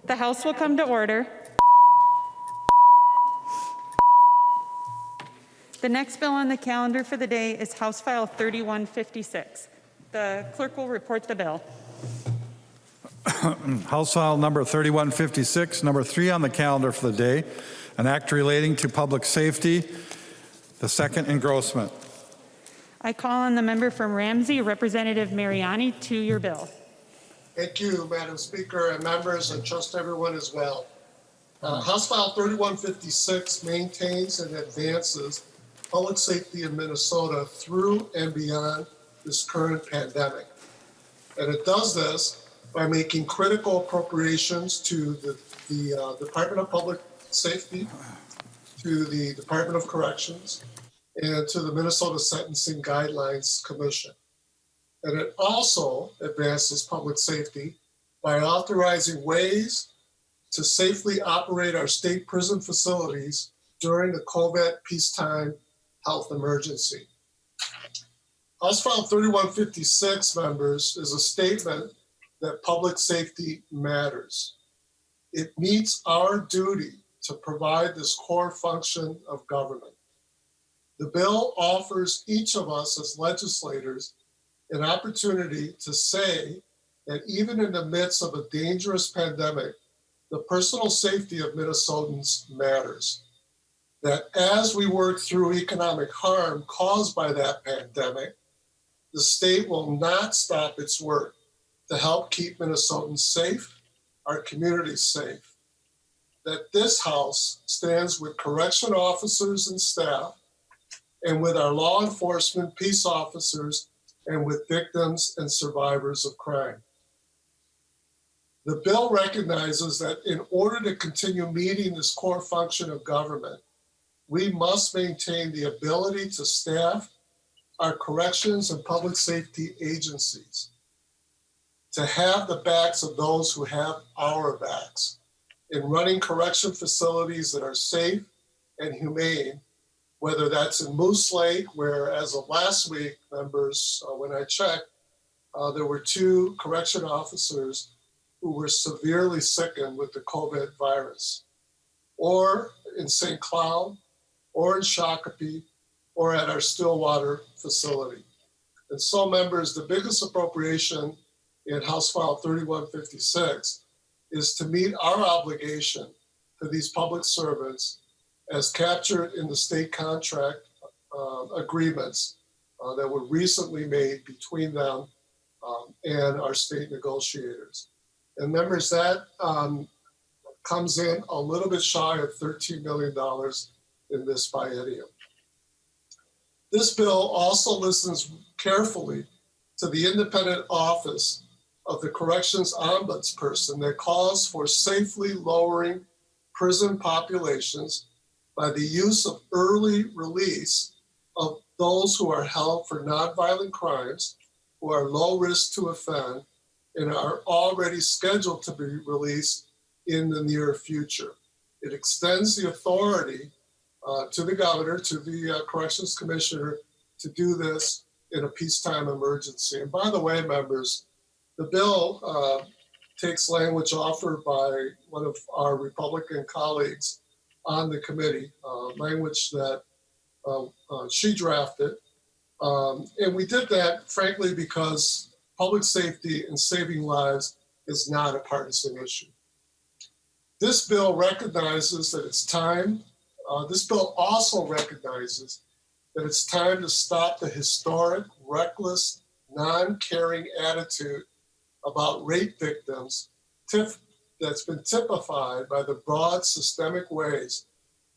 The House will come to order. The next bill on the calendar for the day is House File 3156. The clerk will report the bill. House File number 3156, number 3 on the calendar for the day, an act relating to public safety, the second engrossment. I call on the member from Ramsey, Representative Mariani, to your bill. Thank you, Madam Speaker and members, and trust everyone as well. House File 3156 maintains and advances public safety in Minnesota through and beyond this current pandemic. And it does this by making critical appropriations to the Department of Public Safety, to the Department of Corrections, and to the Minnesota Sentencing Guidelines Commission. And it also advances public safety by authorizing ways to safely operate our state prison facilities during the COVID peacetime health emergency. House File 3156, members, is a statement that public safety matters. It meets our duty to provide this core function of government. The bill offers each of us as legislators an opportunity to say that even in the midst of a dangerous pandemic, the personal safety of Minnesotans matters. That as we work through economic harm caused by that pandemic, the state will not stop its work to help keep Minnesotans safe, our communities safe. That this House stands with correction officers and staff, and with our law enforcement, peace officers, and with victims and survivors of crime. The bill recognizes that in order to continue meeting this core function of government, we must maintain the ability to staff our corrections and public safety agencies, to have the backs of those who have our backs in running correction facilities that are safe and humane, whether that's in Moose Lake, where as of last week, members, when I checked, there were 2 correction officers who were severely sickened with the COVID virus, or in St. Cloud, or in Shakopee, or at our Stillwater facility. And so, members, the biggest appropriation in House File 3156 is to meet our obligation to these public servants as captured in the state contract agreements that were recently made between them and our state negotiators. And members, that comes in a little bit shy of $13 million in this biennium. This bill also listens carefully to the independent office of the Corrections Ombudsperson that calls for safely lowering prison populations by the use of early release of those who are held for nonviolent crimes, who are low risk to offend, and are already scheduled to be released in the near future. It extends the authority to the governor, to the corrections commissioner, to do this in a peacetime emergency. And by the way, members, the bill takes language offered by one of our Republican colleagues on the committee, language that she drafted. And we did that, frankly, because public safety and saving lives is not a partisan issue. This bill recognizes that it's time. This bill also recognizes that it's time to stop the historic, reckless, non-caring attitude about rape victims that's been typified by the broad systemic ways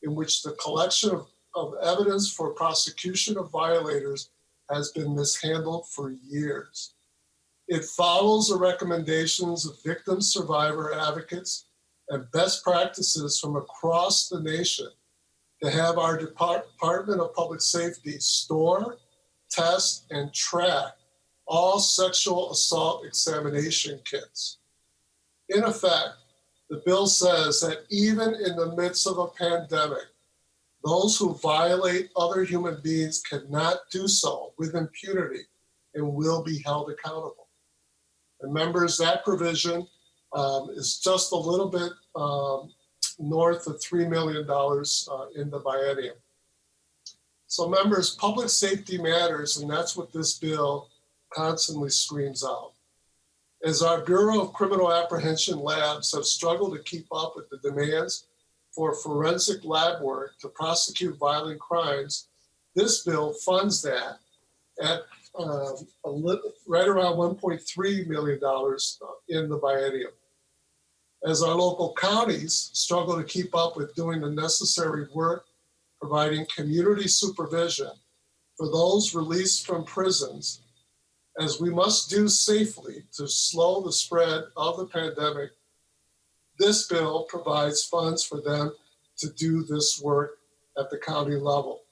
in which the collection of evidence for prosecution of violators has been mishandled for years. It follows the recommendations of victim survivor advocates and best practices from across the nation to have our Department of Public Safety store, test, and track all sexual assault examination kits. In effect, the bill says that even in the midst of a pandemic, those who violate other human beings cannot do so with impunity and will be held accountable. And members, that provision is just a little bit north of $3 million in the biennium. So members, public safety matters, and that's what this bill constantly screams out. As our Bureau of Criminal Apprehension labs have struggled to keep up with the demands for forensic lab work to prosecute violent crimes, this bill funds that at right around $1.3 million in the biennium. As our local counties struggle to keep up with doing the necessary work, providing community supervision for those released from prisons, as we must do safely to slow the spread of the pandemic, this bill provides funds for them to do this work at the county level.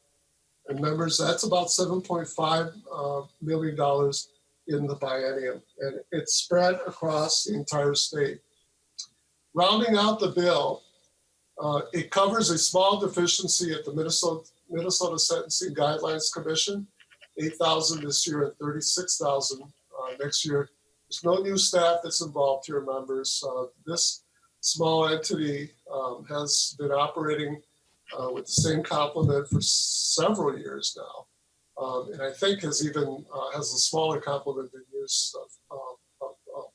And members, that's about $7.5 million in the biennium, and it's spread across the entire state. Rounding out the bill, it covers a small deficiency at the Minnesota Sentencing Guidelines Commission, 8,000 this year and 36,000 next year. There's no new staff that's involved here, members. This small entity has been operating with the same complement for several years now, and I think has a smaller complement than years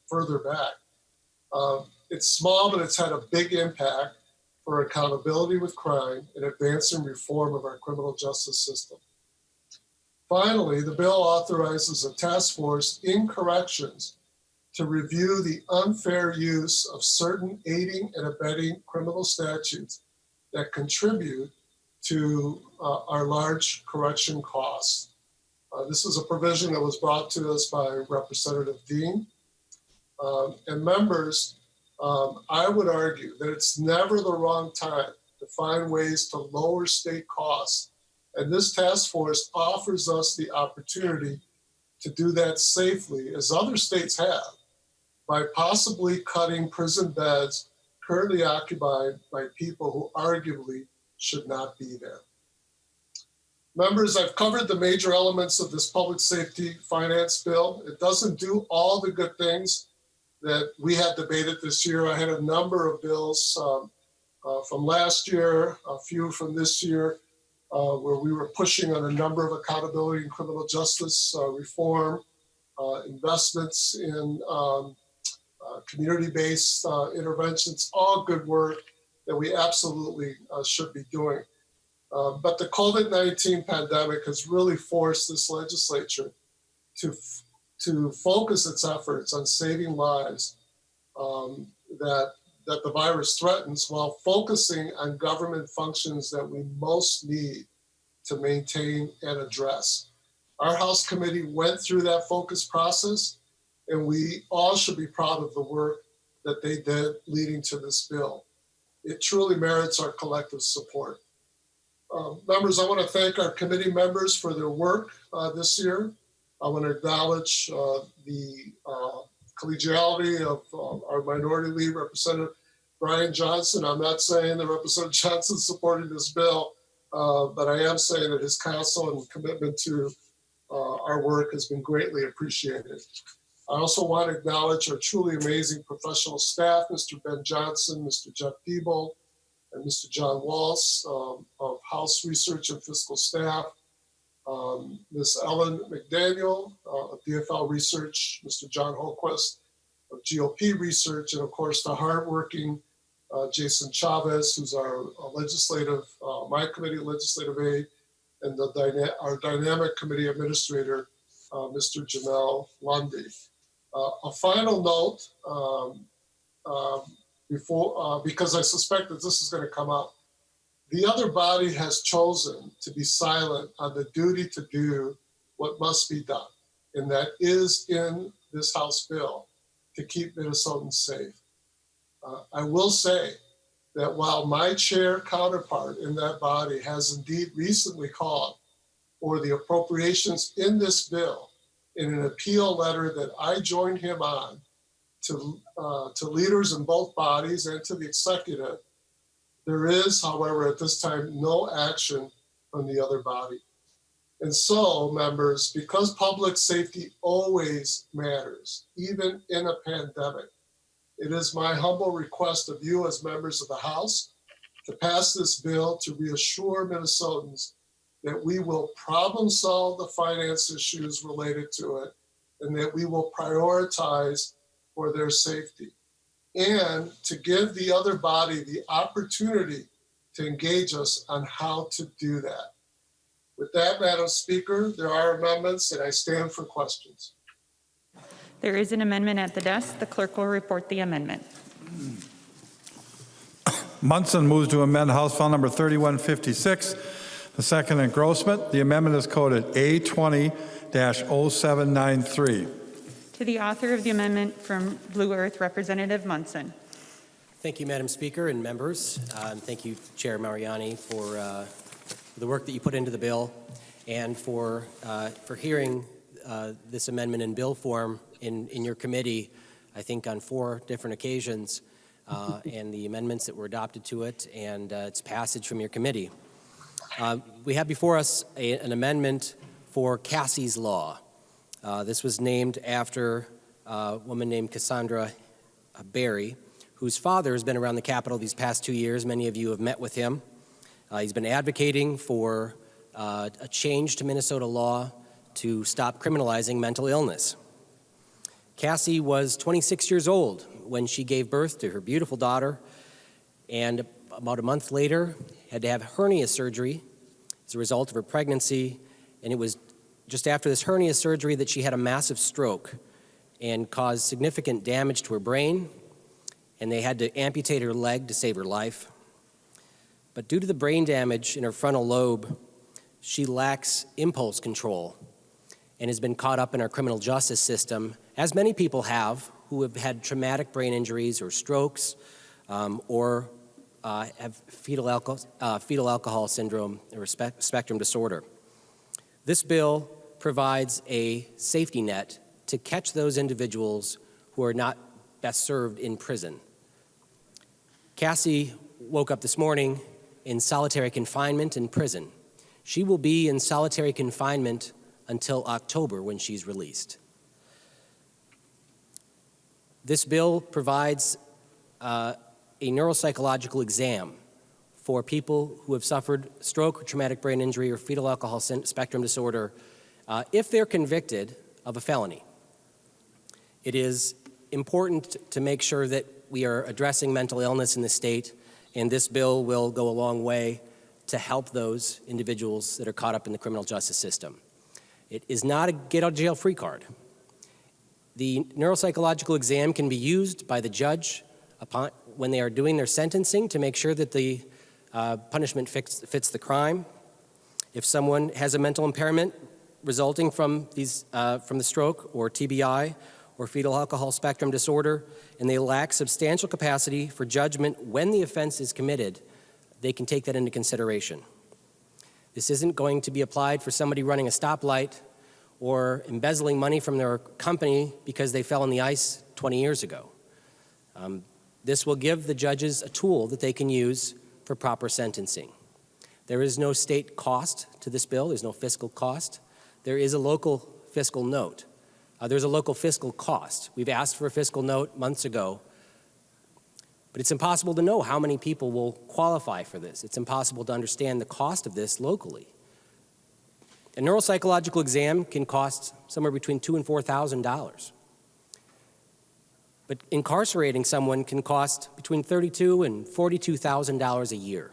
further back. It's small, but it's had a big impact for accountability with crime and advancing reform of our criminal justice system. Finally, the bill authorizes a task force in corrections to review the unfair use of certain aiding and abetting criminal statutes that contribute to our large correction costs. This is a provision that was brought to us by Representative Dean. And members, I would argue that it's never the wrong time to find ways to lower state costs. And this task force offers us the opportunity to do that safely, as other states have, by possibly cutting prison beds currently occupied by people who arguably should not be there. Members, I've covered the major elements of this public safety finance bill. It doesn't do all the good things that we had debated this year. I had a number of bills from last year, a few from this year, where we were pushing on a number of accountability and criminal justice reform, investments in community-based interventions, all good work that we absolutely should be doing. But the COVID-19 pandemic has really forced this legislature to focus its efforts on saving lives that the virus threatens, while focusing on government functions that we most need to maintain and address. Our House committee went through that focus process, and we all should be proud of the work that they did leading to this bill. It truly merits our collective support. Members, I want to thank our committee members for their work this year. I want to acknowledge the collegiality of our minority lead, Representative Brian Johnson. I'm not saying that Representative Johnson supported this bill, but I am saying that his counsel and commitment to our work has been greatly appreciated. I also want to acknowledge our truly amazing professional staff, Mr. Ben Johnson, Mr. Jeff Peeble, and Mr. John Walsh of House Research and Fiscal Staff, Ms. Ellen McDaniel of DFL Research, Mr. John Holquist of GOP Research, and of course the hardworking Jason Chavez, who's our my committee legislative aide, and our dynamic committee administrator, Mr. Jamel Lundy. A final note, because I suspect that this is going to come up. The other body has chosen to be silent on the duty to do what must be done, and that is in this House bill to keep Minnesotans safe. I will say that while my chair counterpart in that body has indeed recently called for the appropriations in this bill in an appeal letter that I joined him on to leaders in both bodies and to the executive, there is, however, at this time, no action from the other body. And so, members, because public safety always matters, even in a pandemic, It is my humble request of you as members of the House to pass this bill to reassure Minnesotans that we will problem solve the finance issues related to it and that we will prioritize for their safety, and to give the other body the opportunity to engage us on how to do that. With that, Madam Speaker, there are amendments and I stand for questions. There is an amendment at the desk. The clerk will report the amendment. Munson moves to amend House File Number 3156, the second engrossment. The amendment is coded A20-0793. To the author of the amendment from Blue Earth, Representative Munson. Thank you, Madam Speaker and members. Thank you, Chair Mariani, for the work that you put into the bill and for hearing this amendment in bill form in your committee, I think on 4 different occasions, and the amendments that were adopted to it and its passage from your committee. We have before us an amendment for Cassie's Law. This was named after a woman named Cassandra Berry, whose father has been around the Capitol these past 2 years. Many of you have met with him. He's been advocating for a change to Minnesota law to stop criminalizing mental illness. Cassie was 26 years old when she gave birth to her beautiful daughter, and about a month later had to have hernia surgery as a result of her pregnancy, and it was just after this hernia surgery that she had a massive stroke and caused significant damage to her brain, and they had to amputate her leg to save her life. But due to the brain damage in her frontal lobe, she lacks impulse control and has been caught up in our criminal justice system, as many people have who have had traumatic brain injuries or strokes or have fetal alcohol syndrome or spectrum disorder. This bill provides a safety net to catch those individuals who are not best served in prison. Cassie woke up this morning in solitary confinement in prison. She will be in solitary confinement until October when she's released. This bill provides a neuropsychological exam for people who have suffered stroke or traumatic brain injury or fetal alcohol spectrum disorder if they're convicted of a felony. It is important to make sure that we are addressing mental illness in the state, and this bill will go a long way to help those individuals that are caught up in the criminal justice system. It is not a get-out-of-jail-free card. The neuropsychological exam can be used by the judge when they are doing their sentencing to make sure that the punishment fits the crime. If someone has a mental impairment resulting from the stroke or TBI or fetal alcohol spectrum disorder, and they lack substantial capacity for judgment when the offense is committed, they can take that into consideration. This isn't going to be applied for somebody running a stoplight or embezzling money from their company because they fell in the ice 20 years ago. This will give the judges a tool that they can use for proper sentencing. There is no state cost to this bill. There's no fiscal cost. There is a local fiscal note. There's a local fiscal cost. We've asked for a fiscal note months ago, but it's impossible to know how many people will qualify for this. It's impossible to understand the cost of this locally. A neuropsychological exam can cost somewhere between $2,000 and $4,000. But incarcerating someone can cost between $32,000 and $42,000 a year.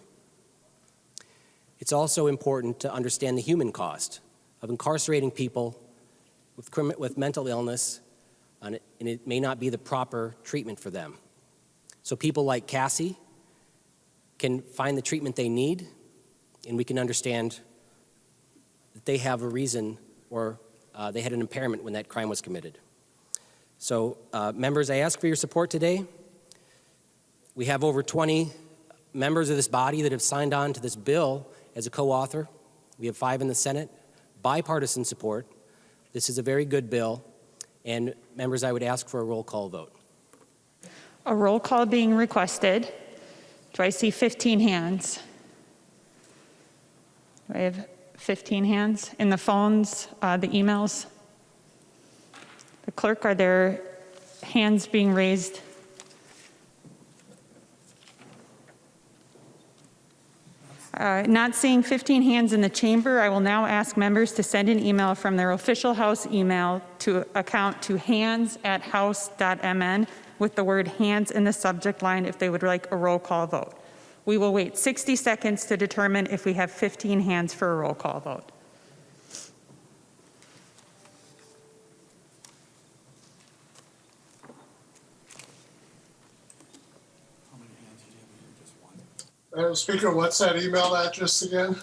It's also important to understand the human cost of incarcerating people with mental illness, and it may not be the proper treatment for them. So people like Cassie can find the treatment they need, and we can understand that they have a reason or they had an impairment when that crime was committed. So members, I ask for your support today. We have over 20 members of this body that have signed on to this bill as a co-author. We have 5 in the Senate, bipartisan support. This is a very good bill, and members, I would ask for a roll call vote. A roll call being requested. Do I see 15 hands? Do I have 15 hands? In the phones, the emails? The clerk, are there hands being raised Not seeing 15 hands in the chamber, I will now ask members to send an email from their official House email to account to hands@house.mn with the word hands in the subject line if they would like a roll call vote. We will wait 60 seconds to determine if we have 15 hands for a roll call vote. Madam Speaker, what's that email address again?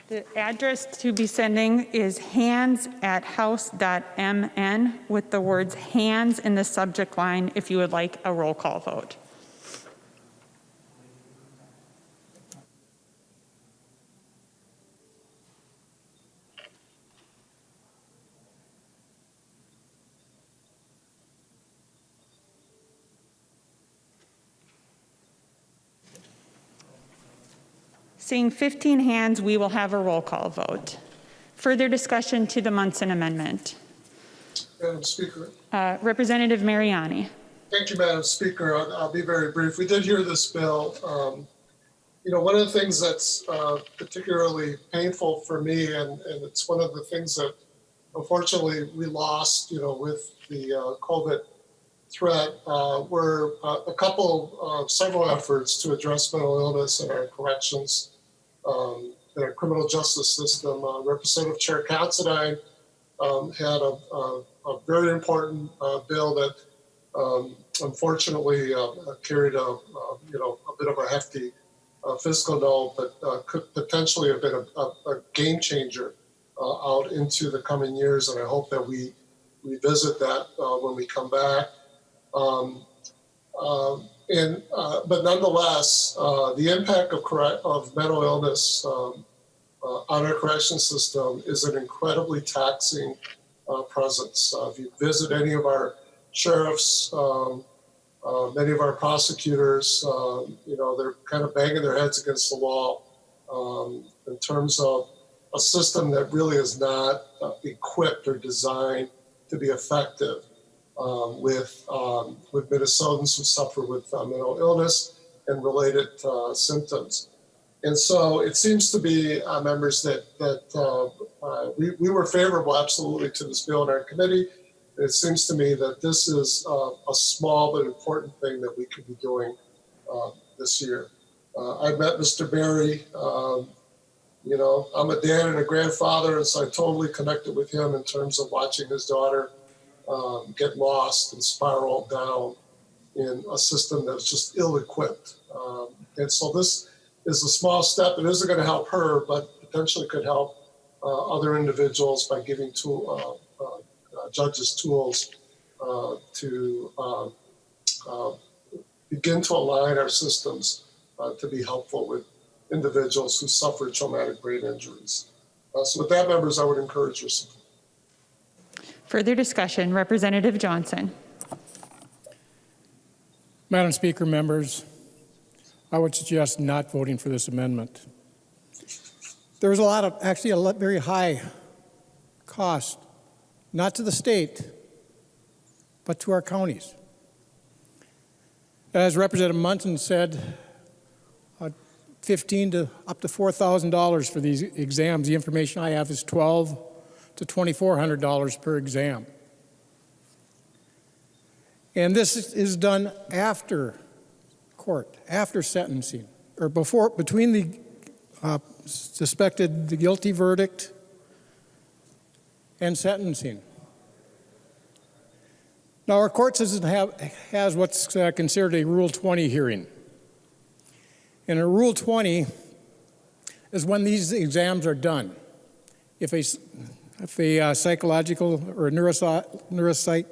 The address to be sending is hands@house.mn with the words hands in the subject line if you would like a roll call vote. Seeing 15 hands, we will have a roll call vote. Further discussion to the Munson Amendment. Madam Speaker. Representative Mariani. Thank you, Madam Speaker. I'll be very brief. We did hear this bill. One of the things that's particularly painful for me, and it's one of the things that unfortunately we lost, with the COVID threat, were several efforts to address mental illness in our corrections, in our criminal justice system. Representative Chair Considine had a very important bill that unfortunately carried a bit of a hefty fiscal note, but could potentially have been a game changer out into the coming years. And I hope that we revisit that when we come back. But nonetheless, the impact of mental illness on our correction system is an incredibly taxing presence. If you visit any of our sheriffs, many of our prosecutors, they're kind of banging their heads against the wall in terms of a system that really is not equipped or designed to be effective with Minnesotans who suffer with mental illness and related symptoms. And so it seems to be, members, that we were favorable absolutely to this bill in our committee. And it seems to me that this is a small but important thing that we could be doing this year. I met Mr. Berry. I'm a dad and a grandfather, and so I totally connected with him in terms of watching his daughter get lost and spiral down in a system that's just ill-equipped. And so this is a small step. It isn't going to help her, but potentially could help other individuals by giving judges tools to begin to align our systems to be helpful with individuals who suffer traumatic brain injuries. So with that, members, I would encourage your support. Further discussion, Representative Johnson. Madam Speaker, members, I would suggest not voting for this amendment. There's a very high cost, not to the state, but to our counties. As Representative Munson said, $15,000 to up to $4,000 for these exams. The information I have is $1,200 to $2,400 per exam. And this is done after court, after sentencing, or between the the guilty verdict and sentencing. Now, our court system has what's considered a Rule 20 hearing. And a Rule 20 is when these exams are done. If a psychological or neuropsych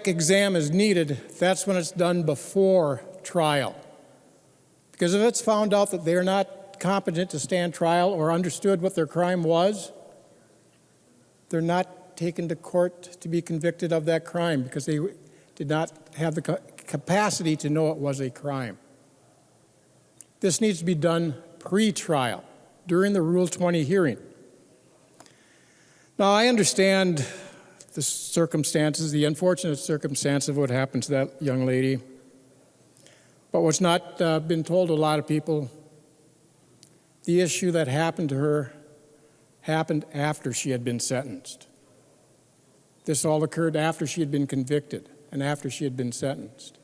exam is needed, that's when it's done before trial. Because if it's found out that they're not competent to stand trial or understood what their crime was, they're not taken to court to be convicted of that crime because they did not have the capacity to know it was a crime. This needs to be done pre-trial, during the Rule 20 hearing. Now, I understand the circumstances, the unfortunate circumstance of what happened to that young lady. But what's not been told to a lot of people, the issue that happened to her happened after she had been sentenced. This all occurred after she had been convicted and after she had been sentenced.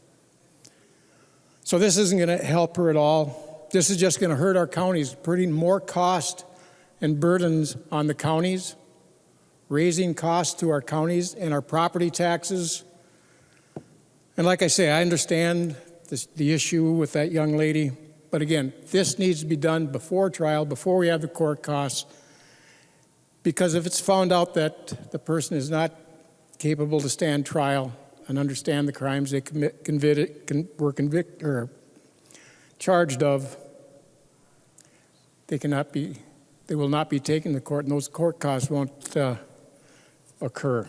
So this isn't going to help her at all. This is just going to hurt our counties, putting more cost and burdens on the counties, raising costs to our counties and our property taxes. And like I say, I understand the issue with that young lady, but again, this needs to be done before trial, before we have the court costs, because if it's found out that the person is not capable to stand trial and understand the crimes they were convicted or charged of, they will not be taken to court, and those court costs won't occur.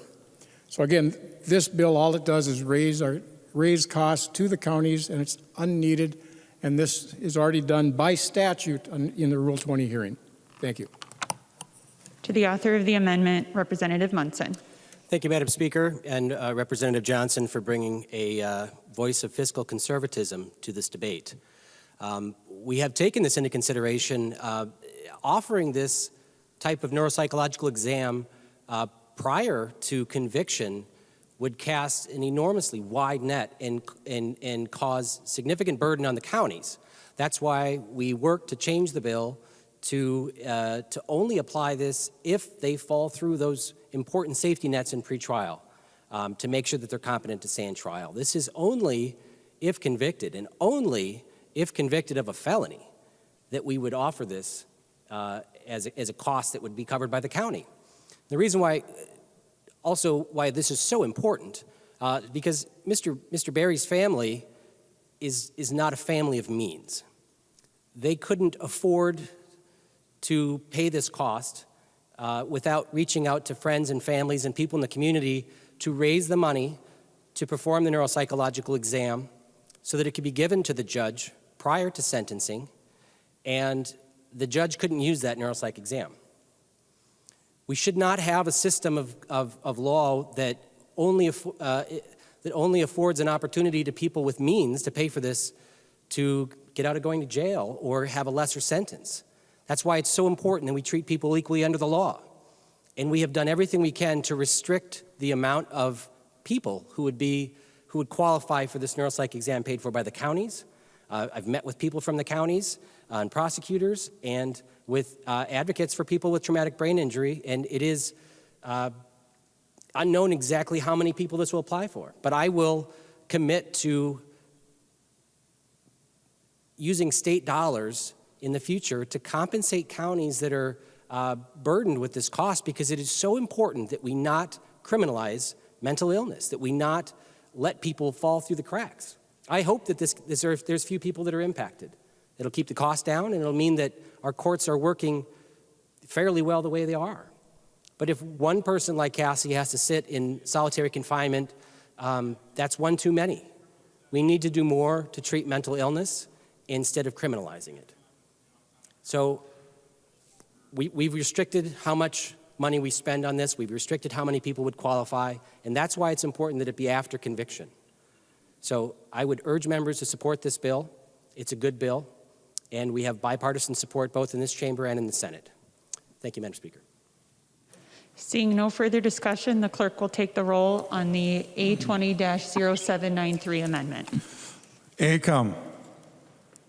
So again, this bill, all it does is raise costs to the counties, and it's unneeded, and this is already done by statute in the Rule 20 hearing. Thank you. To the author of the amendment, Representative Munson. Thank you, Madam Speaker, and Representative Johnson for bringing a voice of fiscal conservatism to this debate. We have taken this into consideration. Offering this type of neuropsychological exam prior to conviction would cast an enormously wide net and cause significant burden on the counties. That's why we worked to change the bill to only apply this if they fall through those important safety nets in pretrial, to make sure that they're competent to stand trial. This is only if convicted, and only if convicted of a felony, that we would offer this as a cost that would be covered by the county. The reason why this is so important, because Mr. Barry's family is not a family of means. They couldn't afford to pay this cost without reaching out to friends and families and people in the community to raise the money to perform the neuropsychological exam so that it could be given to the judge prior to sentencing, and the judge couldn't use that neuropsych exam. We should not have a system of law that only affords an opportunity to people with means to pay for this to get out of going to jail or have a lesser sentence. That's why it's so important that we treat people equally under the law. And we have done everything we can to restrict the amount of people who would qualify for this neuropsych exam paid for by the counties. I've met with people from the counties and prosecutors and with advocates for people with traumatic brain injury, and it is unknown exactly how many people this will apply for. But I will commit to using state dollars in the future to compensate counties that are burdened with this cost, because it is so important that we not criminalize mental illness, that we not let people fall through the cracks. I hope that there's few people that are impacted. It'll keep the cost down, and it'll mean that our courts are working fairly well the way they are. But if one person like Cassie has to sit in solitary confinement, that's one too many. We need to do more to treat mental illness instead of criminalizing it. So we've restricted how much money we spend on this. We've restricted how many people would qualify, and that's why it's important that it be after conviction. So I would urge members to support this bill. It's a good bill, and we have bipartisan support both in this chamber and in the Senate. Thank you, Madam Speaker. Seeing no further discussion, the clerk will take the roll on the A20-0793 amendment. Acom.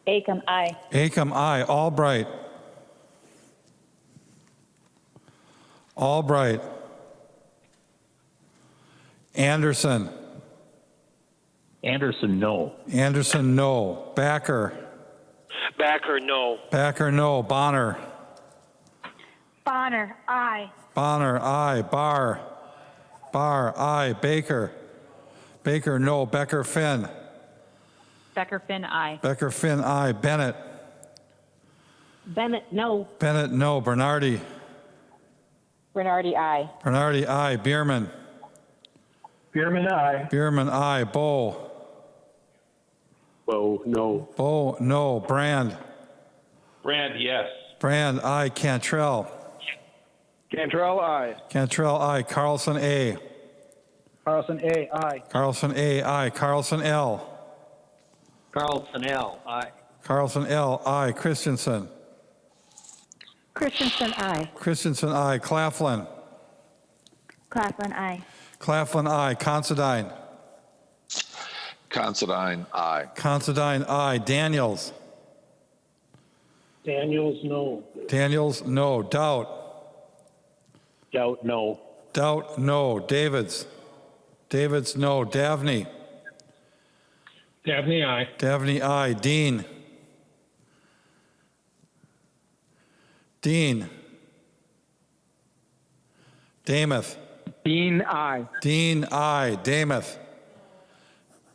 Acom, aye. Acom, aye. Albright. Albright. Anderson. Anderson, no. Anderson, no. Backer. Backer, no. Backer, no. Bonner. Bonner, aye. Bonner, aye. Barr. Barr, aye. Baker. Baker, no. Becker, Finn. Becker, Finn, aye. Becker, Finn, aye. Bennett. Bennett, no. Bennett, no. Bernardy. Bernardy, aye. Bernardy, aye. Bierman. Bierman, aye. Bierman, aye. Bow. Bo, no. Bow, no. Brand. Brand, yes. Brand, aye. Cantrell. Cantrell, aye. Cantrell, aye. Carlson, A. Carlson, A, aye. Carlson, A, aye. Carlson, L. Carlson L. Aye. Carlson L. I. Christensen. Christensen, I. Christensen I. Claflin. Claflin, I. Claflin I. Considine. Considine, aye. Considine I. Daniels. Daniels, no. Daniels no. Doubt. Doubt, no. Doubt no. Davids. Davids no. Davney. Dabney, aye. Davney I. Dean. Dean. Damath. Dean, aye. Dean I. Damath.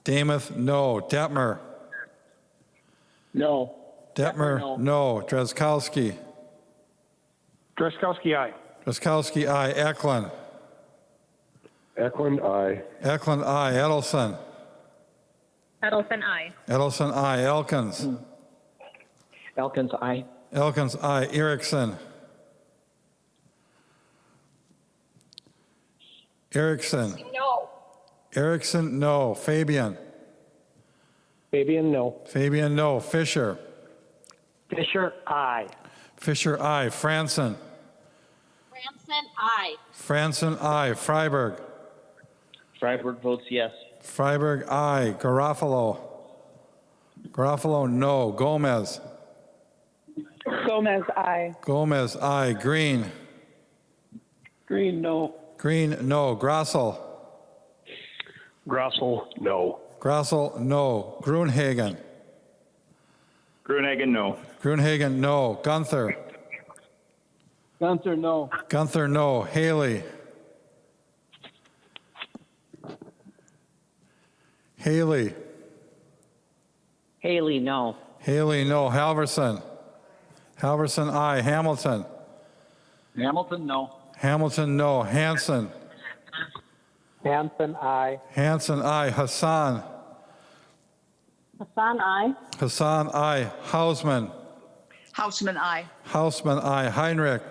Damath no. Detmer. No. Detmer no. Drazkowski. Dreskowski, aye. Drazkowski I. Eklund. Eklund, aye. Eklund I. Edelson. Edelson, I. Edelson I. Elkins. Elkins, aye. Elkins I. Erickson. Erickson. No. Erickson no. Fabian. Fabian, no. Fabian no. Fisher. Fisher, aye. Fisher I. Franson. Franson, I. Franson I. Freiberg. Freiberg votes yes. Freiberg I. Garofalo. Garofalo no. Gomez. Gomez, I. Gomez I. Green. Green, no. Green no. Grossel. Grossel, no. Grossel no. Grunhagen. Grunehagen, no. Grunhagen no. Gunther. Gunther, no. Gunther no. Haley. Haley. Haley, no. Haley no. Halverson. Halverson I. Hamilton. Hamilton, no. Hamilton no. Hanson. Hanson, aye. Hanson I. Hassan. Hassan, I. Hassan I. Hausman. Houseman, I. Hausman I. Heinrich.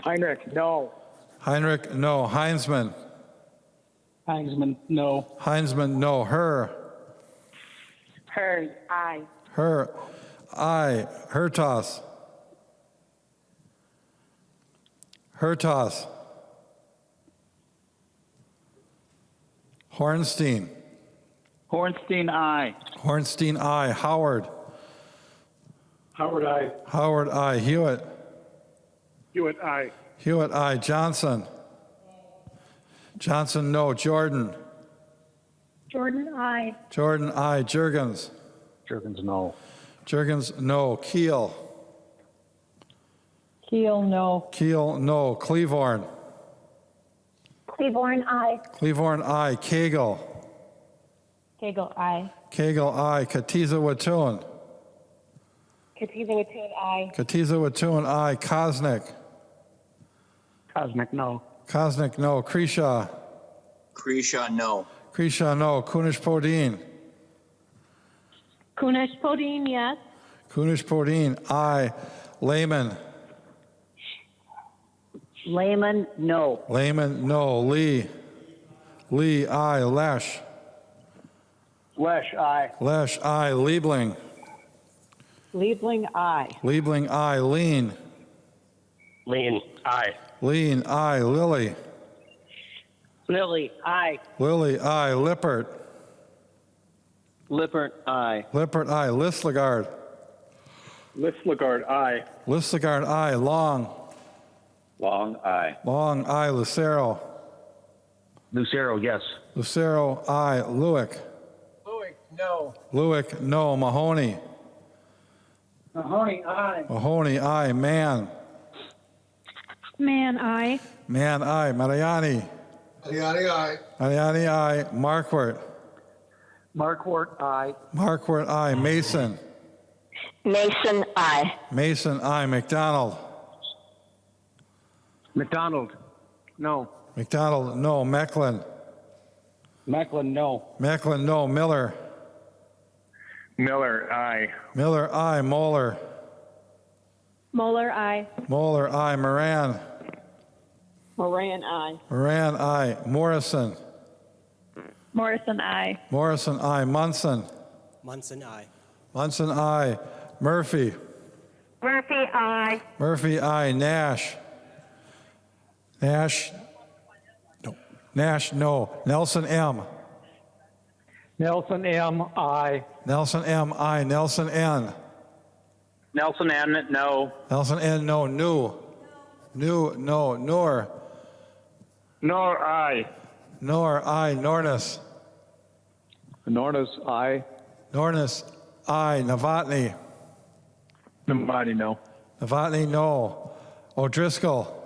Heinrich, no. Heinrich no. Heinzman. Heinzman, no. Heinzman no. Her. Hearn, I. Her. I. Hertas. Hertas. Hornstein. Hornstein, aye. Hornstein I. Howard. Howard, aye. Howard I. Hewitt. Hewitt, aye. Hewitt I. Johnson. Johnson no. Jordan. Jordan, I. Jordan I. Jurgens. Jurgens, no. Jurgens no. Keel. Keel, no. Keel no. Cleavorn. Cleaborn, I. Cleavorn I. Cagle. Kegel, I. Cagle I. Katiza Watun. Katiza Watun, I. Katiza Watun I. Kosnick. Cosmic, no. Kosnick no. Krisha. Krisha, no. Krisha no. Kunish Podine. Kunesh Podine, yes. Kunish Podine I. Lehman. Lehman, no. Lehman no. Lee. Lee I. Lesh. Lesh, aye. Lesh I. Liebling. Liebling, I. Liebling I. Lean. Lean, aye. Lean I. Lilly. Lily, I. Lilly I. Lippert. Lippert, aye. Lippert I. Listlegard. Listlegard, aye. Listlegard I. Long. Long, aye. Long I. Lucero. Lucero, yes. Lucero I. Lewick. Louis, no. Lewick no. Mahoney. Mahoney, aye. Mahoney I. Mann. Man, I. Mann I. Mariani. Mariani, aye. Mariani I. Marquardt. Marquardt, aye. Marquardt I. Mason. Mason, I. Mason I. McDonald. McDonald, no. McDonald no. Mecklin. Macklin, no. Mecklin no. Miller. Miller, aye. Miller I. Moeller. Moeller, I. Moeller I. Moran. Moran, I. Moran I. Morrison. Morrison, I. Morrison I. Munson. Munson, aye. Munson, aye. Murphy. Murphy, aye. Murphy, aye. Nash. Nash. No. Nash, no. Nelson, M. Nelson M. I. Nelson, M, aye. Nelson, N. Nelson N. No. Nelson, N, no. New. New, no. Noor. Nor I. Noor, aye. Nornis. Nornis I. Nornis, aye. Novotny. Nobody no. Novotny, no. O'Driscoll.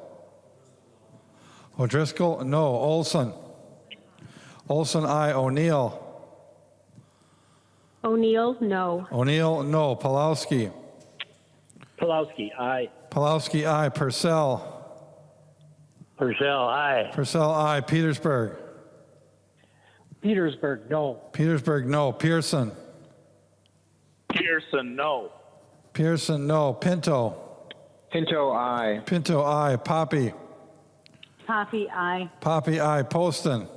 O'Driscoll, no. Olson. Olson, aye. O'Neill. O'Neill, no. O'Neill, no. Pulowski. Pulowski I. Pulowski, aye. Purcell. Purcell I. Purcell, aye. Petersburg. Petersburg no. Petersburg, no. Pearson. Pearson no. Pearson, no. Pinto. Pinto I. Pinto, aye. Poppe. Poppe, aye. Poppe, aye. Poston.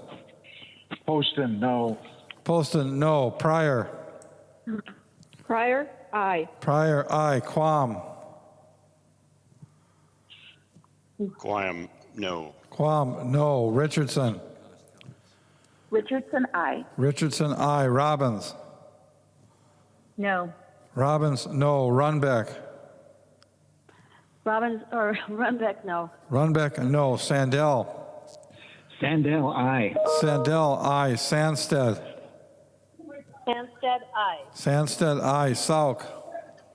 Poston no. Poston, no. Pryor. Pryor, aye. Pryor, aye. Quam. Quam, no. Quam, no. Richardson. Richardson, aye. Richardson, aye. Robbins. No. Robbins, no. Runbeck. Runbeck, no. Runbeck, no. Sandell. Sandell I. Sandell, aye. Sandsted. Sandsted, aye. Sandsted, aye. Sauk.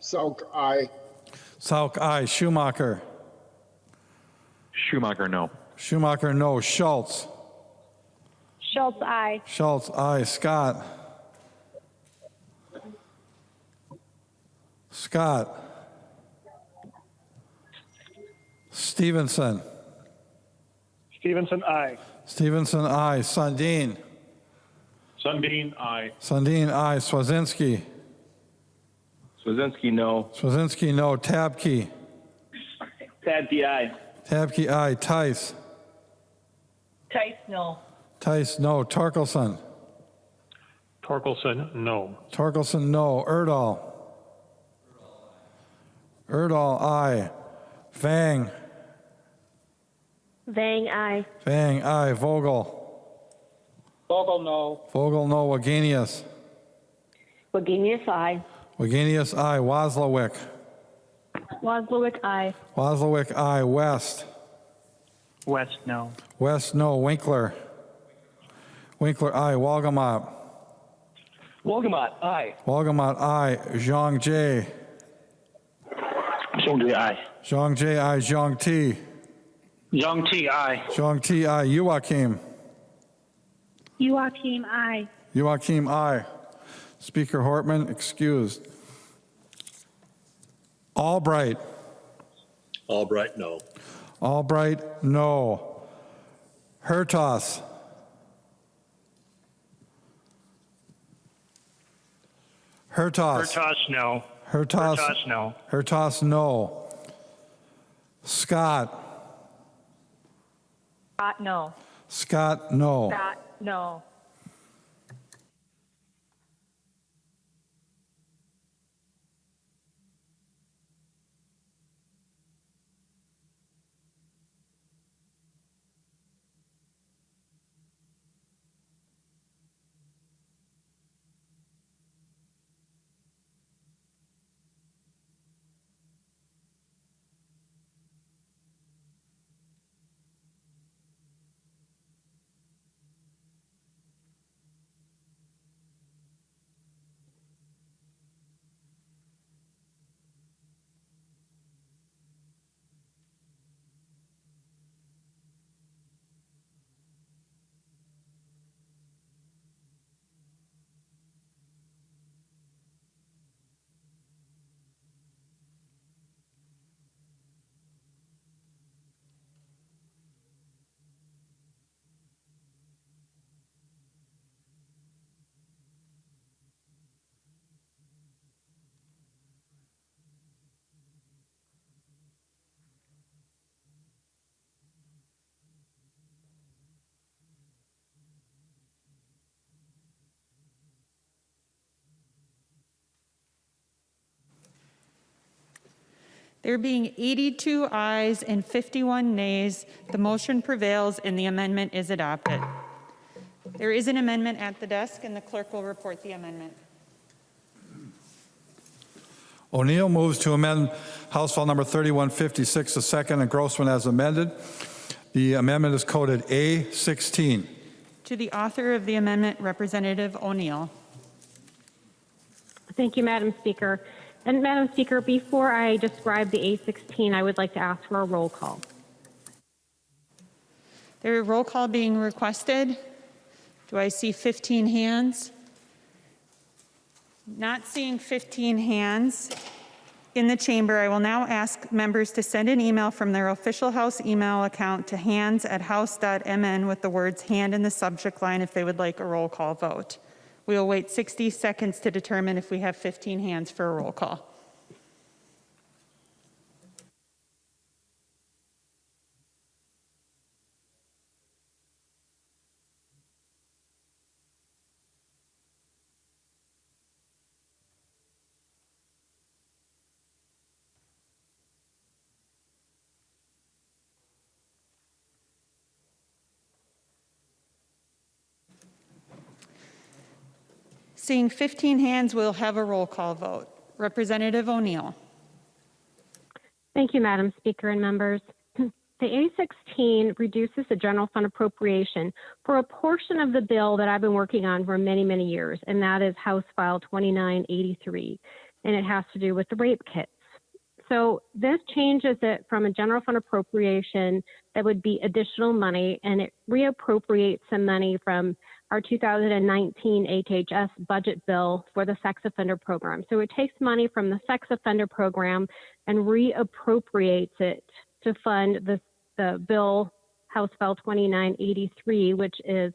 Sauk, aye. Sauk, aye. Schumacher. Schumacher no. Schumacher, no. Schultz. Schultz, aye. Schultz, aye. Scott. Scott. Stevenson. Stevenson I. Stevenson, aye. Sundin. Sundin I. Sundin, aye. Swazinski. Swazinski no. Swazinski, no. Tabke. Tadke I. Tabke, aye. Tice. Tice, no. Tice, no. Torkelson. Torkelson, no. Torkelson, no. Erdahl. Erdahl, aye. Vang. Vang, aye. Vang, aye. Vogel. Vogel no. Vogel, no. Wagenius. Wagenius, aye. Wagenius, aye. Waslawick. Woslowick, aye. Waslawick, aye. West. West no. West, no. Winkler. Winkler, aye. Walgamot. Wolgamott I. Walgamot, aye. Zhang J. Zhongji I. Zhang J, aye. Zhang T. Zhong Ti I. Zhang T, aye. Joachim. Joachim, aye. Joachim, aye. Speaker Hortman, excused. Albright. Albright, no. Albright, no. Hertos. Hertos. Hertos, no. Hertos. Hertos, no. Hertos, no. Scott. Scott, no. Scott, no. Scott, no. There being 82 ayes and 51 nays, the motion prevails and the amendment is adopted. There is an amendment at the desk, and the clerk will report the amendment. O'Neill moves to amend House File Number 3156, the second, and Grossman as amended. The amendment is coded A16. To the author of the amendment, Representative O'Neill. Thank you, Madam Speaker. And Madam Speaker, before I describe the A16, I would like to ask for a roll call. There is roll call being requested. Do I see 15 hands? Not seeing 15 hands in the chamber, I will now ask members to send an email from their official House email account to hands@house.mn with the words "hand" in the subject line if they would like a roll call vote. We will wait 60 seconds to determine if we have 15 hands for a roll call. Seeing 15 hands, we'll have a roll call vote. Representative O'Neill. Thank you, Madam Speaker and members. The A16 reduces the general fund appropriation for a portion of the bill that I've been working on for many, many years, and that is House File 2983, and it has to do with the rape kits. So this changes it from a general fund appropriation that would be additional money, and it reappropriates some money from our 2019 HHS budget bill for the sex offender program. So it takes money from the sex offender program and reappropriates it to fund the bill, House File 2983, which is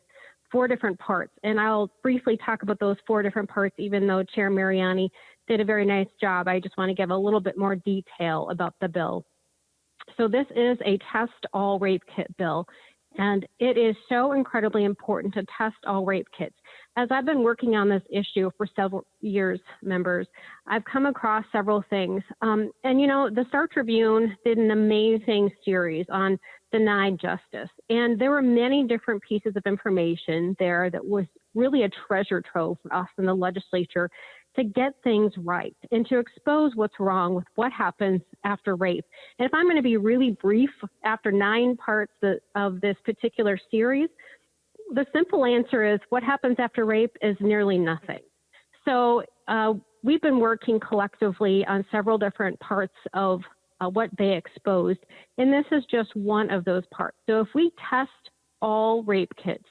4 different parts. And I'll briefly talk about those 4 different parts, even though Chair Mariani did a very nice job. I just want to give a little bit more detail about the bill. So this is a test all rape kit bill. And it is so incredibly important to test all rape kits. As I've been working on this issue for several years, members, I've come across several things. And you know, the Star Tribune did an amazing series on denied justice. And there were many different pieces of information there that was really a treasure trove for us in the legislature to get things right and to expose what's wrong with what happens after rape. And if I'm going to be really brief, after 9 parts of this particular series, the simple answer is what happens after rape is nearly nothing. So we've been working collectively on several different parts of what they exposed, and this is just one of those parts. So if we test all rape kits,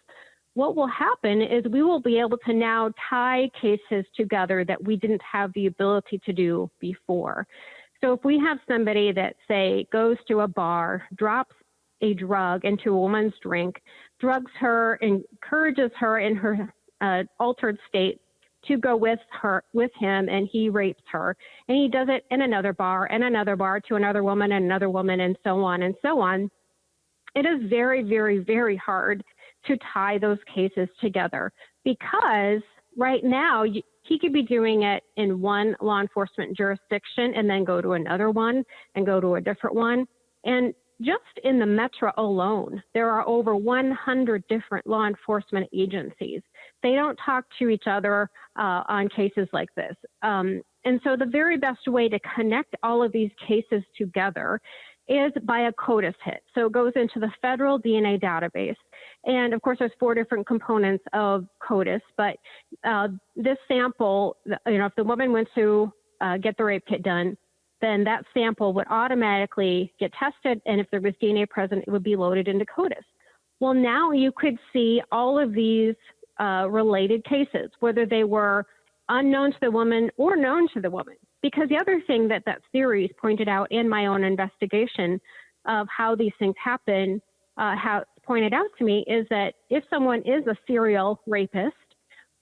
what will happen is we will be able to now tie cases together that we didn't have the ability to do before. So if we have somebody that, say, goes to a bar, drops a drug into a woman's drink, drugs her, encourages her in her altered state to go with him, and he rapes her, and he does it in another bar to another woman and another woman, and so on and so on. It is very, very, very hard to tie those cases together because right now he could be doing it in one law enforcement jurisdiction and then go to another one and go to a different one. And just in the metro alone, there are over 100 different law enforcement agencies. They don't talk to each other on cases like this. And so the very best way to connect all of these cases together is by a CODIS hit. So it goes into the federal DNA database. And of course, there's 4 different components of CODIS, but this sample, if the woman went to get the rape kit done, then that sample would automatically get tested. And if there was DNA present, it would be loaded into CODIS. Well, now you could see all of these related cases, whether they were unknown to the woman or known to the woman. Because the other thing that series pointed out in my own investigation of how these things happen, how it's pointed out to me is that if someone is a serial rapist,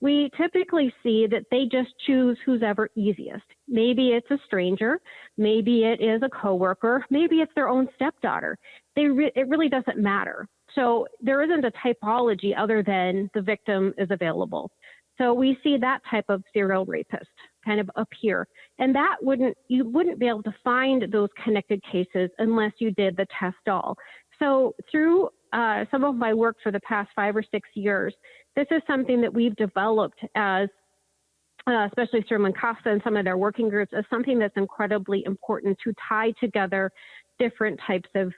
we typically see that they just choose who's ever easiest. Maybe it's a stranger, maybe it is a coworker, maybe it's their own stepdaughter. It really doesn't matter. So there isn't a typology other than the victim is available. So we see that type of serial rapist kind of appear. And that you wouldn't be able to find those connected cases unless you did the test all. So through some of my work for the past 5 or 6 years, this is something that we've developed as especially through Mancasa and some of their working groups, as something that's incredibly important to tie together different types of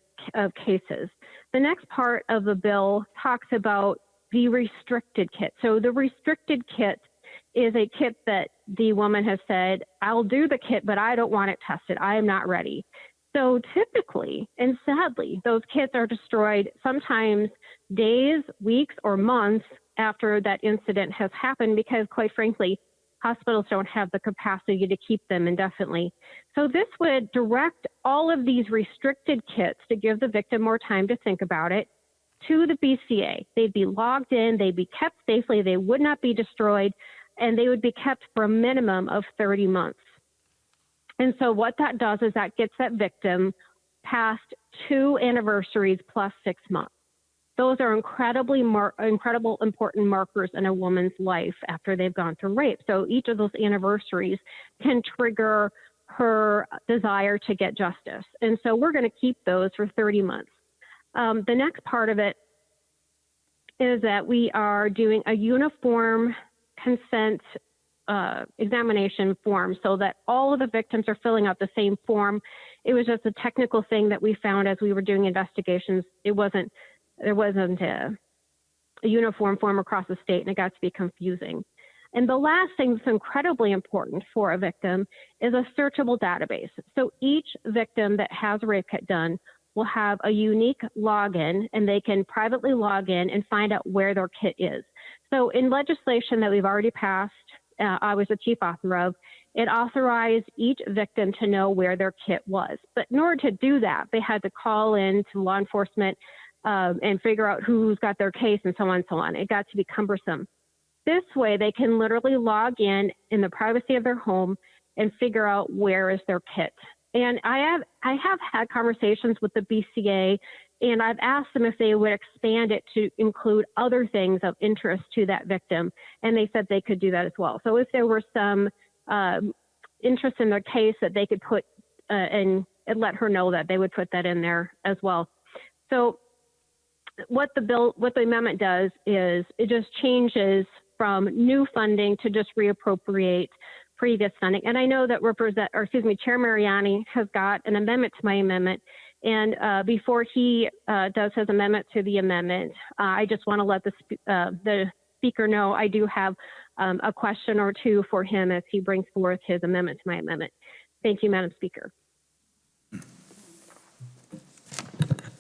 cases. The next part of the bill talks about the restricted kit. So the restricted kit is a kit that the woman has said, I'll do the kit, but I don't want it tested. I am not ready. So typically, and sadly, those kits are destroyed sometimes days, weeks, or months after that incident has happened because, quite frankly, hospitals don't have the capacity to keep them indefinitely. So this would direct all of these restricted kits to give the victim more time to think about it to the BCA. They'd be logged in, they'd be kept safely, they would not be destroyed, and they would be kept for a minimum of 30 months. And so what that does is that gets that victim past 2 anniversaries plus 6 months. Those are incredibly important markers in a woman's life after they've gone through rape. So each of those anniversaries can trigger her desire to get justice. And so we're going to keep those for 30 months. The next part of it is that we are doing a uniform consent examination form so that all of the victims are filling out the same form. It was just a technical thing that we found as we were doing investigations. There wasn't a uniform form across the state, and it got to be confusing. And the last thing that's incredibly important for a victim is a searchable database. So each victim that has a rape kit done will have a unique login, and they can privately log in and find out where their kit is. So in legislation that we've already passed, I was the chief author of, it authorized each victim to know where their kit was. But in order to do that, they had to call in to law enforcement and figure out who's got their case and so on and so on. It got to be cumbersome. This way, they can literally log in the privacy of their home and figure out where is their kit. And I have had conversations with the BCA, and I've asked them if they would expand it to include other things of interest to that victim, and they said they could do that as well. So if there were some interest in their case that they could put and let her know that, they would put that in there as well. So what the amendment does is it just changes from new funding to just reappropriate previous funding. And I know that Chair Mariani has got an amendment to my amendment. And before he does his amendment to the amendment, I just want to let the speaker know I do have a question or two for him as he brings forth his amendment to my amendment. Thank you, Madam Speaker.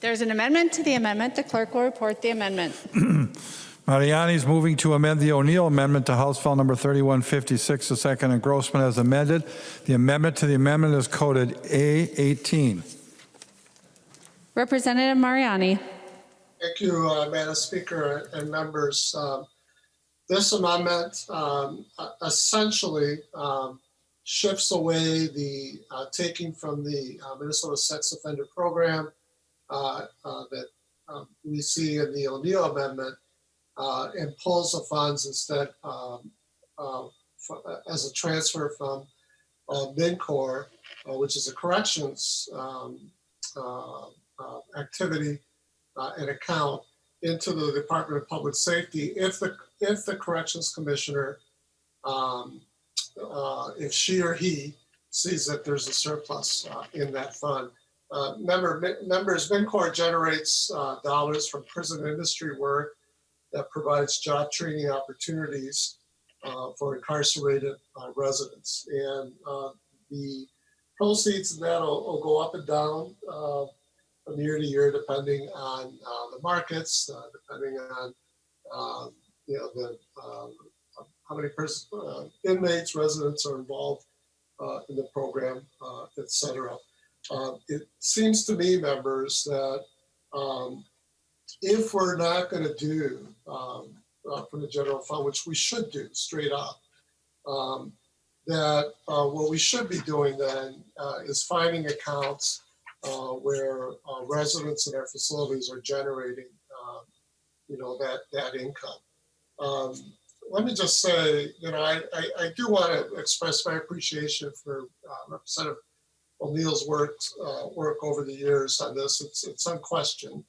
There's an amendment to the amendment. The clerk will report the amendment. Mariani is moving to amend the O'Neill Amendment to House File Number 3156, the second engrossment as amended. The amendment to the amendment is coded A18. Representative Mariani. Thank you, Madam Speaker and members. This amendment essentially shifts away the taking from the Minnesota Sex Offender Program that we see in the O'Neill Amendment and pulls the funds instead as a transfer from MNCOR, which is a corrections activity and account, into the Department of Public Safety if the corrections commissioner, if she or he sees that there's a surplus in that fund. Members, MNCOR generates dollars from prison industry work that provides job training opportunities for incarcerated residents. And the proceeds of that will go up and down from year to year, depending on the markets, depending on how many inmates, residents are involved in the program, et cetera. It seems to me, members, that if we're not going to do from the general fund, which we should do straight up, that what we should be doing then is finding accounts where residents in our facilities are generating, that income. let me just say, I do want to express my appreciation for Representative O'Neill's work over the years on this. It's unquestioned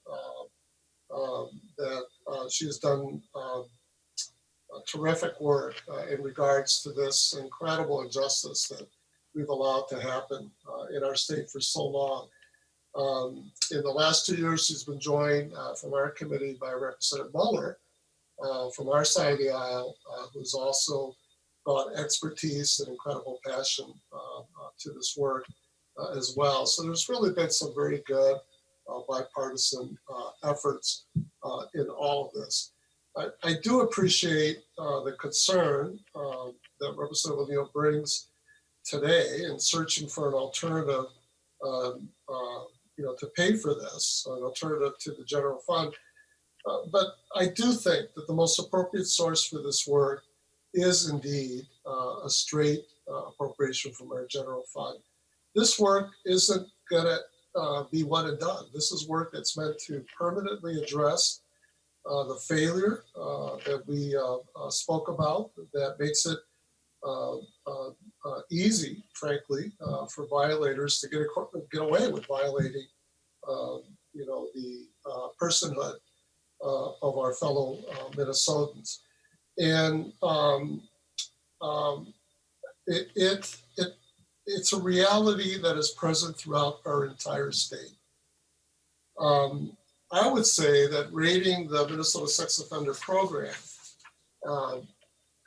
that she has done terrific work in regards to this incredible injustice that we've allowed to happen in our state for so long. In the last 2 years, she's been joined from our committee by Representative Muller from our side of the aisle, who's also brought expertise and incredible passion to this work as well. So there's really been some very good bipartisan efforts in all of this. I do appreciate the concern that Representative O'Neill brings today in searching for an alternative, to pay for this, an alternative to the general fund. But I do think that the most appropriate source for this work is indeed a straight appropriation from our general fund. This work isn't going to be one and done. This is work that's meant to permanently address the failure that we spoke about, that makes it easy, frankly, for violators to get away with violating, the personhood of our fellow Minnesotans. And it's a reality that is present throughout our entire state. I would say that raiding the Minnesota Sex Offender Program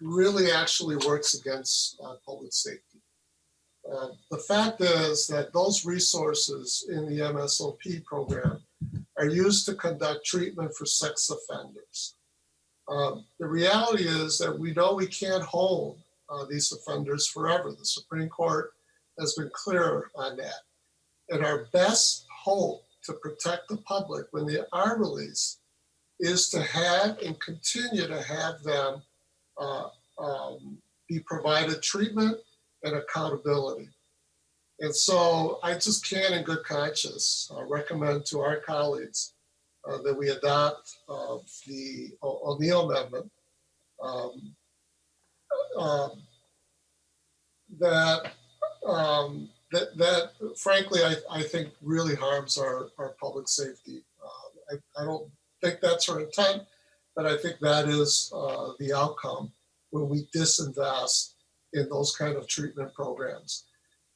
really actually works against public safety. The fact is that those resources in the MSOP program are used to conduct treatment for sex offenders. The reality is that we know we can't hold these offenders forever. The Supreme Court has been clear on that. And our best hope to protect the public when they are released is to have and continue to have them be provided treatment and accountability. And so I just can't in good conscience recommend to our colleagues that we adopt the O'Neill Amendment that frankly, I think really harms our public safety. I don't think that's her intent, but I think that is the outcome when we disinvest in those kind of treatment programs.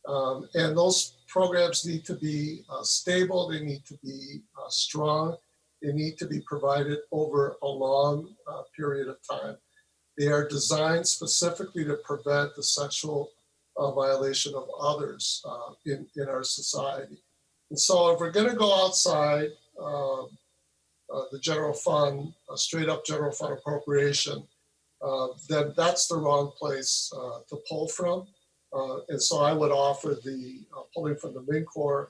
And those programs need to be stable, they need to be strong, they need to be provided over a long period of time. They are designed specifically to prevent the sexual violation of others in our society. And so if we're going to go outside the general fund, a straight up general fund appropriation, then that's the wrong place to pull from. And so I would offer the pulling from the MinCorp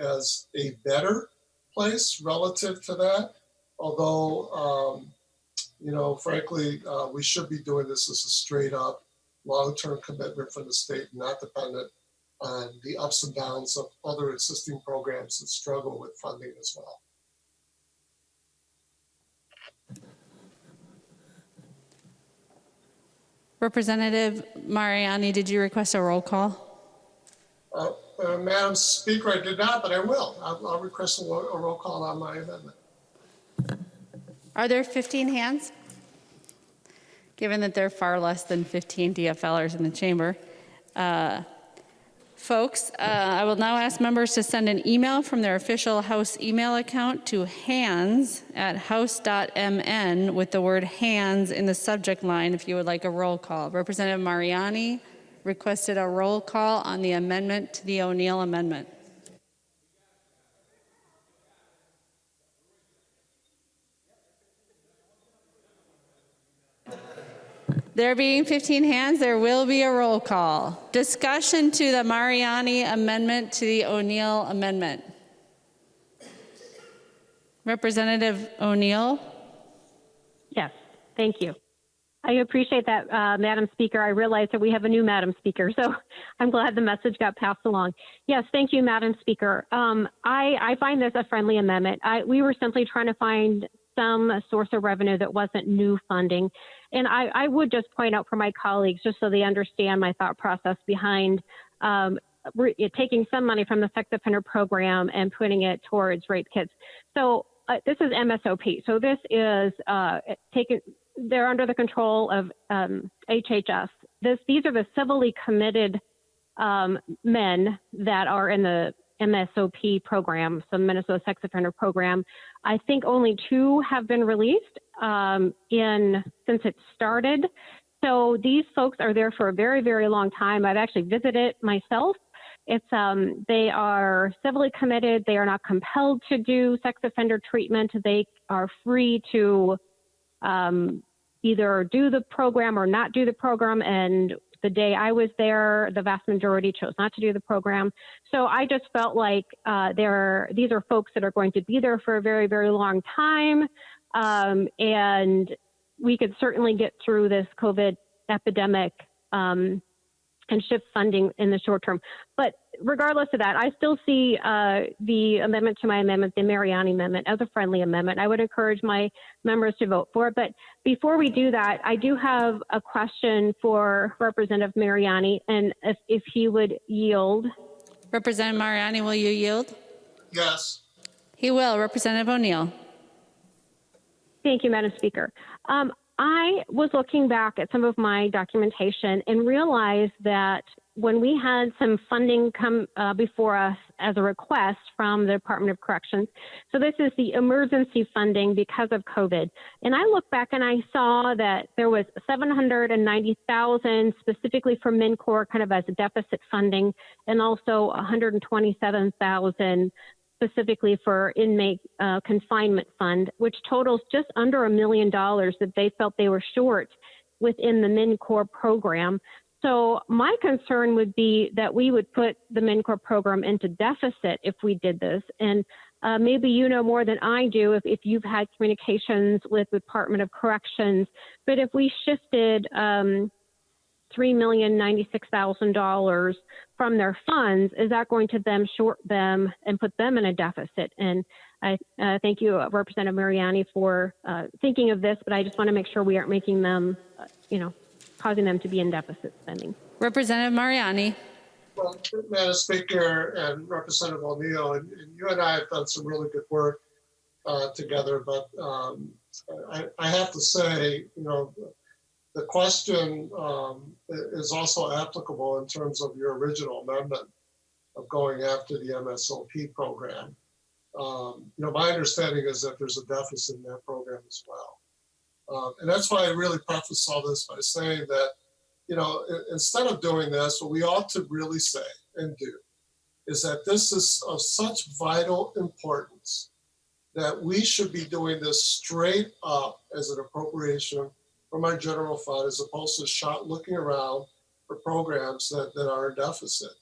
as a better place relative to that. Although, frankly, we should be doing this as a straight up long-term commitment from the state, not dependent on the ups and downs of other existing programs that struggle with funding as well. Representative Mariani, did you request a roll call? Madam Speaker, I did not, but I will. I'll request a roll call on my amendment. Are there 15 hands? Given that there are far less than 15 DFLers in the chamber. Folks, I will now ask members to send an email from their official House email account to hands@house.mn with the word hands in the subject line if you would like a roll call. Representative Mariani requested a roll call on the amendment to the O'Neill Amendment. There being 15 hands, there will be a roll call. Discussion to the Mariani Amendment to the O'Neill Amendment. Representative O'Neill? Yes, thank you. I appreciate that, Madam Speaker. I realize that we have a new Madam Speaker, so I'm glad the message got passed along. Yes, thank you, Madam Speaker. I find this a friendly amendment. We were simply trying to find some source of revenue that wasn't new funding. And I would just point out for my colleagues, just so they understand my thought process behind taking some money from the sex offender program and putting it towards rape kits. So this is MSOP. So this is they're under the control of HHS. These are the civilly committed men that are in the MSOP program, so Minnesota Sex Offender Program. I think only 2 have been released since it started. So these folks are there for a very, very long time. I've actually visited myself. They are civilly committed. They are not compelled to do sex offender treatment. They are free to either do the program or not do the program. And the day I was there, the vast majority chose not to do the program. So I just felt like these are folks that are going to be there for a very, very long time. And we could certainly get through this COVID epidemic and shift funding in the short term. But regardless of that, I still see the amendment to my amendment, the Mariani amendment, as a friendly amendment. I would encourage my members to vote for it. But before we do that, I do have a question for Representative Mariani, and if he would yield. Representative Mariani, will you yield? Yes. He will. Representative O'Neill. Thank you, Madam Speaker. I was looking back at some of my documentation and realized that when we had some funding come before us as a request from the Department of Corrections, so this is the emergency funding because of COVID, and I look back and I saw that there was $790,000 specifically for MNCOR kind of as a deficit funding, and also $127,000 specifically for inmate confinement fund, which totals just under $1 million that they felt they were short within the MNCOR program. So my concern would be that we would put the MNCOR program into deficit if we did this. And maybe you know more than I do if you've had communications with the Department of Corrections, but if we shifted $3,096,000 from their funds, is that going to then short them and put them in a deficit? And I thank you, Representative Mariani, for thinking of this, but I just want to make sure we aren't making them, causing them to be in deficit spending. Representative Mariani. Well, Madam Speaker and Representative O'Neill, and you and I have done some really good work together, but I have to say, the question is also applicable in terms of your original amendment of going after the MSOP program. My understanding is that there's a deficit in that program as well. And that's why I really preface all this by saying that, instead of doing this, what we ought to really say and do is that this is of such vital importance that we should be doing this straight up as an appropriation from our general fund, as opposed to looking around for programs that are in deficit.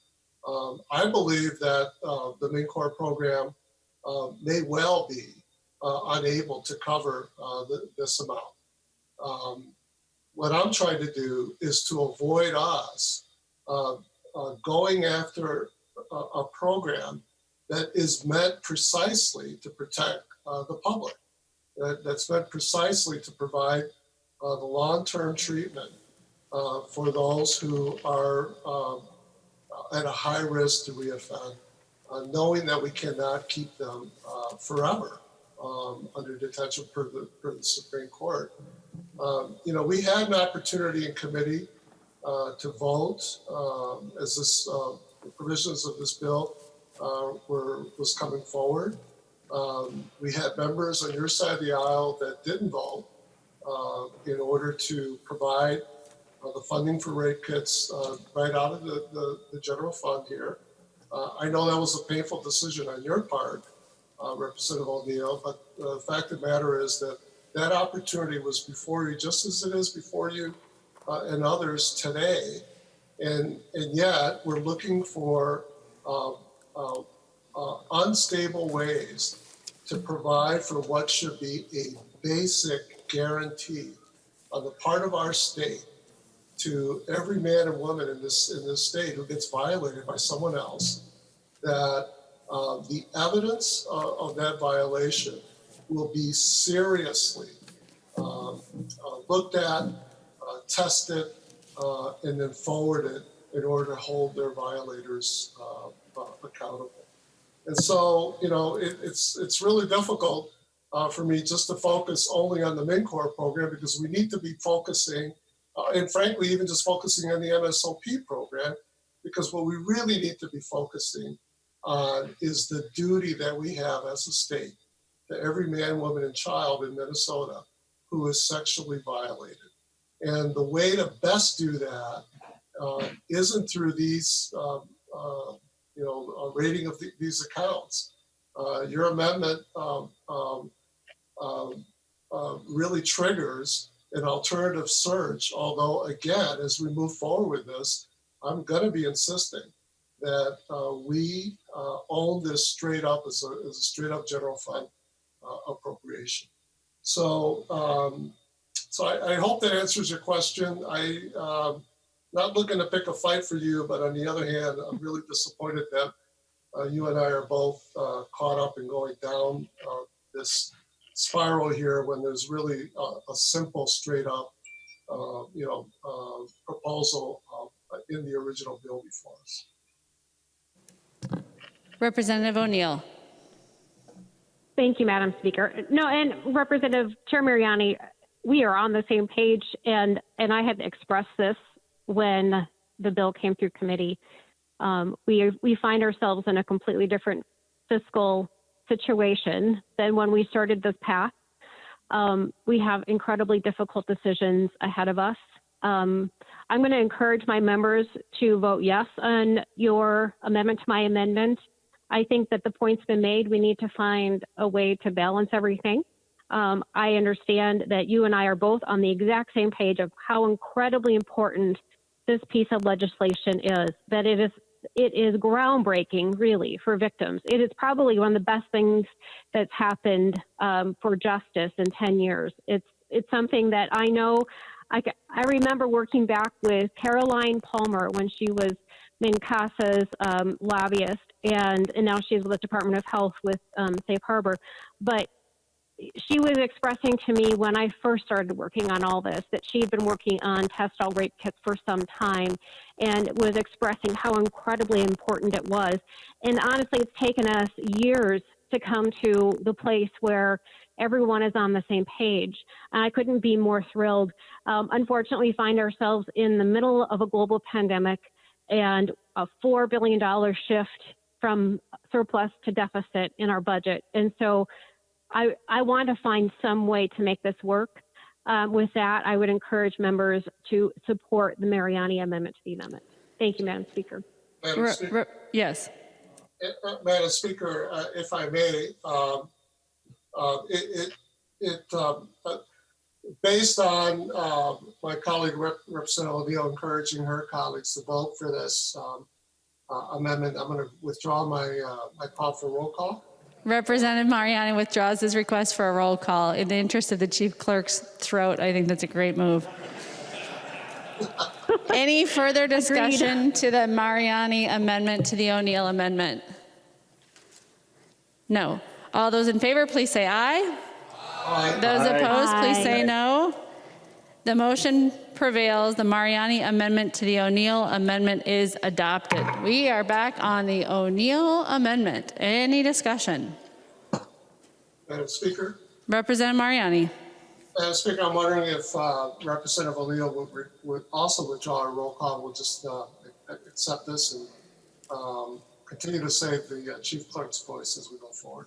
I believe that the MNCOR program may well be unable to cover this amount. What I'm trying to do is to avoid us going after a program that is meant precisely to protect the public, that's meant precisely to provide the long-term treatment for those who are at a high risk to reoffend, knowing that we cannot keep them forever under detention per the Supreme Court. We had an opportunity in committee to vote as the provisions of this bill was coming forward. We had members on your side of the aisle that didn't vote in order to provide the funding for rape kits right out of the general fund here. I know that was a painful decision on your part, Representative O'Neill, but the fact of the matter is that opportunity was before you, just as it is before you and others today. And yet we're looking for unstable ways to provide for what should be a basic guarantee on the part of our state to every man and woman in this state who gets violated by someone else, that the evidence of that violation will be seriously looked at, tested, and then forwarded in order to hold their violators accountable. And so, it's really difficult for me just to focus only on the MNCOR program, because we need to be focusing, and frankly, even just focusing on the MSOP program, because what we really need to be focusing on is the duty that we have as a state to every man, woman, and child in Minnesota who is sexually violated. And the way to best do that isn't through these, rating of these accounts. Your amendment really triggers an alternative search. Although, again, as we move forward with this, I'm going to be insisting that we own this straight up as a straight up general fund appropriation. So, I hope that answers your question. I'm not looking to pick a fight for you, but on the other hand, I'm really disappointed that you and I are both caught up in going down this spiral here when there's really a simple, straight up, proposal in the original bill before us. Representative O'Neill. Thank you, Madam Speaker. No, and Representative Chair Mariani, we are on the same page, and I had expressed this when the bill came through committee. We find ourselves in a completely different fiscal situation than when we started this path. We have incredibly difficult decisions ahead of us. I'm going to encourage my members to vote yes on your amendment to my amendment. I think that the point's been made. We need to find a way to balance everything. I understand that you and I are both on the exact same page of how incredibly important this piece of legislation is, that it is groundbreaking, really, for victims. It is probably one of the best things that's happened for justice in 10 years. It's something that I know. I remember working back with Caroline Palmer when she was Mincasa's lobbyist, and now she's with the Department of Health with Safe Harbor. But she was expressing to me when I first started working on all this that she had been working on test all rape kits for some time and was expressing how incredibly important it was. And honestly, it's taken us years to come to the place where everyone is on the same page. And I couldn't be more thrilled. Unfortunately, we find ourselves in the middle of a global pandemic and a $4 billion shift from surplus to deficit in our budget. And so I want to find some way to make this work. With that, I would encourage members to support the Mariani amendment to the amendment. Thank you, Madam Speaker. Madam Speaker, Yes. Madam Speaker, if I may, based on my colleague Representative O'Neill encouraging her colleagues to vote for this amendment, I'm going to withdraw my call for roll call. Representative Mariani withdraws his request for a roll call. In the interest of the chief clerk's throat, I think that's a great move. Any further discussion to the Mariani amendment to the O'Neill amendment? No. All those in favor, please say aye. Aye. Those opposed, please say no. The motion prevails. The Mariani amendment to the O'Neill amendment is adopted. We are back on the O'Neill amendment. Any discussion? Madam Speaker. Representative Mariani. Madam Speaker, I'm wondering if Representative O'Neill would also withdraw a roll call. We'll just accept this and continue to save the chief clerk's voice as we go forward.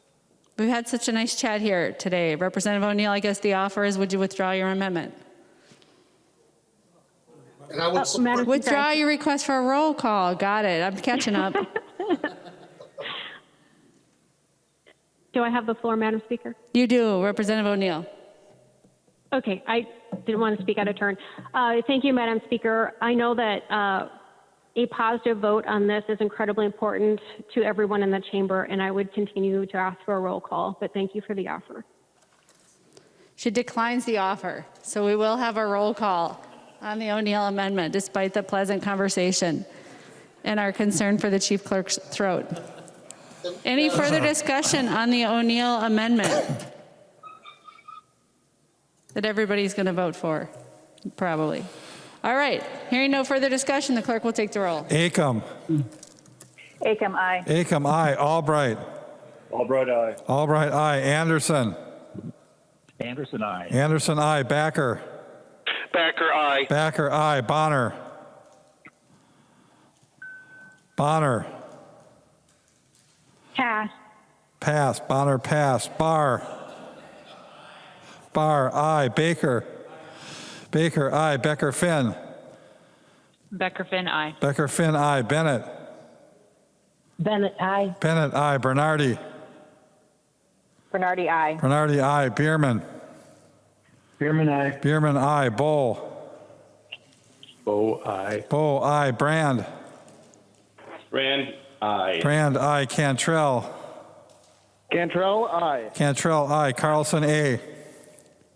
We've had such a nice chat here today. Representative O'Neill, I guess the offer is, would you withdraw your amendment? And I would support Withdraw your request for a roll call. Got it. I'm catching up. Do I have the floor, Madam Speaker? You do, Representative O'Neill. Okay, I didn't want to speak out of turn. Thank you, Madam Speaker. I know that a positive vote on this is incredibly important to everyone in the chamber, and I would continue to ask for a roll call, but thank you for the offer. She declines the offer, so we will have a roll call on the O'Neill amendment, despite the pleasant conversation and our concern for the chief clerk's throat. Any further discussion on the O'Neill amendment? that everybody's going to vote for, probably. All right, hearing no further discussion, the clerk will take the roll. Acom. Acom, aye. Acom, aye. Albright. Albright, aye. Albright, aye. Anderson. Anderson, aye. Anderson, aye. Backer. Backer, aye. Backer, aye. Bonner. Bonner. Pass. Pass. Bonner, pass. Barr. Barr, aye. Baker. Baker, aye. Becker, Finn. Becker, Finn, aye. Becker, Finn, aye. Bennett. Bennett, aye. Bennett, aye. Bernardy. Bernardy, aye. Bernardy, aye. Bierman. Bierman, aye. Bierman, aye. Bowl. Bow, aye. Bowl, aye. Brand. Brand, aye. Brand, aye. Cantrell. Cantrell, aye. Cantrell, aye. Carlson, A.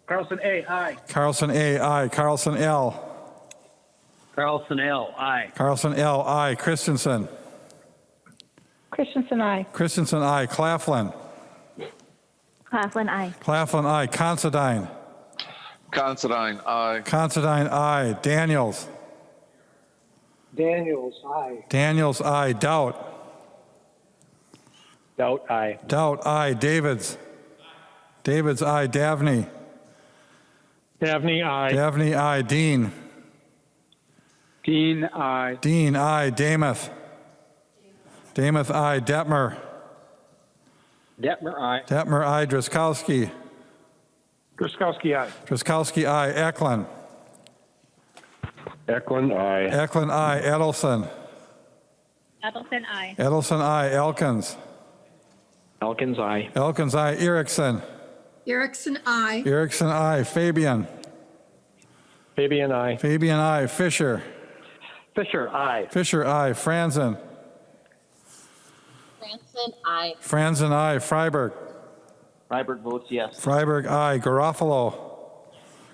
Carlson, A, aye. Carlson, A, aye. Carlson, L. Carlson, L, aye. Carlson, L, aye. Christensen. Christensen, aye. Christensen, aye. Claflin. Claflin, aye. Claflin, aye. Considine. Considine, aye. Considine, aye. Daniels. Daniels, aye. Daniels, aye. Doubt. Doubt, aye. Doubt, aye. Davids. Davids, aye. Davney. Davney, aye. Davney, aye. Dean. Dean, aye. Dean, aye. Damath. Damath, aye. Detmer. Detmer, aye. Detmer, aye. Driscollowski. Druskowski, aye. Driscollowski, aye. Eklund. Eklund, aye. Eklund, aye. Edelson. Edelson, aye. Edelson, aye. Elkins. Elkins, aye. Elkins, aye. Erickson. Erickson, aye. Erickson, aye. Fabian. Fabian, aye. Fabian, aye. Fisher. Fisher, aye. Fisher, aye. Franzen. Franson, aye. Franzen, aye. Freiberg. Freiberg votes yes. Freiberg, aye. Garofalo.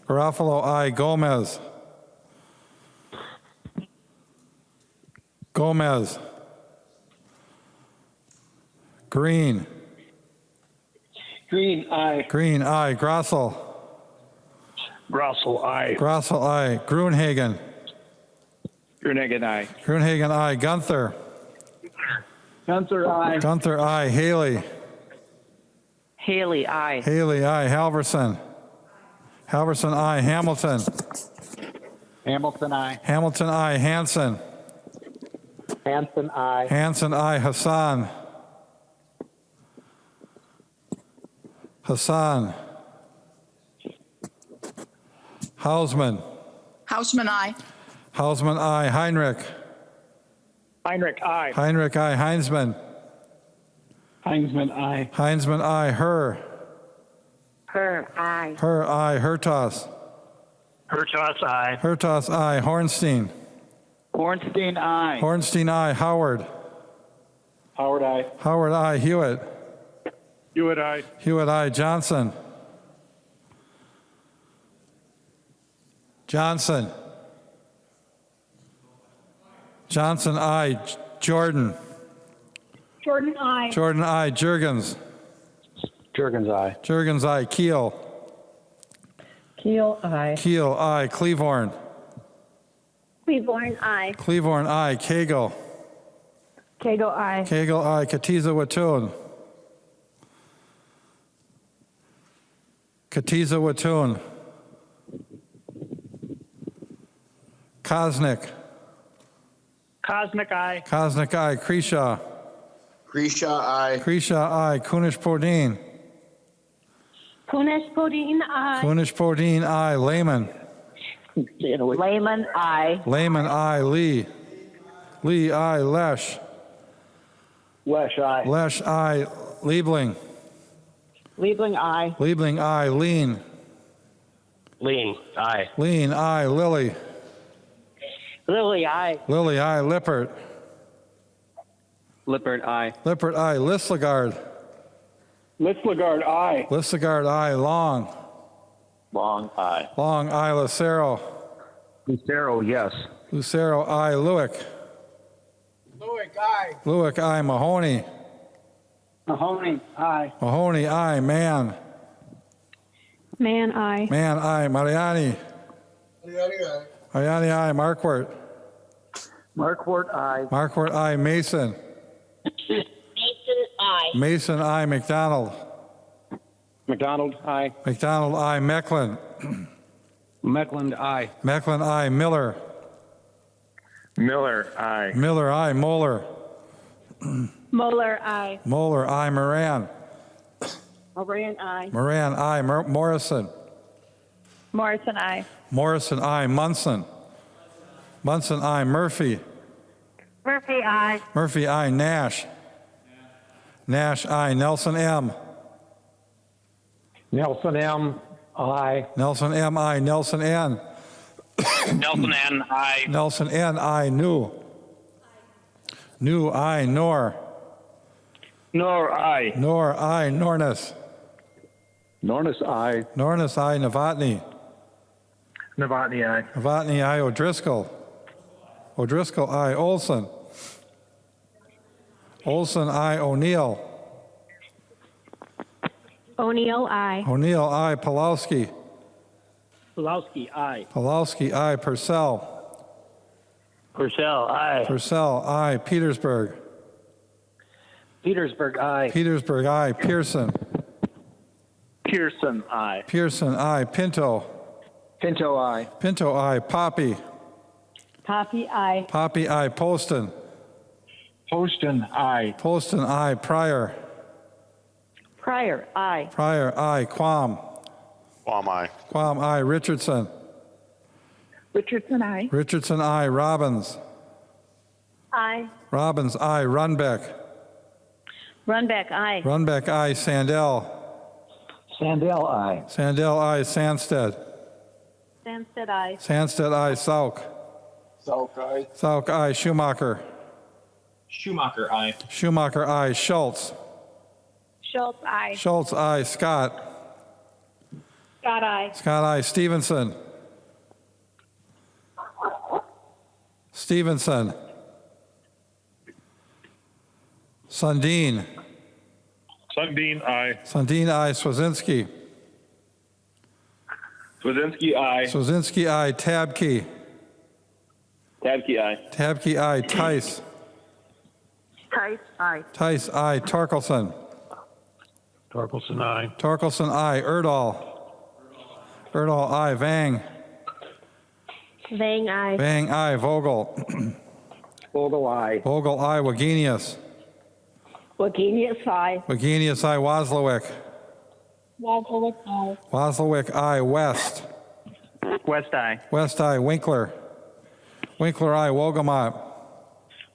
Garofalo, aye. Gomez. Gomez. Green. Green, aye. Green, aye. Grossel. Grossel, aye. Grossel, aye. Grunhagen. Grunegan, aye. Grunhagen, aye. Gunther. Gunther, aye. Gunther, aye. Haley. Haley, aye. Haley, aye. Halverson. Halverson, aye. Hamilton. Hamilton, aye. Hamilton, aye. Hanson. Hanson, aye. Hanson, aye. Hassan. Hassan. Hausman. Hausman, aye. Hausman, aye. Heinrich. Heinrich, aye. Heinrich, aye. Heinzman. Heinzman, aye. Heinzman, aye. Her. Her, aye. Her, aye. Hertos. Hertos, aye. Hertos, aye. Hornstein. Ornstein, aye. Hornstein, aye. Howard. Howard, aye. Howard, aye. Hewitt. Hewitt, aye. Hewitt, aye. Johnson. Johnson. Johnson, aye. Jordan. Jordan, aye. Jordan, aye. Jurgens. Jurgens, aye. Jurgens, aye. Keel. Keel, aye. Keel, aye. Cleavorn. Cleaborn, aye. Cleavorn, aye. Cagle. Cagle, aye. Cagle, aye. Katiza Watun. Katiza Watun. Kosnick. Cosmic, aye. Kosnick, aye. Kreshaw. Grisha, aye. Kreshaw, aye. Kunish Podine. Kunesh, Podine, aye. Kunish Podine, aye. Lehman. Lehman, aye. Lehman, aye. Lee. Lee, aye. Lesh. Lesh, aye. Lesh, aye. Liebling. Liebling, aye. Liebling, aye. Lean. Lean, aye. Lean, aye. Lilly. Lily, aye. Lilly, aye. Lippert. Lippert, aye. Lippert, aye. Listlegard. Listlegard, aye. Listlegard, aye. Long. Long, aye. Long, aye. Lucero. Lucero, yes. Lucero, aye. Lewick. Lewick, aye. Lewick, aye. Mahoney. Mahoney, aye. Mahoney, aye. Mann. Man, I. Mann, aye. Mariani. Mariani, aye. Mariani, aye. Markwart. Markwart, aye. Markwart, aye. Mason. Mason, I. Mason, aye. McDonald. McDonald, aye. McDonald, aye. Mecklen. Meckland, aye. Mecklen, aye. Miller. Miller, aye. Miller, aye. Moeller. Moeller, I. Moeller, aye. Moran. Moran, I. Moran, aye. Morrison. Morrison, I. Morrison, aye. Munson. Munson, aye. Murphy. Murphy, I. Murphy, aye. Nash. Nash, aye. Nelson, M. Nelson M, aye. Nelson, M, aye. Nelson, N. Nelson N, aye. Nelson, N, aye. New. New, aye. Nor. Nor, aye. Nor, aye. Nornis. Nornis, aye. Nornis, aye. Novotny. Novotny, aye. Novotny, aye. O'Driscoll. O'Driscoll, aye. Olson. Olson, aye. O'Neill. O'Neill, I. O'Neill, aye. Pulowski. Pulowski, aye. Pulowski, aye. Purcell. Purcell, aye. Purcell, aye. Petersburg. Petersburg, aye. Petersburg, aye. Pearson. Pearson, aye. Pearson, aye. Pinto. Pinto, aye. Pinto, aye. Poppe. Poppe, I. Poppe, aye. Poston. Poston, aye. Poston, aye. Pryor. Pryor, I. Pryor, aye. Quam. Quam, aye. Quam, aye. Richardson. Richardson, I. Richardson, aye. Robbins. I. Robbins, aye. Runbeck. Runback, I. Runbeck, aye. Sandell. Sandell, aye. Sandell, aye. Sandsted. Sandsted, I. Sandsted, aye. Sauk. Salk, aye. Sauk, aye. Schumacher. Schumacher, aye. Schumacher, aye. Schultz. Schultz, I. Schultz, aye. Scott. Scott, I. Scott, aye. Stevenson. Stevenson. Sundin. Sundin, aye. Sundin, aye. Swazinski. Swazinski, aye. Swazinski, aye. Tabke. Tabke, aye. Tabke, aye. Tice. Tice, I. Tice, aye. Torkelson. Torkelson, aye. Torkelson, aye. Erdahl. Erdahl, aye. Vang. Vang, I. Vang, aye. Vogel. Vogel, aye. Vogel, aye. Wagenius. Wagenius, I. Wagenius, aye. Waslowick. Wazowicz, I. Waslowick, aye. West. West, aye. West, aye. Winkler. Winkler, aye. Wogamot.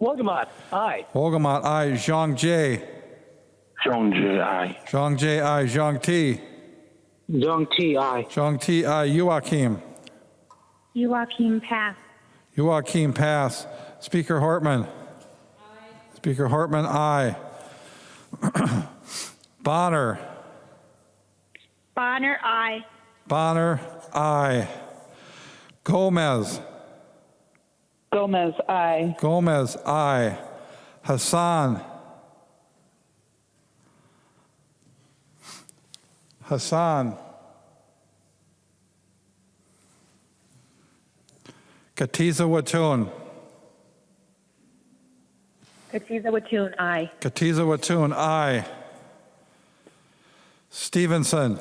Wogamot, aye. Wogamot, aye. Zhang Jie. Zhong Ji, aye. Zhang Jie, aye. Zhang Ti. Zhong Ti, aye. Zhang Ti, aye. Joachim. Joachim, pass. Joachim, pass. Speaker Hortman. Speaker Hortman, aye. Bonner. Bonner, I. Bonner, aye. Gomez. Gomez, I. Gomez, aye. Hassan. Hassan. Katiza Watun. Katiza Watun, I. Katiza Watun, aye. Stevenson.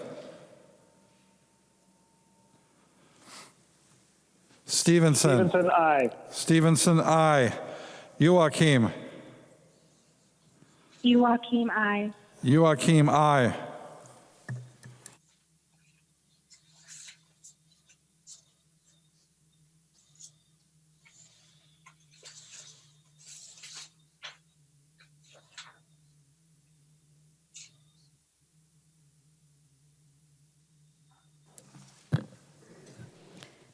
Stevenson. Stevenson, aye. Stevenson, aye. Joachim. Joachim, I. Joachim, aye.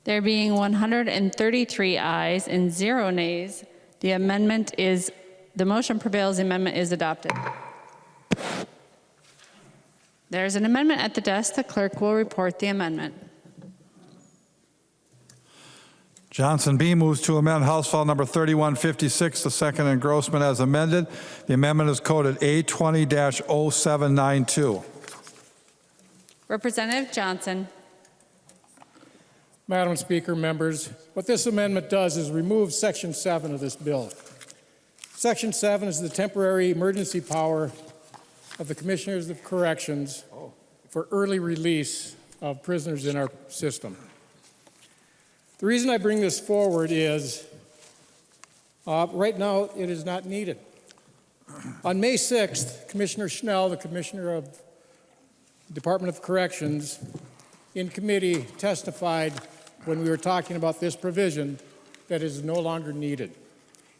There being 133 ayes and 0 nays, the motion prevails, the amendment is adopted. There's an amendment at the desk. The clerk will report the amendment. Johnson B. moves to amend House File Number 3156, the second engrossment as amended. The amendment is coded A20-0792. Representative Johnson. Madam Speaker, members, what this amendment does is remove Section 7 of this bill. Section 7 is the temporary emergency power of the Commissioners of Corrections for early release of prisoners in our system. The reason I bring this forward is right now it is not needed. On May 6th, Commissioner Schnell, the Commissioner of the Department of Corrections, in committee testified when we were talking about this provision that is no longer needed.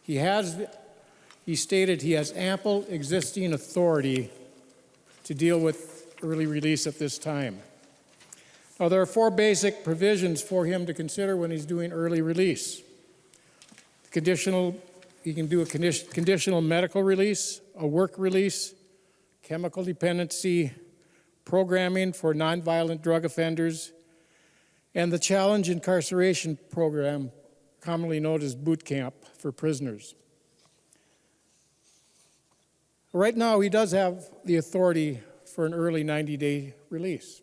He stated he has ample existing authority to deal with early release at this time. Now, there are 4 basic provisions for him to consider when he's doing early release. He can do a conditional medical release, a work release, chemical dependency, programming for nonviolent drug offenders, and the challenge incarceration program, commonly known as boot camp for prisoners. Right now, he does have the authority for an early 90-day release.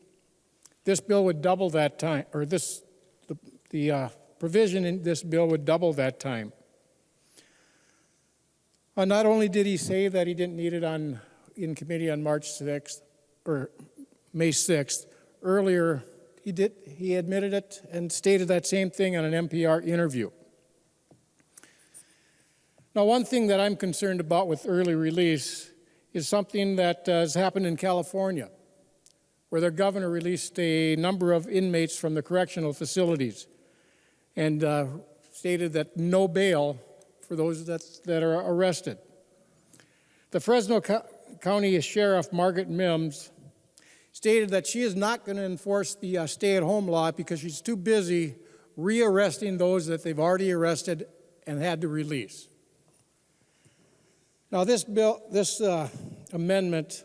This bill would double that time, or the provision in this bill would double that time. Not only did he say that he didn't need it in committee on March 6th, or May 6th, earlier he admitted it and stated that same thing on an NPR interview. Now, one thing that I'm concerned about with early release is something that has happened in California, where their governor released a number of inmates from the correctional facilities and stated that no bail for those that are arrested. The Fresno County Sheriff, Margaret Mims, stated that she is not going to enforce the stay-at-home law because she's too busy rearresting those that they've already arrested and had to release. Now, this amendment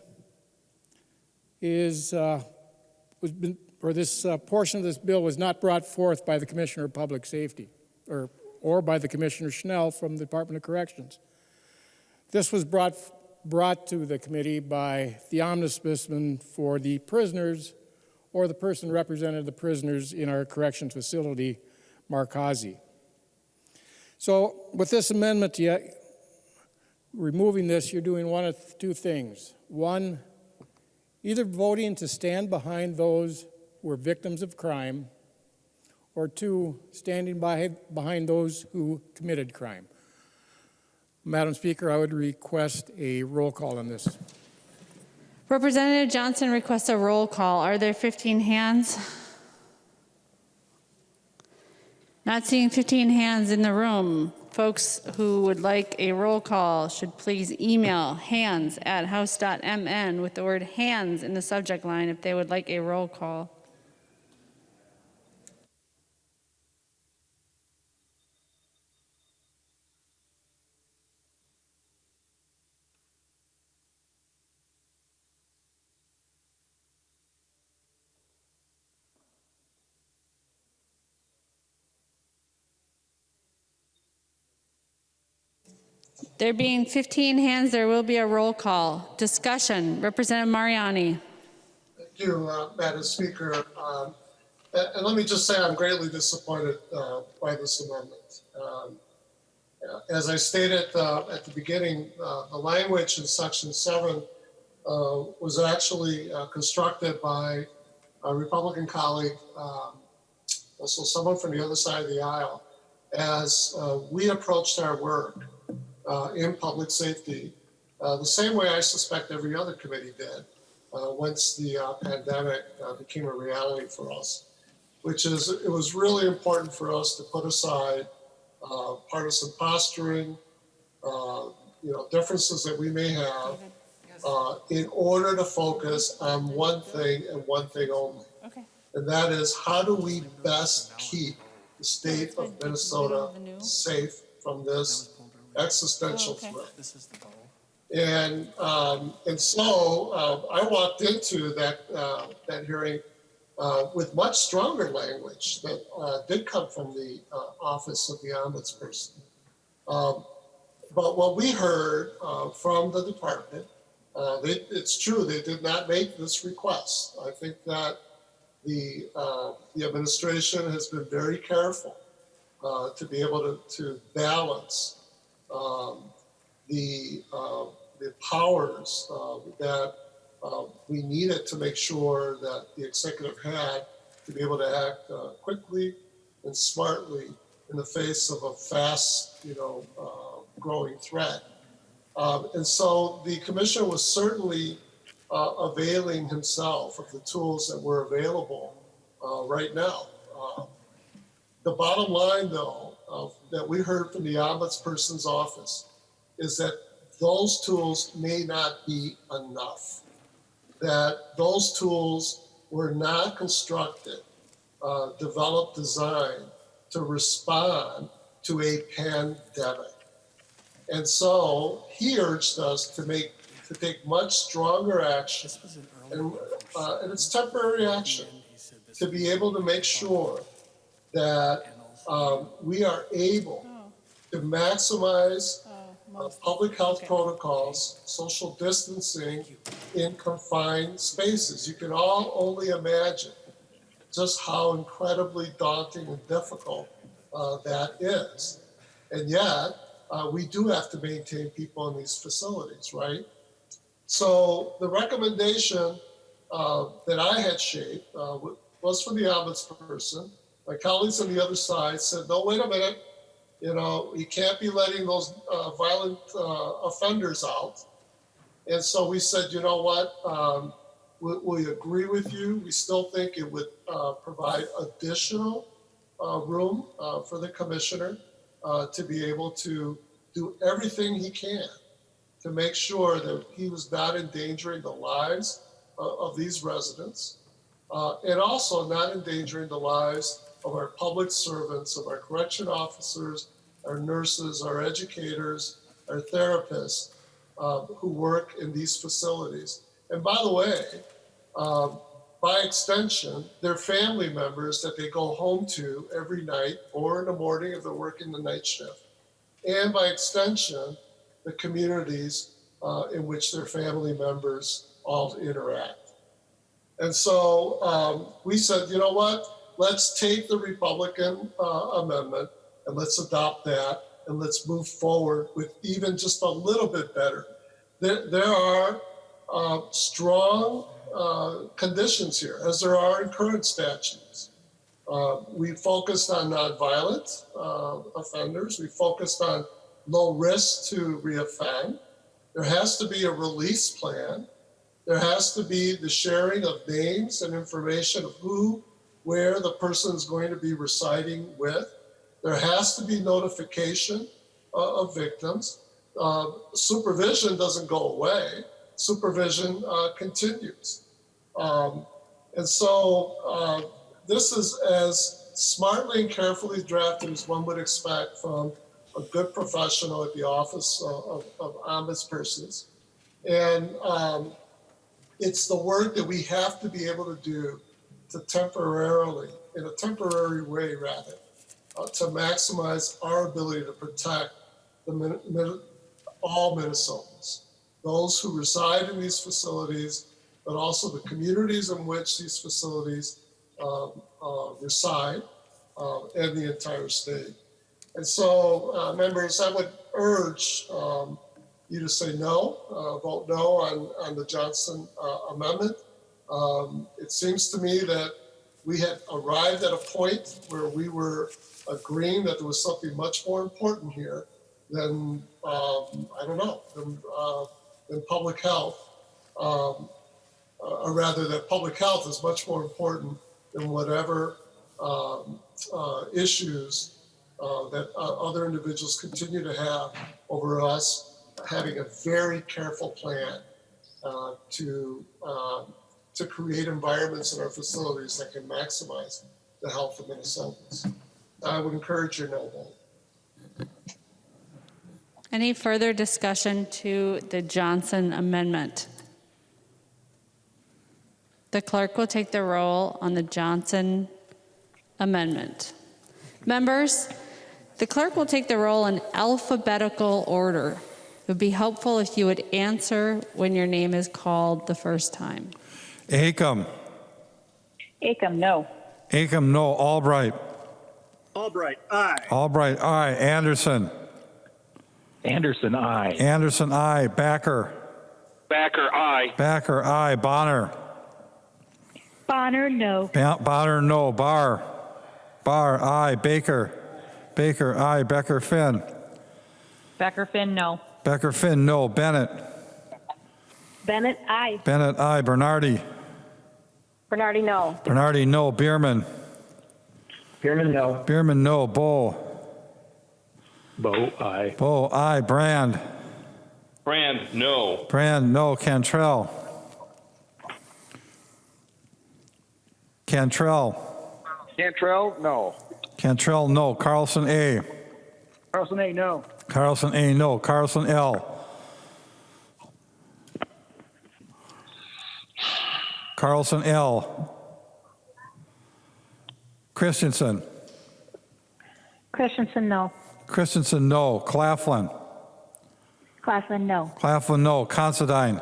is this portion of this bill was not brought forth by the Commissioner of Public Safety or by the Commissioner Schnell from the Department of Corrections. This was brought to the committee by the ombudsman for the prisoners or the person representing the prisoners in our corrections facility, Mark Hazy. So with this amendment, removing this, you're doing one of 2 things. One, either voting to stand behind those who are victims of crime, or 2, standing behind those who committed crime. Madam Speaker, I would request a roll call on this. Representative Johnson requests a roll call. Are there 15 hands? Not seeing 15 hands in the room. Folks who would like a roll call should please email hands@house.mn with the word hands in the subject line if they would like a roll call. There being 15 hands, there will be a roll call. Discussion. Representative Mariani. Thank you, Madam Speaker. And let me just say I'm greatly disappointed by this amendment. As I stated at the beginning, the language in Section 7 was actually constructed by a Republican colleague, also someone from the other side of the aisle, as we approached our work in public safety the same way I suspect every other committee did once the pandemic became a reality for us, which is it was really important for us to put aside partisan posturing, differences that we may have in order to focus on one thing and one thing only. Okay. And that is, how do we best keep the state of Minnesota safe from this existential threat? And so I walked into that hearing with much stronger language that did come from the office of the ombudsperson. But what we heard from the department It's true, they did not make this request. I think that the administration has been very careful to be able to balance the powers that we needed to make sure that the executive had to be able to act quickly and smartly in the face of a fast, growing threat. And so the commissioner was certainly availing himself of the tools that were available right now. The bottom line, though, that we heard from the ombudsperson's office is that those tools may not be enough, that those tools were not constructed, developed, designed to respond to a pandemic. And so he urged us to take much stronger action, and it's temporary action, to be able to make sure that we are able to maximize public health protocols, social distancing in confined spaces. You can all only imagine just how incredibly daunting and difficult that is. And yet, we do have to maintain people in these facilities, right? So the recommendation that I had shaped was from the ombudsperson. My colleagues on the other side said, no, wait a minute, you can't be letting those violent offenders out. And so we said, you know what, we agree with you. We still think it would provide additional room for the commissioner to be able to do everything he can to make sure that he was not endangering the lives of these residents and also not endangering the lives of our public servants, of our correction officers, our nurses, our educators, our therapists who work in these facilities. And by the way, by extension, their family members that they go home to every night or in the morning if they're working the night shift. And by extension, the communities in which their family members all interact. And so we said, you know what? Let's take the Republican amendment and let's adopt that and let's move forward with even just a little bit better. There are strong conditions here, as there are in current statutes. We focused on nonviolent offenders. We focused on low risk to reoffend. There has to be a release plan. There has to be the sharing of names and information of who, where the person is going to be residing with. There has to be notification of victims. Supervision doesn't go away. Supervision continues. And so this is as smartly and carefully drafted as one would expect from a good professional at the Office of Ombudspersons. And it's the work that we have to be able to do to temporarily, in a temporary way rather, to maximize our ability to protect all Minnesotans, those who reside in these facilities, but also the communities in which these facilities reside, and the entire state. And so, members, I would urge you to say no, vote no on the Johnson amendment. It seems to me that we had arrived at a point where we were agreeing that there was something much more important here than, than public health, or rather that public health is much more important than whatever issues that other individuals continue to have over us having a very careful plan to create environments in our facilities that can maximize the health of Minnesotans. I would encourage your no vote. Any further discussion to the Johnson amendment? The clerk will take the roll on the Johnson amendment. Members, the clerk will take the roll in alphabetical order. It would be helpful if you would answer when your name is called the first time. Acom. Acom, no. Acom, no. Albright. Albright, aye. Albright, aye. Anderson. Anderson, aye. Anderson, aye. Backer. Backer, aye. Backer, aye. Bonner. Bonner, no. Bonner, no. Barr. Barr, aye. Baker. Baker, aye. Becker, Finn. Becker, Finn, no. Becker, Finn, no. Bennett. Bennett, aye. Bennett, aye. Bernardy. Bernardy, no. Bernardy, no. Bierman. Bierman, no. Bierman, no. Bull. Bo, aye. Bull, aye. Brand. Brand, no. Brand, no. Cantrell. Cantrell. Cantrell, no. Cantrell, no. Carlson, A. Carlson, A, no. Carlson, A, no. Carlson, L. Carlson, L. Christensen. Christensen, no. Christensen, no. Claflin. Claflin, no. Claflin, no. Considine.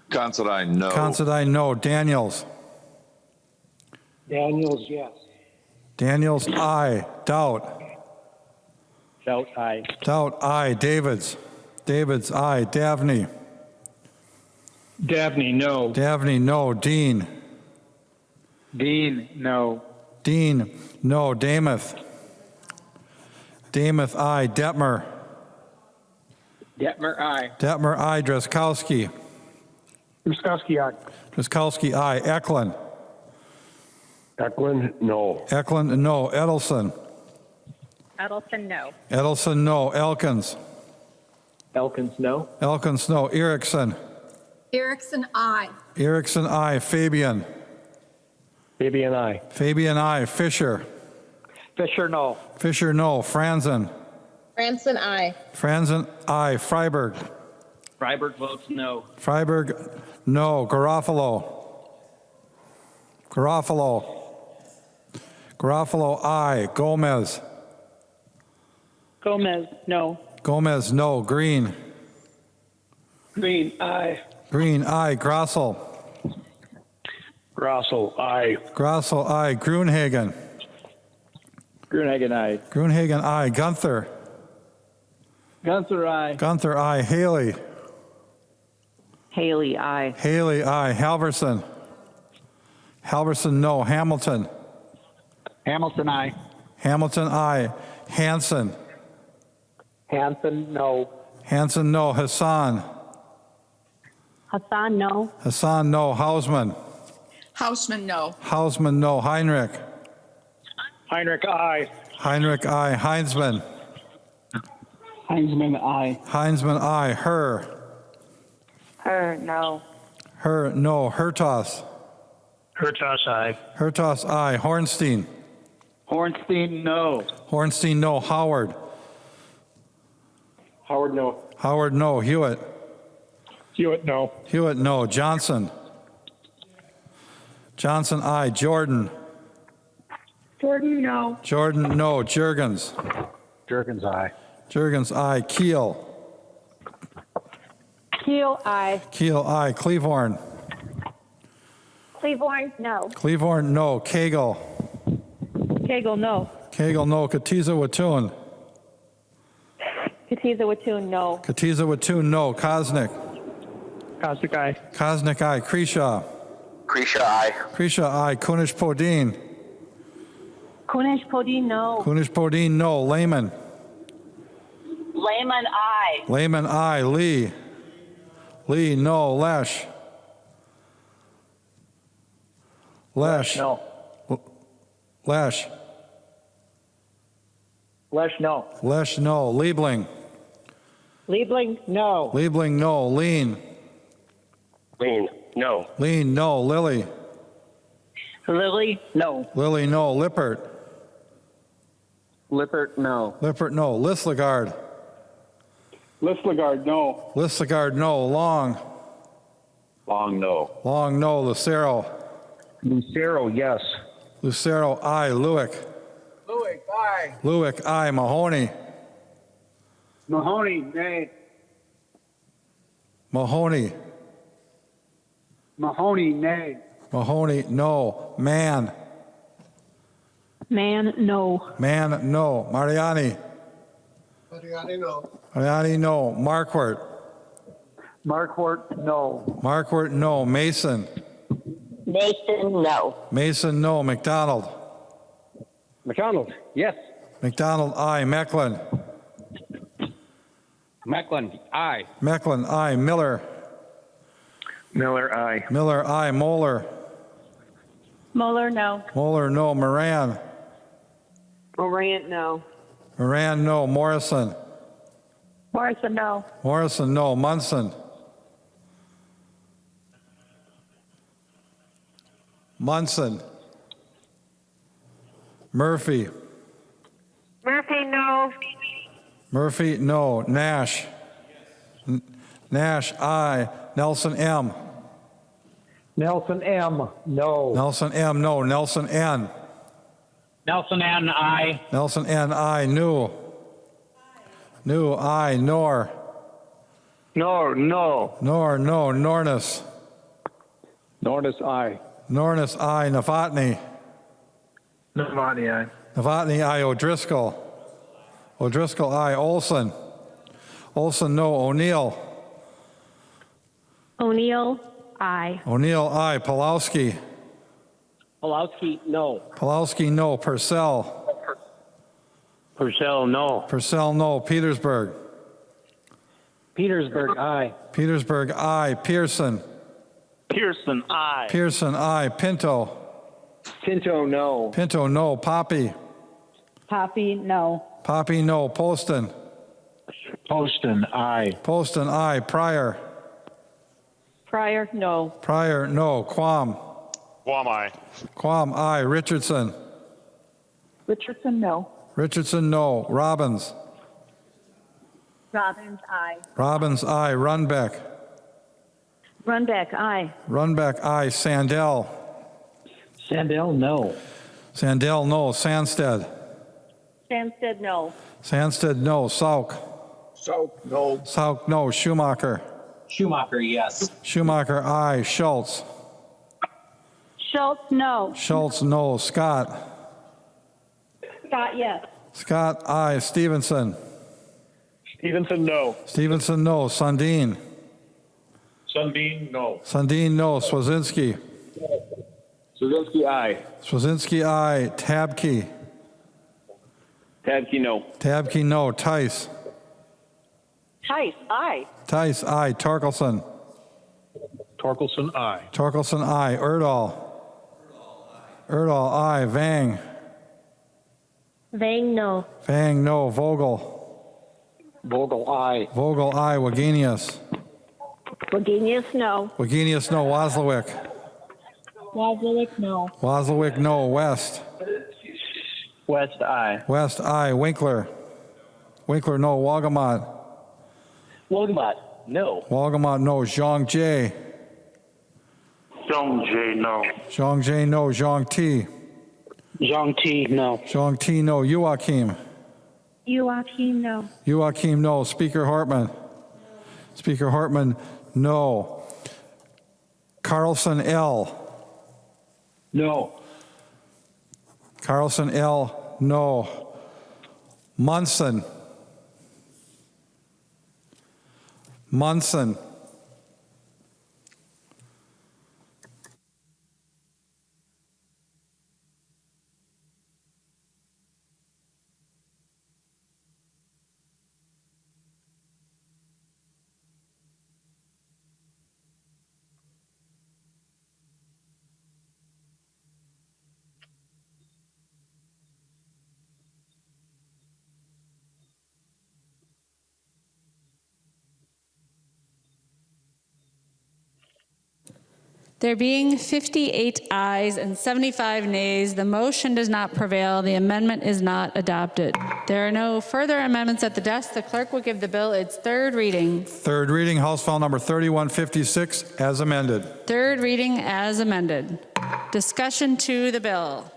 Considine, no. Considine, no. Daniels. Daniels, yes. Daniels, aye. Doubt. Doubt, aye. Doubt, aye. Davids. Davids, aye. Davney. Dabney, no. Davney, no. Dean. Dean, no. Dean, no. Damath. Damath, aye. Detmer. Detmer, aye. Detmer, aye. Dreskowski. Ruskowski, aye. Dreskowski, aye. Eklund. Eklund, no. Eklund, no. Edelson. Edelson, no. Edelson, no. Elkins. Elkins, no. Elkins, no. Erickson. Erickson, aye. Erickson, aye. Fabian. Fabian, aye. Fabian, aye. Fisher. Fisher, no. Fisher, no. Franzen. Franson, aye. Franzen, aye. Freiberg. Freiberg votes no. Freiberg, no. Garofalo. Garofalo. Garofalo, aye. Gomez. Gomez, no. Gomez, no. Green. Green, aye. Green, aye. Grossel. Grossel, aye. Grossel, aye. Grunhagen. Grunhagen, aye. Grunhagen, aye. Gunther. Gunther, aye. Gunther, aye. Haley. Haley, aye. Haley, aye. Halverson. Halverson, no. Hamilton. Hamilton, aye. Hamilton, aye. Hanson. Hanson, no. Hanson, no. Hassan. Hassan, no. Hassan, no. Hausman. Hausman, no. Hausman, no. Heinrich. Heinrich, aye. Heinrich, aye. Heinzman. Heinzman, aye. Heinzman, aye. Her. Her, no. Her, no. Hertos. Hertos, aye. Hertos, aye. Hornstein. Hornstein, no. Hornstein, no. Howard. Howard, no. Howard, no. Hewitt. Hewitt, no. Hewitt, no. Johnson. Johnson, aye. Jordan. Jordan, no. Jordan, no. Jurgens. Jerkins, aye. Jurgens, aye. Keel. Keel, aye. Keel, aye. Cleavorn. Cleavorn, no. Cleavorn, no. Cagle. Cagle, no. Cagle, no. Katiza Watun. Katiza Watun, no. Katiza Watun, no. Kosnick. Kosnick, aye. Kosnick, aye. Kreshaw. Krisha, aye. Kreshaw, aye. Kunish Podine. Kunish Podine, no. Kunish Podine, no. Lehman. Lehman, aye. Lehman, aye. Lee. Lee, no. Lesh. Lesh. No. Lesh. Lesh, no. Lesh, no. Liebling. Liebling, no. Liebling, no. Lean. Lean, no. Lean, no. Lilly. Lily, no. Lilly, no. Lippert. Lippert, no. Lippert, no. Lislegard. Lislegard, no. Lislegard, no. Long. Long, no. Long, no. Lucero. Lucero, yes. Lucero, aye. Lewick. Lewick, aye. Lewick, aye. Mahoney. Mahoney, nay. Mahoney. Mahoney, nay. Mahoney, no. Mann. Man, no. Mann, no. Mariani. Mariani, no. Mariani, no. Markwart. Markwart, no. Markwart, no. Mason. Mason, no. Mason, no. McDonald. McDonald, yes. McDonald, aye. Mecklin. Mecklin, aye. Mecklin, aye. Miller. Miller, aye. Miller, aye. Moeller. Moeller, no. Moeller, no. Moran. Moran, no. Moran, no. Morrison. Morrison, no. Morrison, no. Munson. Munson. Murphy. Murphy, no. Murphy, no. Nash. Nash, aye. Nelson, M. Nelson M, no. Nelson, M, no. Nelson, N. Nelson N, aye. Nelson, N, aye. New. New, aye. Nor. No, no. Nor, no. Nornis. Nornis, aye. Nornis, aye. Novotny. Novotny, aye. Novotny, aye. O'Driscoll. O'Driscoll, aye. Olson. Olson, no. O'Neill. O'Neill, aye. O'Neill, aye. Pulowski. Pulowski, no. Pulowski, no. Purcell. Purcell, no. Purcell, no. Petersburg. Petersburg, aye. Petersburg, aye. Pearson. Pearson, aye. Pearson, aye. Pinto. Pinto, no. Pinto, no. Poppe. Poppe, no. Poppe, no. Poston. Poston, aye. Poston, aye. Pryor. Pryor, no. Pryor, no. Quam. Quam, aye. Quam, aye. Richardson. Richardson, no. Richardson, no. Robbins. Robbins, aye. Robbins, aye. Runbeck. Runbeck, aye. Runbeck, aye. Sandell. Sandell, no. Sandell, no. Sandsted. Sandsted, no. Sandsted, no. Sauk. Sauk, no. Sauk, no. Schumacher. Schumacher, yes. Schumacher, aye. Schultz. Schultz, no. Schultz, no. Scott. Scott, yes. Scott, aye. Stevenson. Stevenson, no. Stevenson, no. Sundin. Sundin, no. Sundin, no. Swazinski. Swazinski, aye. Swazinski, aye. Tabke. Tabke, no. Tabke, no. Tice. Tice, aye. Tice, aye. Torkelson. Torkelson, aye. Torkelson, aye. Erdahl. Erdahl, aye. Vang. Vang, no. Vang, no. Vogel. Vogel, aye. Vogel, aye. Wagenius. Wagenius, no. Wagenius, no. Wozlowick. Wozlowick, no. Wozlowick, no. West. West, aye. West, aye. Winkler. Winkler, no. Wagamot. Wogamot, no. Wagamot, no. Zhang J. Zhang J, no. Zhang J, no. Zhang T. Zhang T, no. Zhang T, no. Joachim. Joachim, no. Joachim, no. Speaker Hartman. Speaker Hartman, no. Carlson L. No. Carlson L, no. Munson. Munson. There being 58 ayes and 75 nays, the motion does not prevail. The amendment is not adopted. There are no further amendments at the desk. The clerk will give the bill its third reading. Third reading, House File Number 3156, as amended. Third reading as amended. Discussion to the bill.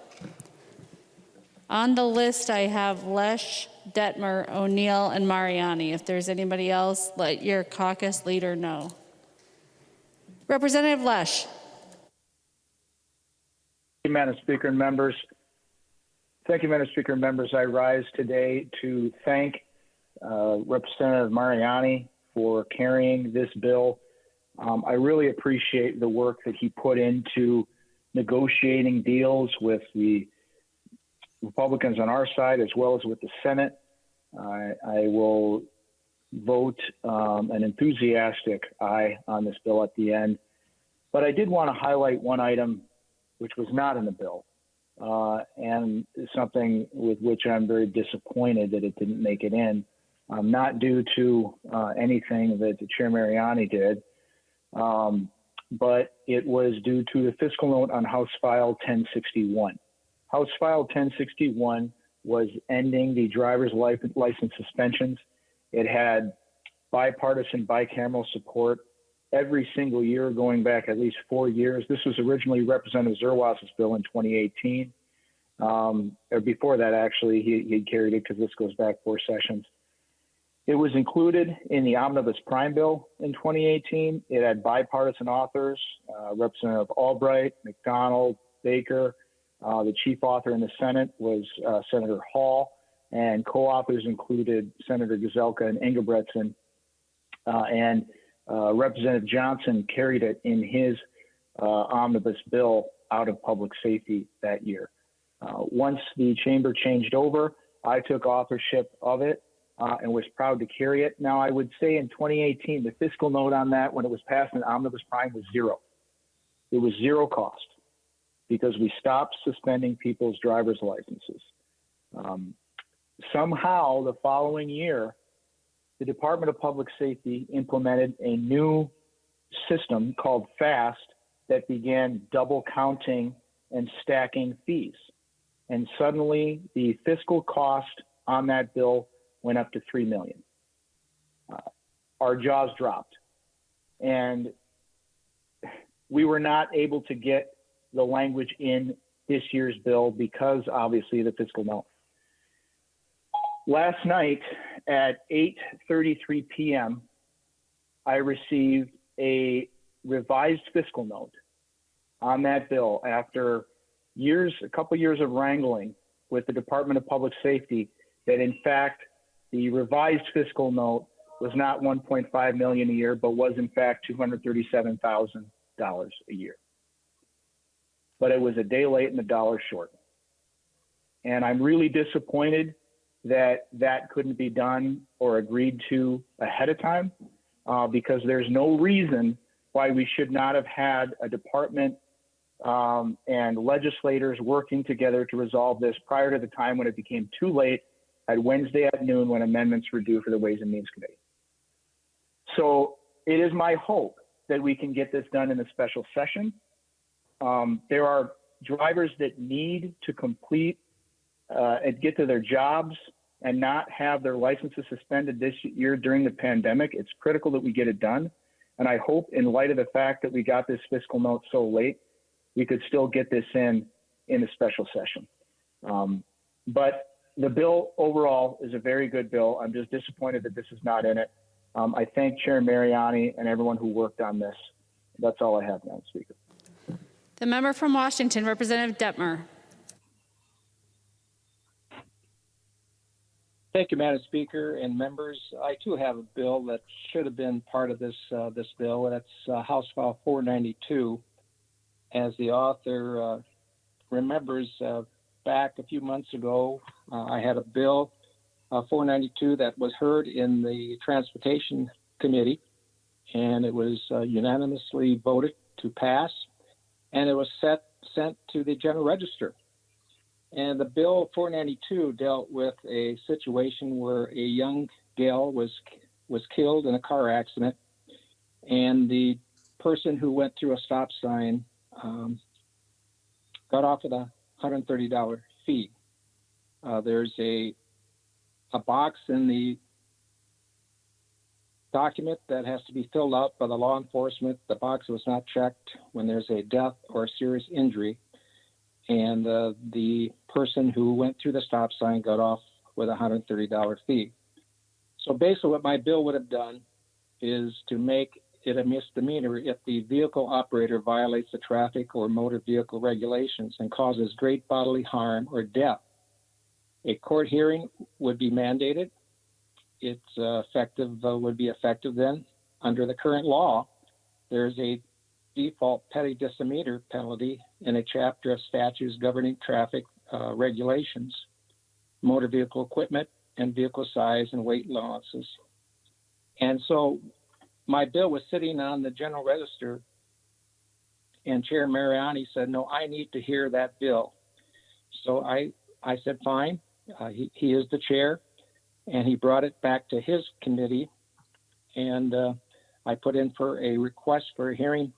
On the list, I have Lesh, Detmer, O'Neill, and Mariani. If there's anybody else, let your caucus leader know. Representative Lesh. Thank you, Madam Speaker and members. Thank you, Madam Speaker and members. I rise today to thank Representative Mariani for carrying this bill. I really appreciate the work that he put into negotiating deals with the Republicans on our side as well as with the Senate. I will vote an enthusiastic aye on this bill at the end. But I did want to highlight one item which was not in the bill, and something with which I'm very disappointed that it didn't make it in, not due to anything that Chair Mariani did, but it was due to the fiscal note on House File 1061. House File 1061 was ending the driver's license suspensions. It had bipartisan, bicameral support every single year going back at least 4 years. This was originally Representative Zerwas's bill in 2018. Or before that, actually, he carried it because this goes back 4 sessions. It was included in the Omnibus Prime Bill in 2018. It had bipartisan authors, Representative Albright, McDonald, Baker. The chief author in the Senate was Senator Hall, and co-authors included Senator Gazelka and Engelbretson. And Representative Johnson carried it in his omnibus bill out of public safety that year. Once the chamber changed over, I took authorship of it and was proud to carry it. Now, I would say in 2018, the fiscal note on that when it was passed in Omnibus Prime was zero. It was zero cost because we stopped suspending people's driver's licenses. Somehow, the following year, the Department of Public Safety implemented a new system called FAST that began double counting and stacking fees. And suddenly the fiscal cost on that bill went up to $3 million. Our jaws dropped. And we were not able to get the language in this year's bill because obviously the fiscal note. Last night at 8:33 p.m., I received a revised fiscal note on that bill after a couple years of wrangling with the Department of Public Safety that in fact the revised fiscal note was not $1.5 million a year, but was in fact $237,000 a year. But it was a day late and a dollar short. And I'm really disappointed that that couldn't be done or agreed to ahead of time because there's no reason why we should not have had a department and legislators working together to resolve this prior to the time when it became too late at Wednesday at noon when amendments were due for the Ways and Means Committee. So it is my hope that we can get this done in a special session. There are drivers that need to complete and get to their jobs and not have their licenses suspended this year during the pandemic. It's critical that we get it done. And I hope in light of the fact that we got this fiscal note so late, we could still get this in a special session. But the bill overall is a very good bill. I'm just disappointed that this is not in it. I thank Chair Mariani and everyone who worked on this. That's all I have, Madam Speaker. The member from Washington, Representative Detmer. Thank you, Madam Speaker and members. I too have a bill that should have been part of this bill, and that's House File 492. As the author remembers, back a few months ago, I had a bill 492 that was heard in the Transportation Committee, and it was unanimously voted to pass, and it was sent to the General Register. And the bill 492 dealt with a situation where a young gal was killed in a car accident, and the person who went through a stop sign got off with a $130 fee. There's a box in the document that has to be filled out by the law enforcement. The box was not checked when there's a death or a serious injury. And the person who went through the stop sign got off with a $130 fee. So basically what my bill would have done is to make it a misdemeanor if the vehicle operator violates the traffic or motor vehicle regulations and causes great bodily harm or death. A court hearing would be mandated. It's would be effective then. Under the current law, there's a default petty misdemeanor penalty in a chapter of statutes governing traffic regulations, motor vehicle equipment, and vehicle size and weight allowances. And so my bill was sitting on the general register, and Chair Mariani said, no, I need to hear that bill. So I said, fine. He is the chair, and he brought it back to his committee, and I put in for a request for a hearing,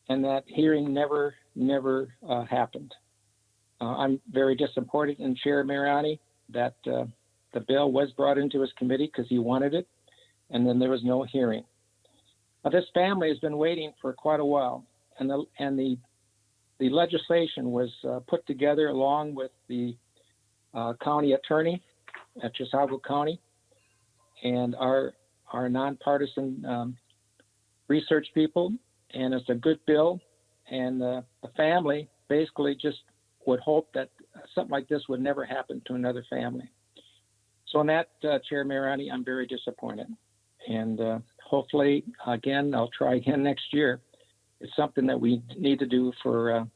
and that hearing never happened. I'm very disappointed in Chair Mariani that the bill was brought into his committee because he wanted it, and then there was no hearing. This family has been waiting for quite a while, and the legislation was put together along with the county attorney at Chisago County and our nonpartisan research people, and it's a good bill, and the family basically just would hope that something like this would never happen to another family. So on that, Chair Mariani, I'm very disappointed. And hopefully, again, I'll try again next year. It's something that we need to do for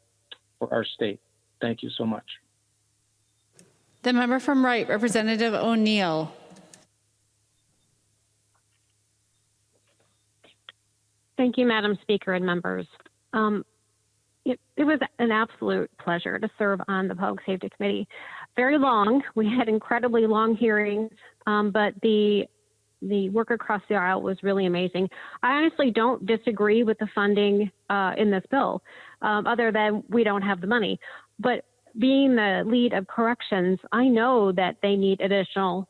our state. Thank you so much. The member from Wright, Representative O'Neill. Thank you, Madam Speaker and members. It was an absolute pleasure to serve on the Public Safety Committee. Very long. We had incredibly long hearings, but the work across the aisle was really amazing. I honestly don't disagree with the funding in this bill, other than we don't have the money. But being the lead of corrections, I know that they need additional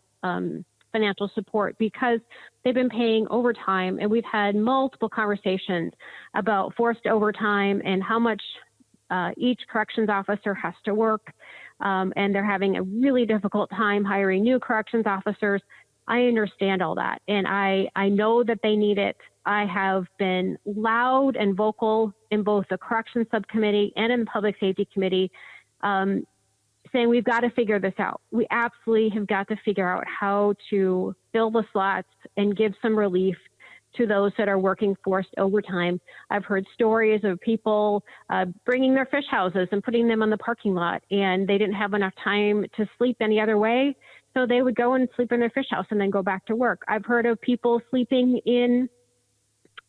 financial support because they've been paying overtime, and we've had multiple conversations about forced overtime and how much each corrections officer has to work, and they're having a really difficult time hiring new corrections officers. I understand all that, and I know that they need it. I have been loud and vocal in both the corrections subcommittee and in the public safety committee, saying we've got to figure this out. We absolutely have got to figure out how to fill the slots and give some relief to those that are working forced overtime. I've heard stories of people bringing their fish houses and putting them on the parking lot, and they didn't have enough time to sleep any other way, so they would go and sleep in their fish house and then go back to work. I've heard of people sleeping in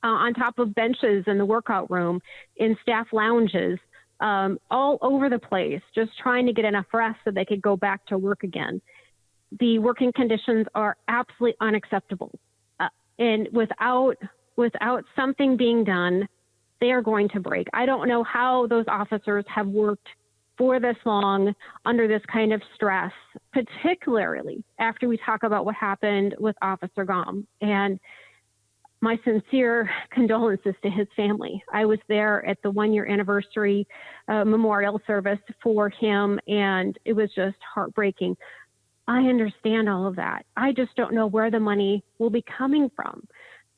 on top of benches in the workout room, in staff lounges, all over the place, just trying to get enough rest so they could go back to work again. The working conditions are absolutely unacceptable. And without something being done, they are going to break. I don't know how those officers have worked for this long under this kind of stress, particularly after we talk about what happened with Officer Gom. And my sincere condolences to his family. I was there at the 1-year anniversary memorial service for him, and it was just heartbreaking. I understand all of that. I just don't know where the money will be coming from.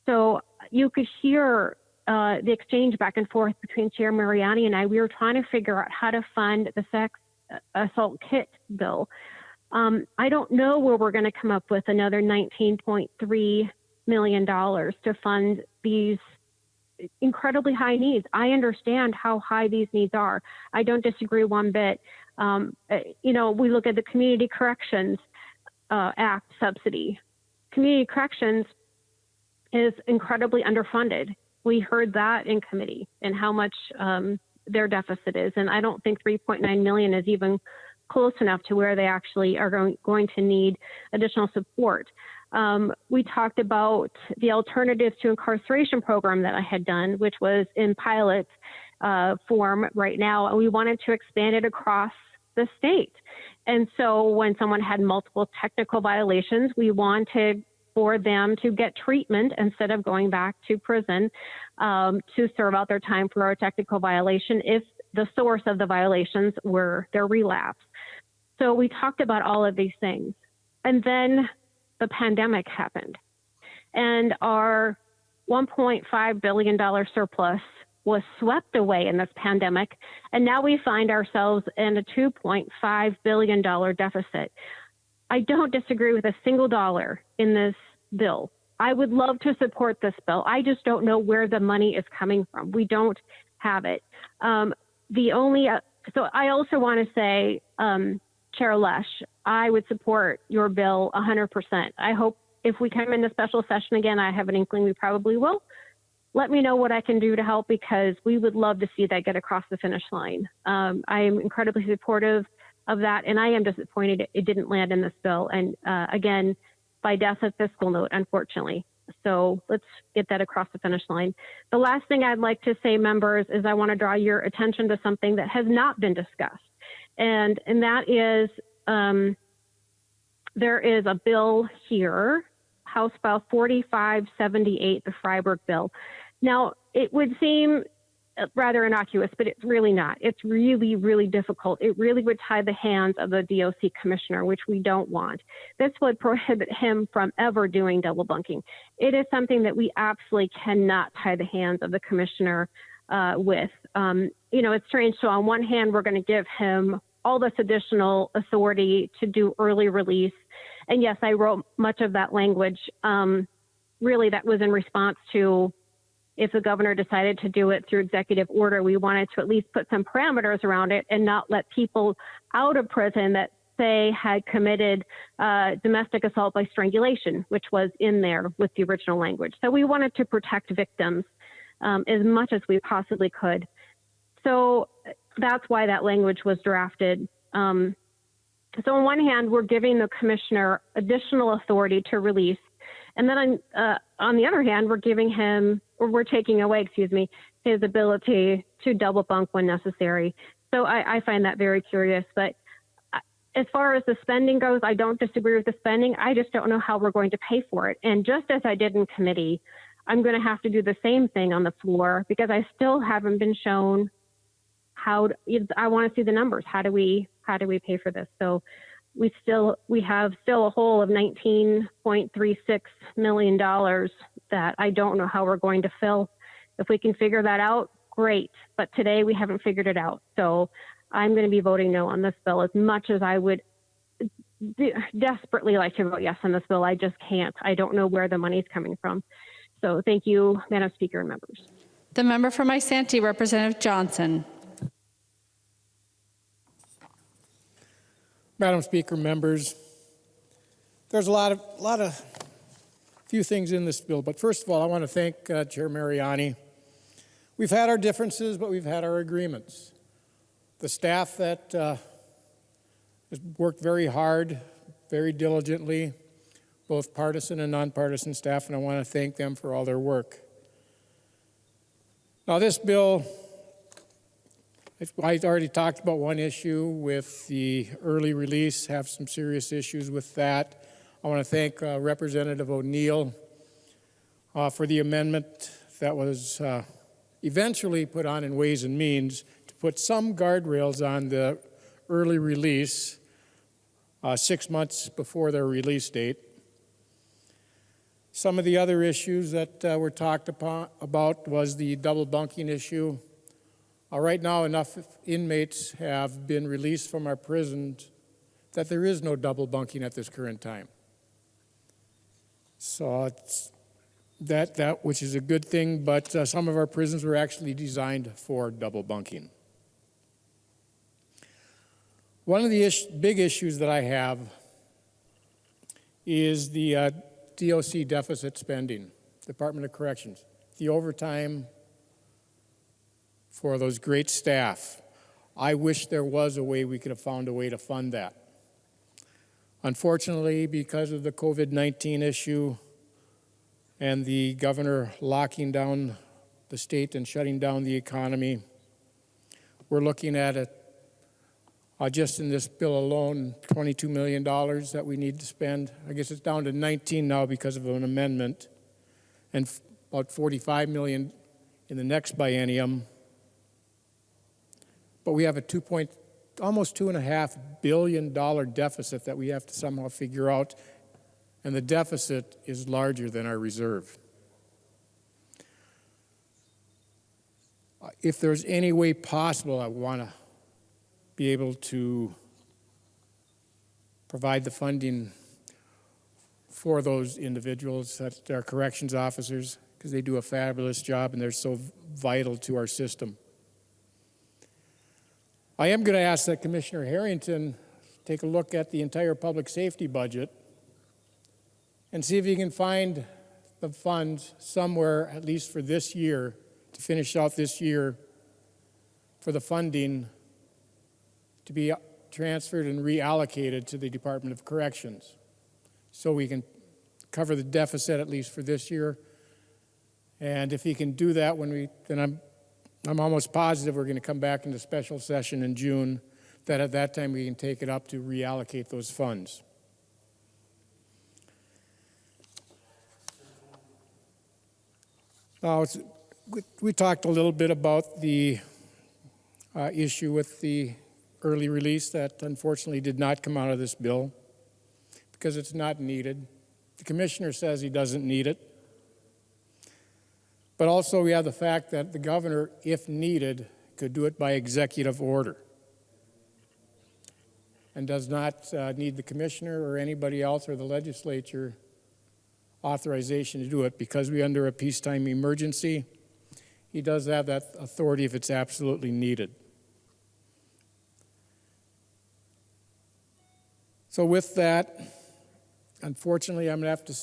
So you could hear the exchange back and forth between Chair Mariani and I. We were trying to figure out how to fund the sex assault kit bill. I don't know where we're going to come up with another $19.3 million to fund these incredibly high needs. I understand how high these needs are. I don't disagree one bit. We look at the Community Corrections Act subsidy. Community Corrections is incredibly underfunded. We heard that in committee and how much their deficit is. And I don't think 3.9 million is even close enough to where they actually are going to need additional support. We talked about the Alternatives to Incarceration program that I had done, which was in pilot form right now, and we wanted to expand it across the state. And so when someone had multiple technical violations, we wanted for them to get treatment instead of going back to prison to serve out their time for a technical violation if the source of the violations were their relapse. So we talked about all of these things. And then the pandemic happened. And our $1.5 billion surplus was swept away in this pandemic, and now we find ourselves in a $2.5 billion deficit. I don't disagree with a single dollar in this bill. I would love to support this bill. I just don't know where the money is coming from. We don't have it. So I also want to say, Chair Lesh, I would support your bill 100%. I hope if we come into special session again, I have an inkling we probably will. Let me know what I can do to help, because we would love to see that get across the finish line. I am incredibly supportive of that, and I am disappointed it didn't land in this bill. And again, by death of fiscal note, unfortunately. So let's get that across the finish line. The last thing I'd like to say, members, is I want to draw your attention to something that has not been discussed. And that is, there is a bill here, House File 4578, the Freiberg bill. Now, it would seem rather innocuous, but it's really not. It's really, really difficult. It really would tie the hands of the DOC commissioner, which we don't want. This would prohibit him from ever doing double bunking. It is something that we absolutely cannot tie the hands of the commissioner with. It's strange. So on one hand, we're going to give him all this additional authority to do early release. And yes, I wrote much of that language. Really, that was in response to, if the governor decided to do it through executive order, we wanted to at least put some parameters around it and not let people out of prison that, say, had committed domestic assault by strangulation, which was in there with the original language. So we wanted to protect victims as much as we possibly could. So that's why that language was drafted. So on one hand, we're giving the commissioner additional authority to release. And then on the other hand, we're taking away, his ability to double bunk when necessary. So I find that very curious. But as far as the spending goes, I don't disagree with the spending. I just don't know how we're going to pay for it. And just as I did in committee, I'm going to have to do the same thing on the floor, because I still haven't been shown I want to see the numbers. How do we pay for this? So we have a hole of $19.36 million that I don't know how we're going to fill. If we can figure that out, great. But today we haven't figured it out. So I'm going to be voting no on this bill. As much as I would desperately like to vote yes on this bill, I just can't. I don't know where the money's coming from. So thank you, Madam Speaker and members. The member for Mysanti, Representative Johnson. Madam Speaker, members, there's a few things in this bill, but first of all, I want to thank Chair Mariani. We've had our differences, but we've had our agreements. The staff that has worked very hard, very diligently, both partisan and nonpartisan staff, and I want to thank them for all their work. Now, this bill, I already talked about one issue with the early release, have some serious issues with that. I want to thank Representative O'Neill for the amendment that was eventually put on in Ways and Means to put some guardrails on the early release 6 months before their release date. Some of the other issues that were talked about was the double bunking issue. Right now, enough inmates have been released from our prisons that there is no double bunking at this current time. So it's that which is a good thing, but some of our prisons were actually designed for double bunking. One of the big issues that I have is the DOC deficit spending, Department of Corrections, the overtime for those great staff. I wish there was a way we could have found a way to fund that. Unfortunately, because of the COVID-19 issue and the governor locking down the state and shutting down the economy, we're looking at it just in this bill alone, $22 million that we need to spend. I guess it's down to 19 now because of an amendment, and about $45 million in the next biennium. But we have a almost $2.5 billion deficit that we have to somehow figure out, and the deficit is larger than our reserve. If there's any way possible, I want to be able to provide the funding for those individuals, that are corrections officers, because they do a fabulous job and they're so vital to our system. I am going to ask that Commissioner Harrington take a look at the entire public safety budget and see if he can find the funds somewhere, at least for this year, to finish out this year, for the funding to be transferred and reallocated to the Department of Corrections, so we can cover the deficit at least for this year. And if he can do that, then I'm almost positive we're going to come back into special session in June, that at that time we can take it up to reallocate those funds. Now, we talked a little bit about the issue with the early release that unfortunately did not come out of this bill because it's not needed. The commissioner says he doesn't need it. But also we have the fact that the governor, if needed, could do it by executive order and does not need the commissioner or anybody else or the legislature authorization to do it, because we're under a peacetime emergency. He does have that authority if it's absolutely needed. So with that, unfortunately, I'm going to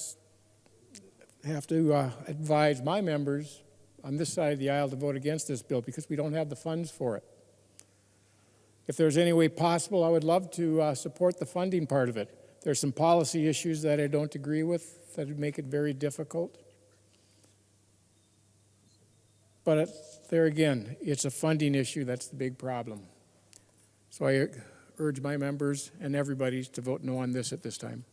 have to advise my members on this side of the aisle to vote against this bill because we don't have the funds for it. If there's any way possible, I would love to support the funding part of it. There's some policy issues that I don't agree with that would make it very difficult. But there again, it's a funding issue that's the big problem. So I urge my members and everybody to vote no on this at this time.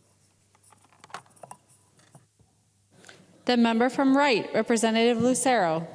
The member from Wright, Representative Lucero.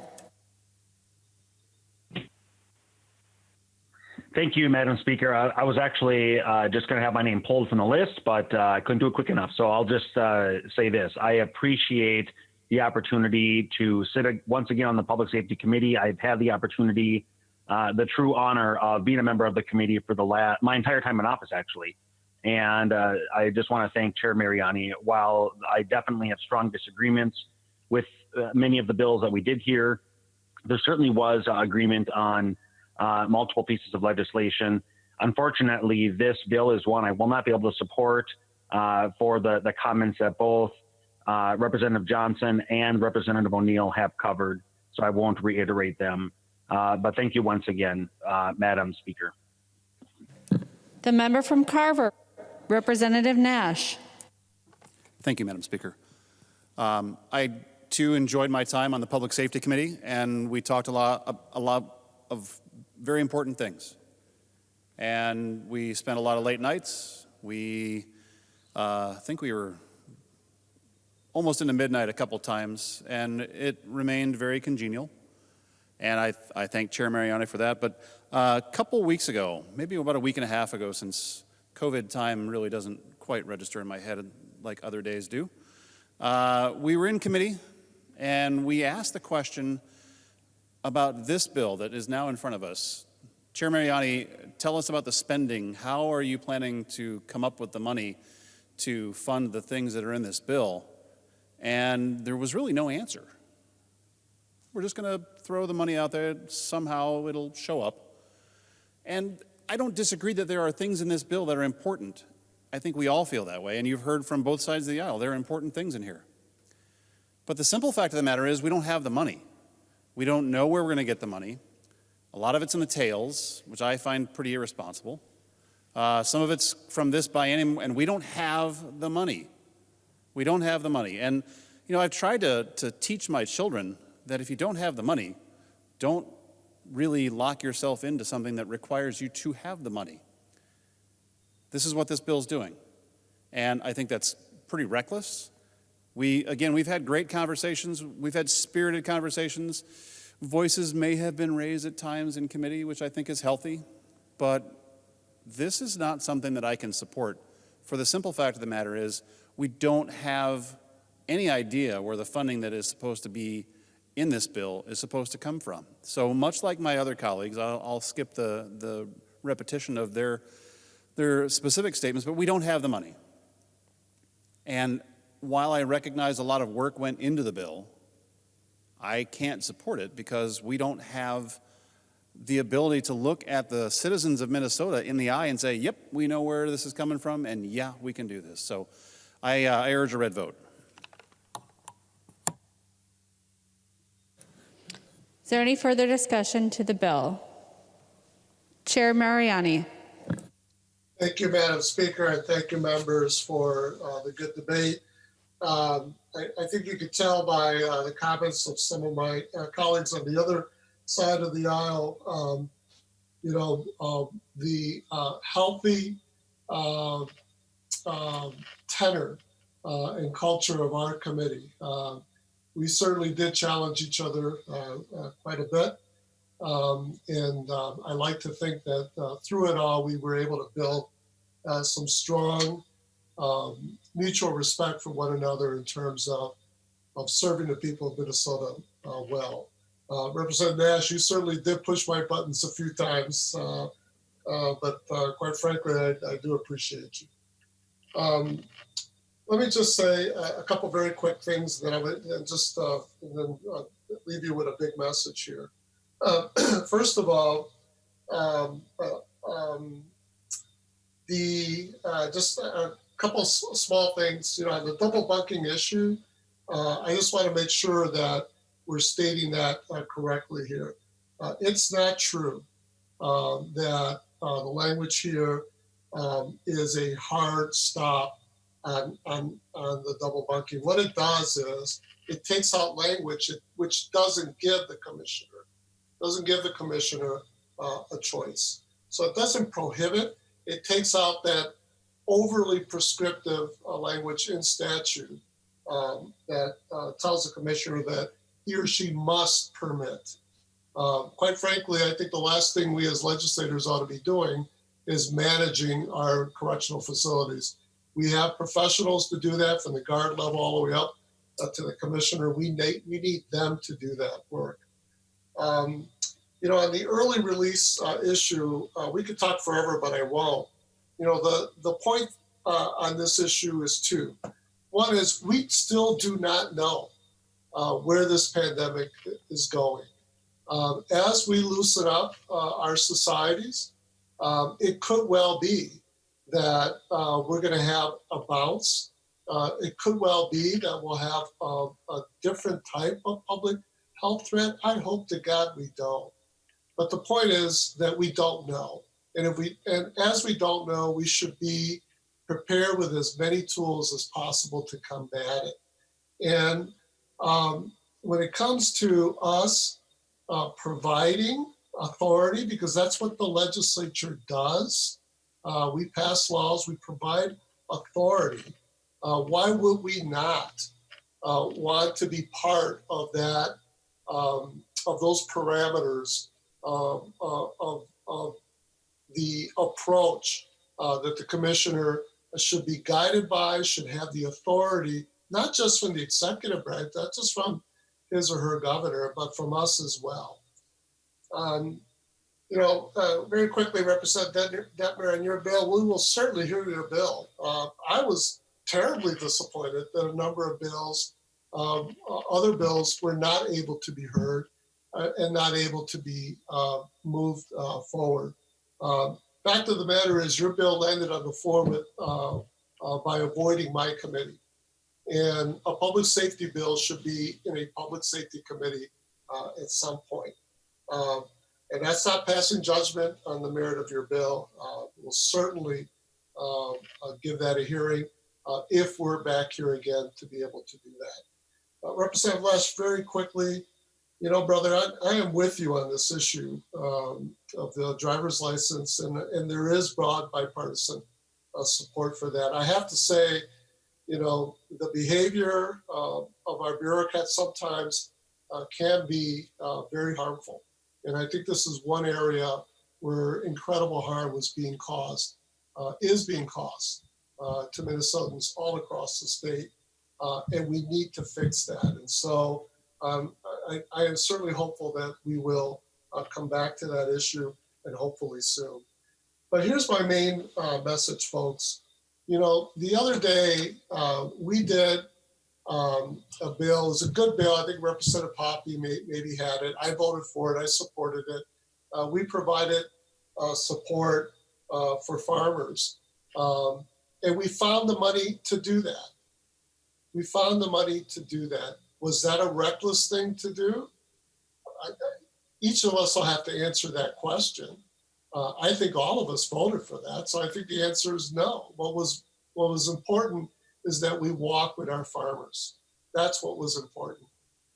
Thank you, Madam Speaker. I was actually just going to have my name pulled from the list, but I couldn't do it quick enough. So I'll just say this. I appreciate the opportunity to sit once again on the Public Safety Committee. I've had the opportunity, the true honor of being a member of the committee for my entire time in office, actually. And I just want to thank Chair Mariani. While I definitely have strong disagreements with many of the bills that we did hear, there certainly was agreement on multiple pieces of legislation. Unfortunately, this bill is one I will not be able to support for the comments that both Representative Johnson and Representative O'Neill have covered, so I won't reiterate them. But thank you once again, Madam Speaker. The member from Carver, Representative Nash. Thank you, Madam Speaker. I, too, enjoyed my time on the Public Safety Committee, and we talked a lot of very important things. And we spent a lot of late nights. We think we were almost into midnight a couple times, and it remained very congenial. And I thank Chair Mariani for that. But a couple weeks ago, maybe about a week and a half ago, since COVID time really doesn't quite register in my head like other days do, we were in committee and we asked the question about this bill that is now in front of us. Chair Mariani, tell us about the spending. How are you planning to come up with the money to fund the things that are in this bill? And there was really no answer. We're just going to throw the money out there. Somehow it'll show up. And I don't disagree that there are things in this bill that are important. I think we all feel that way, and you've heard from both sides of the aisle. There are important things in here. But the simple fact of the matter is we don't have the money. We don't know where we're going to get the money. A lot of it's in the tails, which I find pretty irresponsible. Some of it's from this biennium, and we don't have the money. We don't have the money. And, you know, I've tried to teach my children that if you don't have the money, don't really lock yourself into something that requires you to have the money. This is what this bill's doing. And I think that's pretty reckless. We've had great conversations. We've had spirited conversations. Voices may have been raised at times in committee, which I think is healthy. But this is not something that I can support. For the simple fact of the matter is we don't have any idea where the funding that is supposed to be in this bill is supposed to come from. So much like my other colleagues, I'll skip the repetition of their specific statements, but we don't have the money. And while I recognize a lot of work went into the bill, I can't support it because we don't have the ability to look at the citizens of Minnesota in the eye and say, yep, we know where this is coming from, and yeah, we can do this. So I urge a red vote. Is there any further discussion to the bill? Chair Mariani. Thank you, Madam Speaker, and thank you, members, for the good debate. I think you could tell by the comments of some of my colleagues on the other side of the aisle, the healthy tenor and culture of our committee. We certainly did challenge each other quite a bit. I like to think that through it all, we were able to build some strong mutual respect for one another in terms of serving the people of Minnesota well. Representative Nash, you certainly did push my buttons a few times, but quite frankly, I do appreciate you. Let me just say a couple very quick things, that I would just leave you with a big message here. First of all, just a couple small things. On the double bunking issue, I just want to make sure that we're stating that correctly here. It's not true that the language here is a hard stop on the double bunking. What it does is it takes out language which doesn't give the commissioner a choice. So it doesn't prohibit. It takes out that overly prescriptive language in statute that tells the commissioner that he or she must permit. Quite frankly, I think the last thing we as legislators ought to be doing is managing our correctional facilities. We have professionals to do that, from the guard level all the way up to the commissioner. We need them to do that work. On the early release issue, we could talk forever, but I won't. The point on this issue is two. One is we still do not know where this pandemic is going. As we loosen up our societies, it could well be that we're going to have a bounce. It could well be that we'll have a different type of public health threat. I hope to God we don't. But the point is that we don't know. And as we don't know, we should be prepared with as many tools as possible to combat it. And when it comes to us providing authority, because that's what the legislature does, we pass laws, we provide authority. Why would we not want to be part of that, of those parameters of the approach that the commissioner should be guided by, should have the authority, not just from the executive branch, not just from his or her governor, but from us as well. Very quickly, Representative Detmer, on your bill, we will certainly hear your bill. I was terribly disappointed that a number of bills, other bills, were not able to be heard and not able to be moved forward. Fact of the matter is, your bill landed on the floor by avoiding my committee. And a public safety bill should be in a public safety committee at some point. And that's not passing judgment on the merit of your bill. We'll certainly give that a hearing if we're back here again to be able to do that. Representative Lesh, very quickly, brother, I am with you on this issue of the driver's license, and there is broad bipartisan support for that. I have to say, the behavior of our bureaucrats sometimes can be very harmful. And I think this is one area where incredible harm is being caused to Minnesotans all across the state, and we need to fix that. And so I am certainly hopeful that we will come back to that issue, and hopefully soon. But here's my main message, folks. You know, the other day we did a bill. It was a good bill. I think Representative Poppe maybe had it. I voted for it. I supported it. We provided support for farmers. And we found the money to do that. We found the money to do that. Was that a reckless thing to do? Each of us will have to answer that question. I think all of us voted for that, so I think the answer is no. What was important is that we walk with our farmers. That's what was important.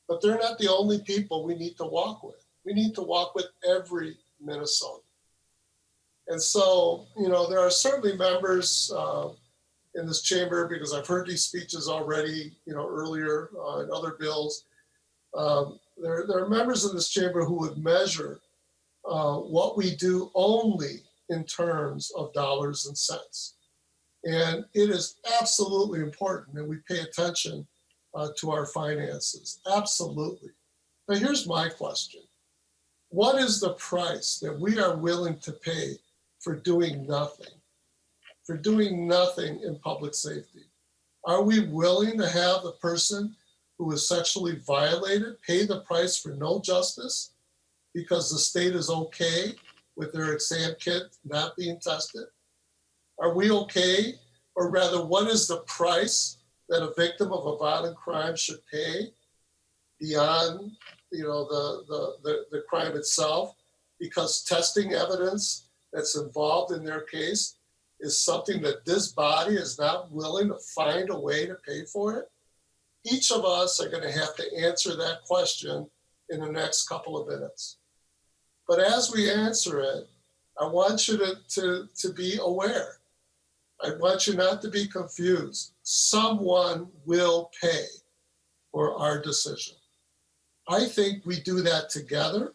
But they're not the only people we need to walk with. We need to walk with every Minnesotan. And so, you know, there are certainly members in this chamber, because I've heard these speeches already, you know, earlier in other bills. There are members in this chamber who would measure what we do only in terms of dollars and cents. And it is absolutely important that we pay attention to our finances. Absolutely. But here's my question. What is the price that we are willing to pay for doing nothing? For doing nothing in public safety? Are we willing to have the person who is sexually violated pay the price for no justice because the state is okay with their exam kit not being tested? Are we okay? Or rather, what is the price that a victim of a violent crime should pay beyond, you know, the crime itself? Because testing evidence that's involved in their case is something that this body is not willing to find a way to pay for it? Each of us are going to have to answer that question in the next couple of minutes. But as we answer it, I want you to be aware. I want you not to be confused. Someone will pay for our decision. I think we do that together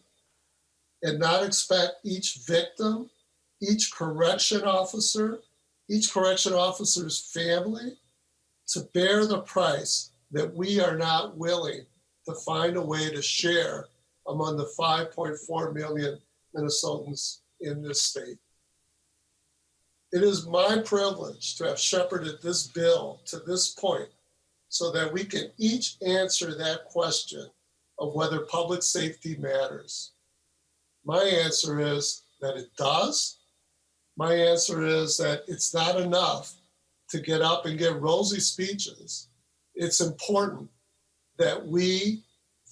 and not expect each victim, each correction officer's family to bear the price that we are not willing to find a way to share among the 5.4 million Minnesotans in this state. It is my privilege to have shepherded this bill to this point so that we can each answer that question of whether public safety matters. My answer is that it does. My answer is that it's not enough to get up and give rosy speeches. It's important that we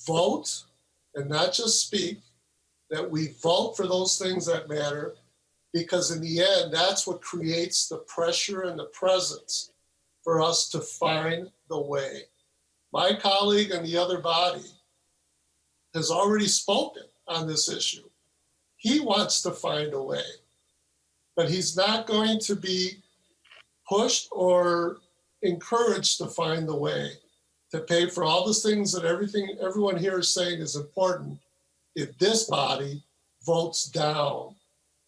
vote and not just speak, that we vote for those things that matter, because in the end, that's what creates the pressure and the presence for us to find the way. My colleague in the other body has already spoken on this issue. He wants to find a way, but he's not going to be pushed or encouraged to find the way to pay for all the things that everyone here is saying is important if this body votes down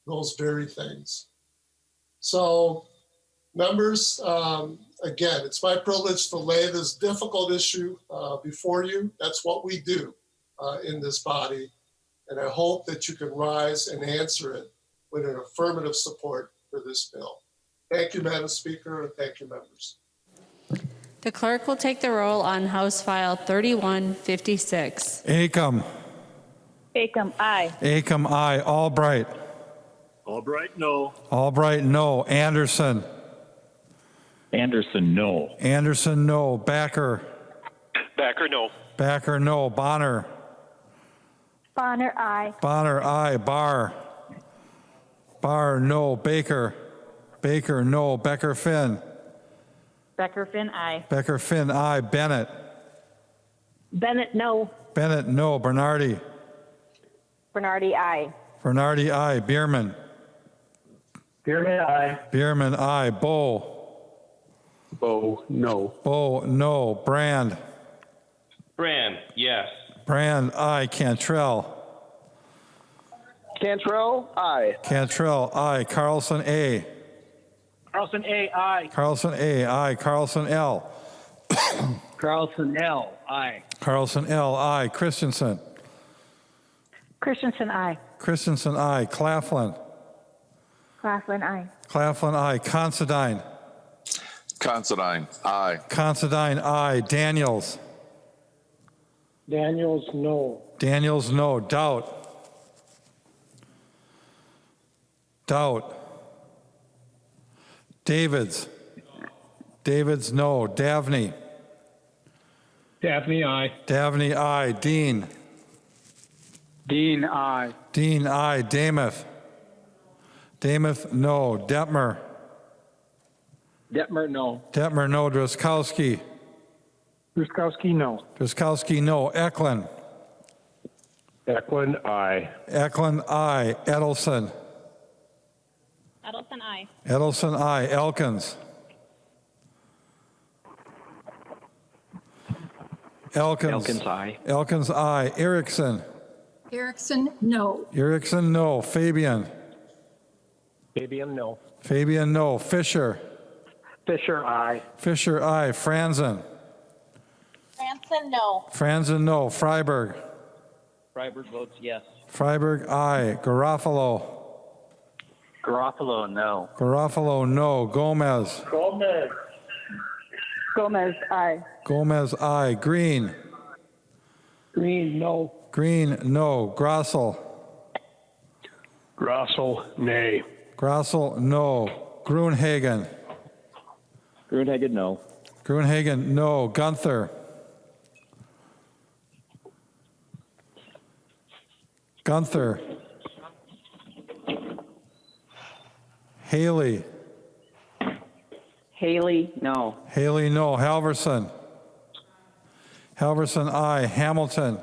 those very things. So, members, again, it's my privilege to lay this difficult issue before you. That's what we do in this body. And I hope that you can rise and answer it with an affirmative support for this bill. Thank you, Madam Speaker, and thank you, members. The clerk will take the roll on House File 3156. Acom. Acom, aye. Acom, aye. Albright. Albright, no. Albright, no. Anderson. Anderson, no. Anderson, no. Backer. Backer, no. Backer, no. Bonner. Bonner, aye. Bonner, aye. Barr. Barr, no. Baker. Baker, no. Becker, Finn. Becker, Finn, aye. Becker, Finn, aye. Bennett. Bennett, no. Bennett, no. Bernardy. Bernardy, aye. Bernardy, aye. Bierman. Bierman, aye. Bierman, aye. Bow. Bo, no. Bow, no. Brand. Brand, yes. Brand, aye. Cantrell. Cantrell, aye. Cantrell, aye. Carlson, A. Carlson, A, aye. Carlson, A, aye. Carlson, L. Carlson L. Aye. Carlson L. I. Christensen. Christensen, I. Christensen I. Claflin. Claflin, I. Claflin I. Considine. Considine, aye. Considine I. Daniels. Daniels, no. Daniels no. Doubt. Doubt. Davids. Davids no. Davney. Daphne, aye. Davney I. Dean. Dean, aye. Dean I. Damath. Damath no. Detmer. Detmer, no. Detmer no. Druskowski. Ruskowski, no. Druskowski no. Eklund. Eklund, aye. Eklund I. Edelson. Edelson, I. Edelson I. Elkins. Elkins. aye. Elkins I. Erickson. Erickson, no. Erickson no. Fabian. Fabian, no. Fabian no. Fisher. Fisher, aye. Fisher I. Franzen. Franson, no. Franzen no. Freiberg. Freiberg votes yes. Freiberg I. Garofalo. Garofalo, no. Garofalo no. Gomez. Gomez. Gomez, I. Gomez I. Green. Green, no. Green no. Grossel. Grossel, nay. Grossel no. Grunhagen. Grunhagen, no. Grunhagen no. Gunther. Gunther. Haley. Haley, no. Haley no. Halverson. Halverson I. Hamilton.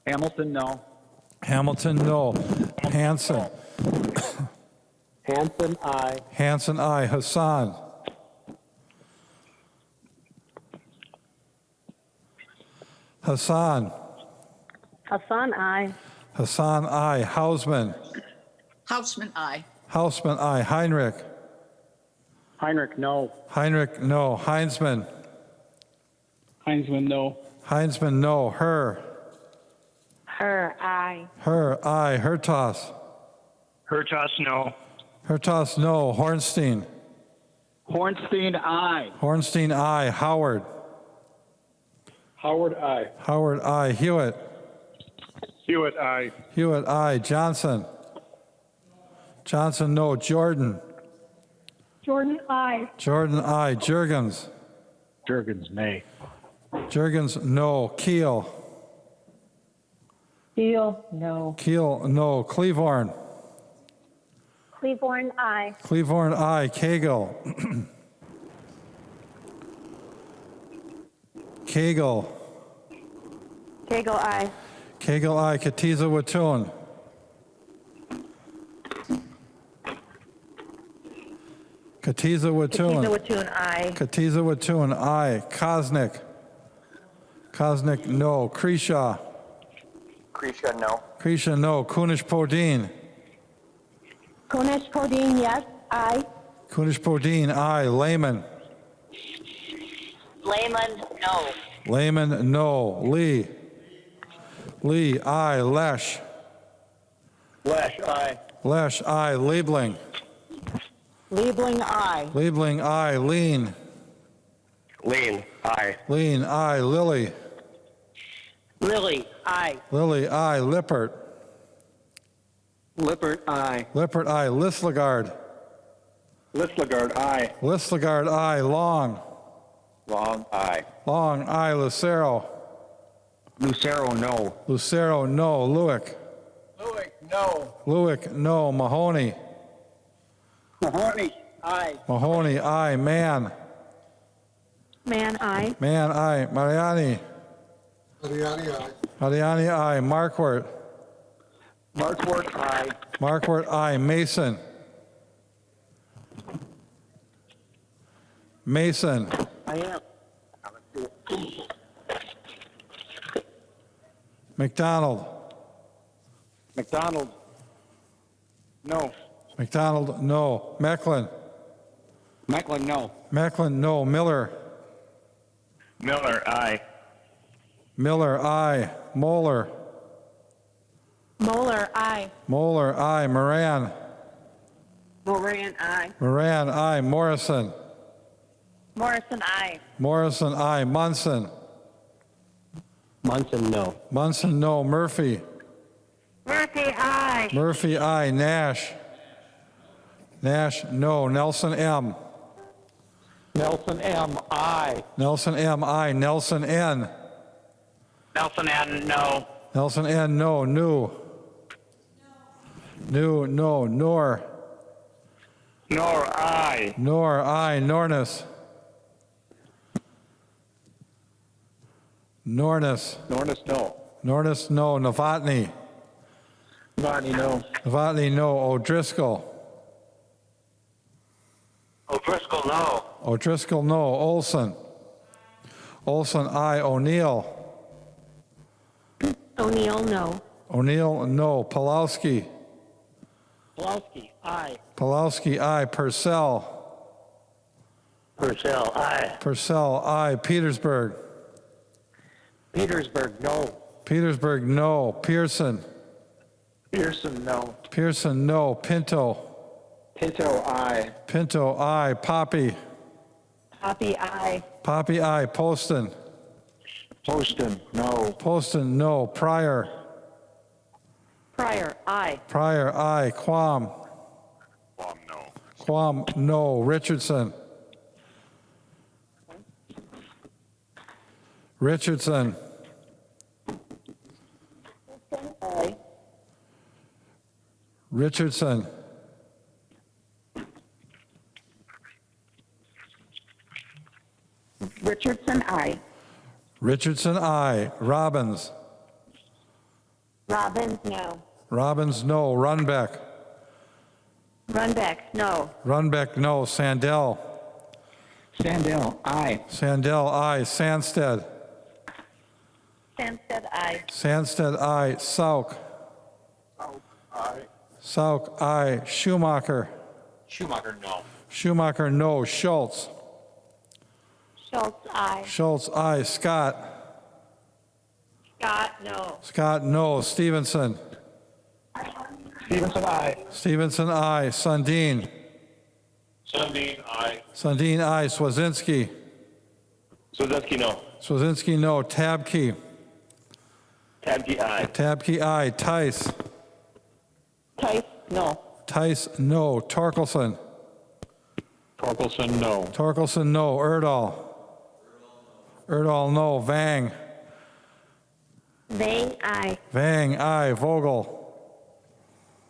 Hamilton, no. Hamilton no. Hanson. Hanson, aye. Hanson I. Hassan. Hassan. Hassan, I. Hassan I. Hausman. Houseman, I. Hausman I. Heinrich. Heinrich, no. Heinrich no. Heinzman. Heinzman, no. Heinzman no. Her. Her, I. Her I. Hertas. Hertas, no. Hertas no. Hornstein. Hornstein, aye. Hornstein I. Howard. Howard, aye. Howard I. Hewitt. Hewitt, aye. Hewitt I. Johnson. Johnson no. Jordan. Jordan, I. Jordan I. Jurgens. Jurgens, nay. Jurgens no. Keel. Steele, no. Keel no. Cleavorn. Cleavorn, I. Cleavorn I. Cagle. Cagle. Cagle, I. Cagle I. Katiza Watun. Katiza Watun. Watun, I. Katiza Watun I. Kosnick. Kosnick no. Kreshaw. Krisha, no. Kresha no. Kunish Podine. Konesh Podine, yes, I. Kunish Podine I. Lehman. Lehman, no. Lehman no. Lee. Lee I. Lesh. Lesh, aye. Lesh I. Liebling. Liebling, I. Liebling I. Lean. Lean, aye. Lean I. Lilly. Lily, I. Lily I. Lippert. Lippert, aye. Lippert I. Lislegard. Lislegard, aye. Lislegard I. Long. Long, aye. Long I. Lucero. Lucero, no. Lucero no. Lewick. Lewick, no. Lewick no. Mahoney. Mahoney, aye. Mahoney I. Mann. Man, I. Mann I. Mariani. Mariani, aye. Mariani I. Markwart. Markwart, aye. Markwart I. Mason. Mason. I am. McDonald. McDonald, no. McDonald no. Mecklin. Mecklin, no. Mecklin no. Miller. Miller, aye. Miller, aye. Moeller. Moeller, aye. Moeller, aye. Moran. Moran, aye. Moran, aye. Morrison. Morrison, aye. Morrison, aye. Munson. Munson, no. Munson, no. Murphy. Murphy, aye. Murphy, aye. Nash. Nash, no. Nelson, M. Nelson M. I. Nelson, M, aye. Nelson, N. Nelson N, no. Nelson, N, no. New. New, no. Nor. Nor, aye. Nor, aye. Nornis. Nornis. Nornis, no. Nornis, no. Novotny. Bonnie, no. Novotny, no. O'Driscoll. O'Driscoll, no. O'Driscoll, no. Olson. Olson, aye. O'Neill. O'Neill, no. O'Neill, no. Pulowski. Pulowski, aye. Pulowski, aye. Purcell. Purcell, aye. Purcell, aye. Petersburg. Petersburg, no. Petersburg, no. Pearson. Pearson, no. Pearson, no. Pinto. Pinto, I. Pinto, aye. Poppe. Poppe, aye. Poppe, aye. Poston. Poston, no. Poston, no. Pryor. Pryor, aye. Pryor, aye. Quam. Quam, no. Quam, no. Richardson. Richardson. Aye. Richardson. Richardson, aye. Richardson, aye. Robbins. Robbins, no. Robbins, no. Runbeck. Runbeck, no. Runbeck, no. Sandell. Sandell, I. Sandell, aye. Sandsted. Sandsted, aye. Sandsted, aye. Sauk. Sauk, aye. Schumacher. Schumacher, no. Schumacher, no. Schultz. Schultz, aye. Schultz, aye. Scott. Scott, no. Scott, no. Stevenson. Stevenson, I. Stevenson, aye. Sundin. Sundin, aye. Sundin, aye. Swazinski. Swazinski, no. Swazinski, no. Tabke. Tabke, aye. Tabke, aye. Tice. Tice, no. Tice, no. Torkelson. Torkelson, no. Torkelson, no. Erdahl. Erdahl, no. Vang. Vang, aye. Vang, aye. Vogel.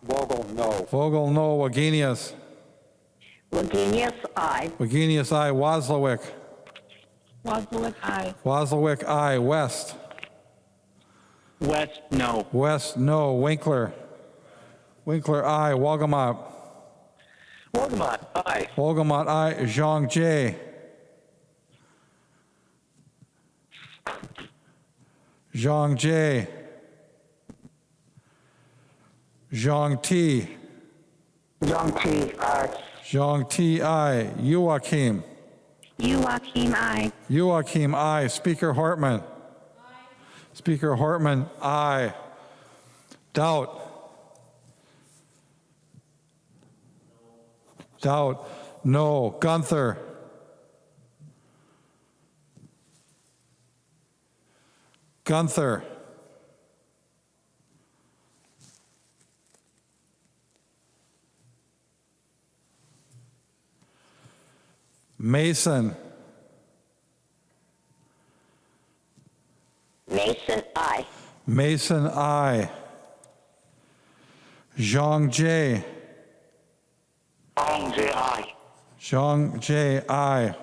Vogel, no. Vogel, no. Wagenius. Wagenius, aye. Wagenius, aye. Waslawick. Wozlowick, aye. Waslawick, aye. West. West, no. West, no. Winkler. Winkler, aye. Wolgamott. Wolgamott, aye. Wolgamott, aye. Zhang Jie. Zhang Jie. Zhang Ti. Zhang Ti, aye. Zhang Ti, aye. Joachim. Joachim, aye. Joachim, aye. Speaker Hortman. Speaker Hortman, aye. Doubt. Doubt, no. Gunther. Gunther. Mason. Mason, aye. Mason, aye. Zhang Jie. Zhang Jie, aye. Zhang Jie, aye.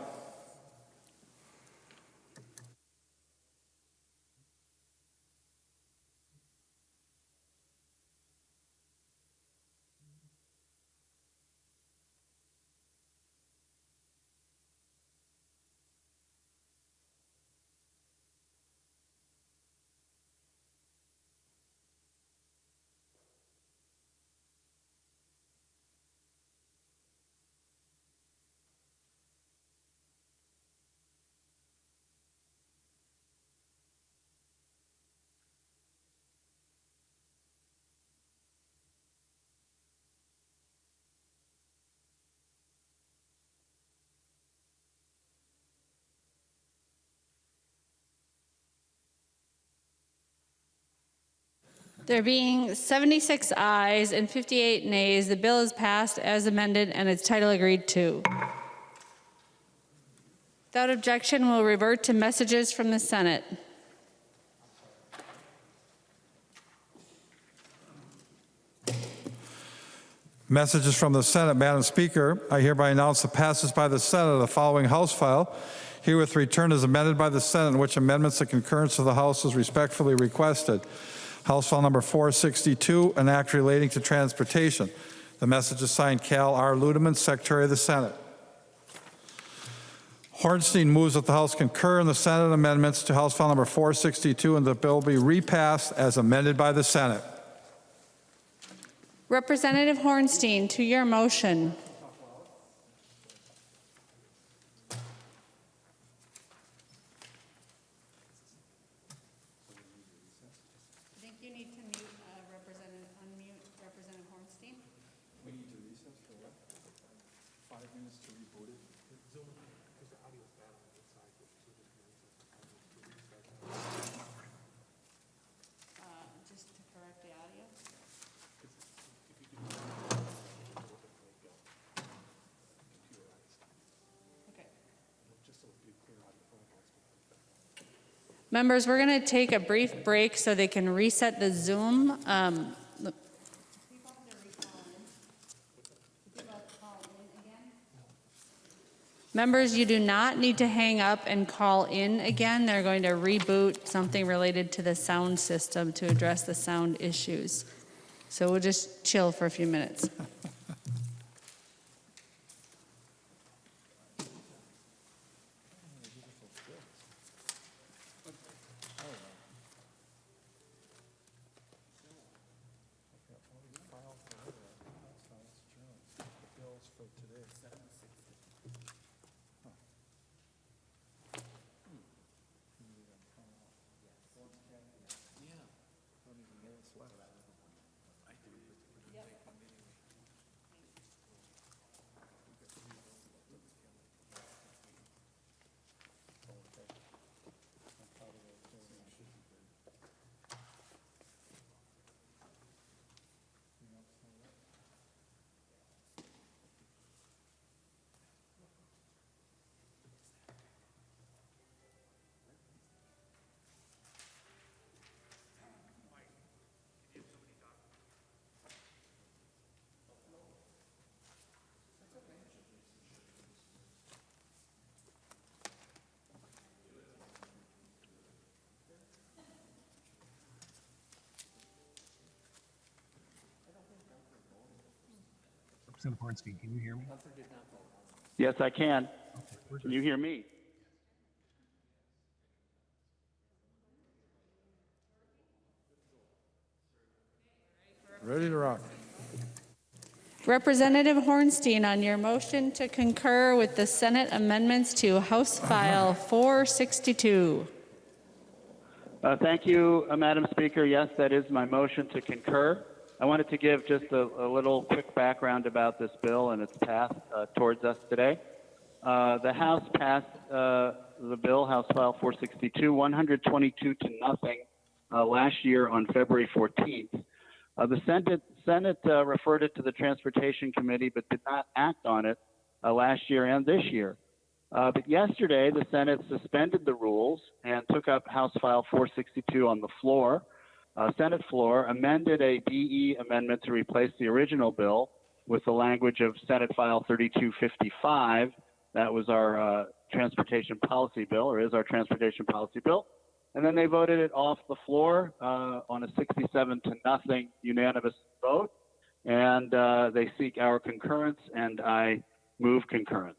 There being 76 ayes and 58 nays, the bill is passed as amended and its title agreed to. Without objection, we'll revert to messages from the Senate. Messages from the Senate. Madam Speaker, I hereby announce the passage by the Senate of the following House file, herewith returned as amended by the Senate, in which amendments the concurrence of the House is respectfully requested. House file number 462, an act relating to transportation. The message is signed Cal R. Ludeman, Secretary of the Senate. Hornstein moves that the House concur in the Senate amendments to House file number 462 and the bill be repassed as amended by the Senate. Representative Hornstein, to your motion. I think you need to unmute Representative Hornstein. We need to recess for what? 5 minutes to reboot it. Just to correct the audio. Okay. Members, we're going to take a brief break so they can reset the Zoom. Members, you do not need to hang up and call in again. They're going to reboot something related to the sound system to address the sound issues. So we'll just chill for a few minutes. Representative Hornstein, can you hear me? Yes, I can. Can you hear me? Ready to rock. Representative Hornstein, on your motion to concur with the Senate amendments to House File 462. Thank you, Madam Speaker. Yes, that is my motion to concur. I wanted to give just a little quick background about this bill and its path towards us today. The House passed the bill, House File 462, 122 to nothing last year on February 14th. The Senate referred it to the Transportation Committee but did not act on it last year and this year. But yesterday, the Senate suspended the rules and took up House File 462 on the floor. Senate floor, amended a DE amendment to replace the original bill with the language of Senate File 3255. That was our transportation policy bill, or is our transportation policy bill. And then they voted it off the floor on a 67 to nothing unanimous vote. And they seek our concurrence, and I move concurrence.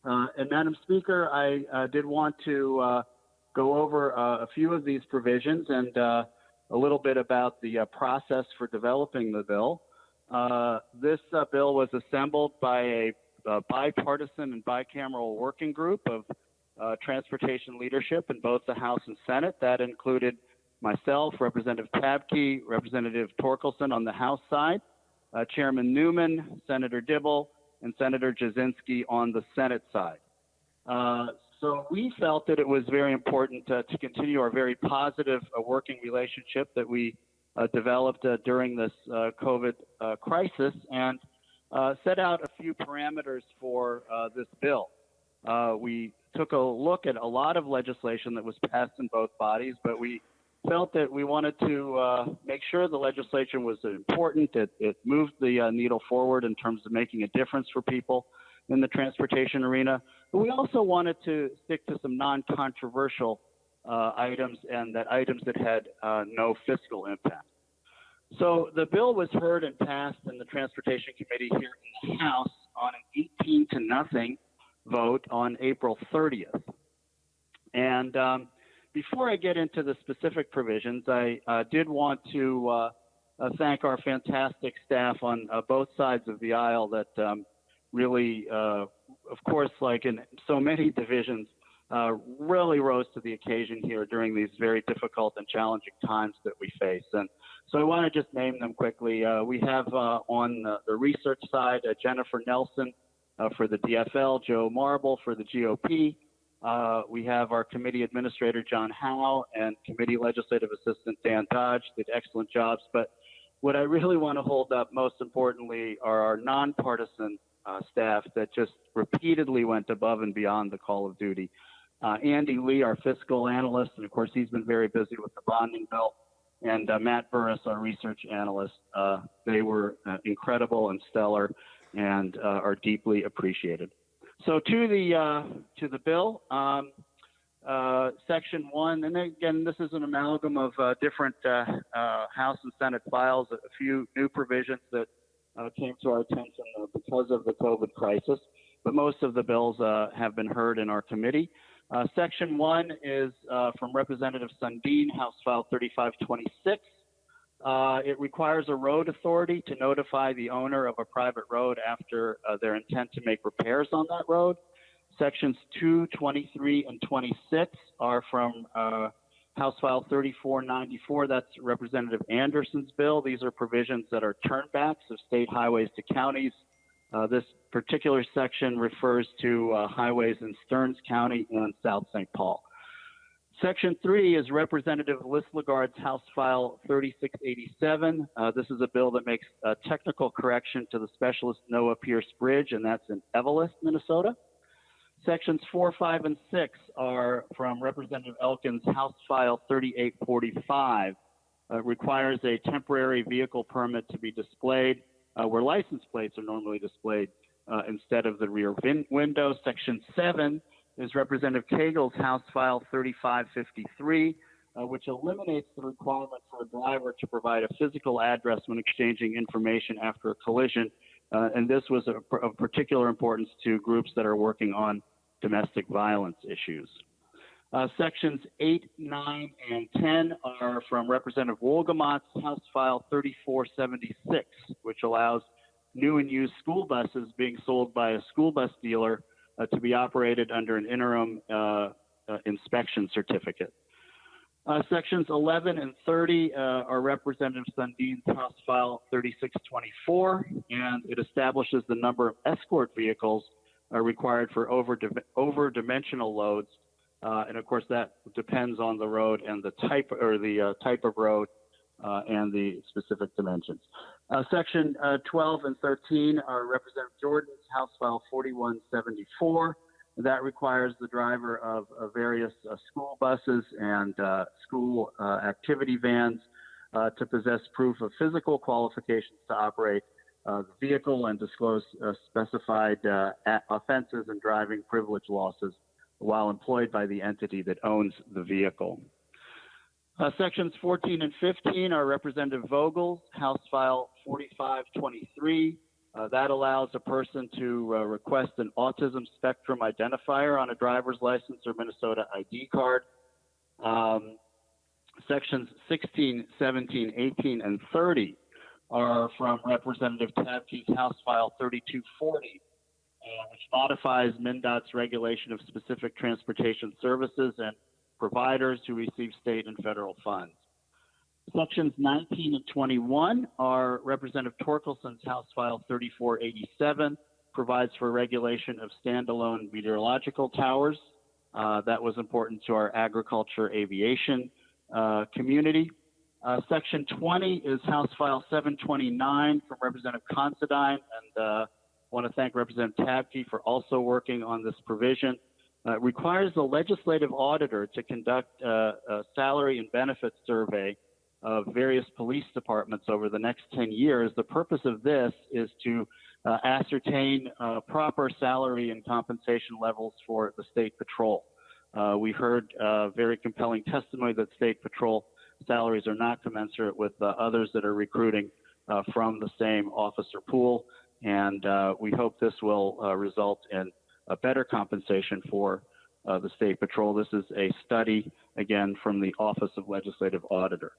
And Madam Speaker, I did want to go over a few of these provisions and a little bit about the process for developing the bill. This bill was assembled by a bipartisan and bicameral working group of transportation leadership in both the House and Senate. That included myself, Representative Tabke, Representative Torkelson on the House side, Chairman Newman, Senator Dibble, and Senator Jasinski on the Senate side. So we felt that it was very important to continue our very positive working relationship that we developed during this COVID crisis and set out a few parameters for this bill. We took a look at a lot of legislation that was passed in both bodies, but we felt that we wanted to make sure the legislation was important. It moved the needle forward in terms of making a difference for people in the transportation arena. But we also wanted to stick to some non-controversial items and items that had no fiscal impact. So the bill was heard and passed in the Transportation Committee here in the House on an 18-0 vote on April 30th. And before I get into the specific provisions, I did want to thank our fantastic staff on both sides of the aisle that really, of course, like in so many divisions, really rose to the occasion here during these very difficult and challenging times that we face. And so I want to just name them quickly. We have on the research side, Jennifer Nelson for the DFL, Joe Marble for the GOP. We have our committee administrator, John Howe, and committee legislative assistant, Dan Dodge, did excellent jobs. But what I really want to hold up most importantly are our nonpartisan staff that just repeatedly went above and beyond the call of duty. Andy Lee, our fiscal analyst, and of course he's been very busy with the bonding bill, and Matt Burris, our research analyst. They were incredible and stellar and are deeply appreciated. So to the bill, Section 1, and again, this is an amalgam of different House and Senate files, a few new provisions that came to our attention because of the COVID crisis, but most of the bills have been heard in our committee. Section 1 is from Representative Sundin, House File 3526. It requires a road authority to notify the owner of a private road after their intent to make repairs on that road. Sections 2, 23, and 26 are from House File 3494. That's Representative Anderson's bill. These are provisions that are turnbacks of state highways to counties. This particular section refers to highways in Stearns County and South St. Paul. Section 3 is Representative Liss-Lagarde's House File 3687. This is a bill that makes a technical correction to the specialist Noah Pierce Bridge, and that's in Evelyn, Minnesota. Sections 4, 5, and 6 are from Representative Elkins' House File 3845. Requires a temporary vehicle permit to be displayed where license plates are normally displayed instead of the rear window. Section 7 is Representative Cagle's House File 3553, which eliminates the requirement for a driver to provide a physical address when exchanging information after a collision. And this was of particular importance to groups that are working on domestic violence issues. Sections 8, 9, and 10 are from Representative Wolgamott's House File 3476, which allows new and used school buses being sold by a school bus dealer to be operated under an interim inspection certificate. Sections 11 and 30 are Representative Sundin's House File 3624, and it establishes the number of escort vehicles required for over-dimensional loads. And of course, that depends on the road and the type of road and the specific dimensions. Section 12 and 13 are Representative Jordan's House File 4174. That requires the driver of various school buses and school activity vans to possess proof of physical qualifications to operate the vehicle and disclose specified offenses and driving privilege losses while employed by the entity that owns the vehicle. Sections 14 and 15 are Representative Vogel's House File 4523. That allows a person to request an autism spectrum identifier on a driver's license or Minnesota ID card. Sections 16, 17, 18, and 30 are from Representative Tabke's House File 3240, which modifies MnDOT's regulation of specific transportation services and providers who receive state and federal funds. Sections 19 and 21 are Representative Torkelson's House File 3487, provides for regulation of standalone meteorological towers. That was important to our agriculture aviation community. Section 20 is House File 729 from Representative Considine, and I want to thank Representative Tabke for also working on this provision. It requires the legislative auditor to conduct a salary and benefits survey of various police departments over the next 10 years. The purpose of this is to ascertain proper salary and compensation levels for the State Patrol. We heard very compelling testimony that State Patrol salaries are not commensurate with others that are recruiting from the same officer pool, and we hope this will result in a better compensation for the State Patrol. This is a study, again, from the Office of Legislative Auditor.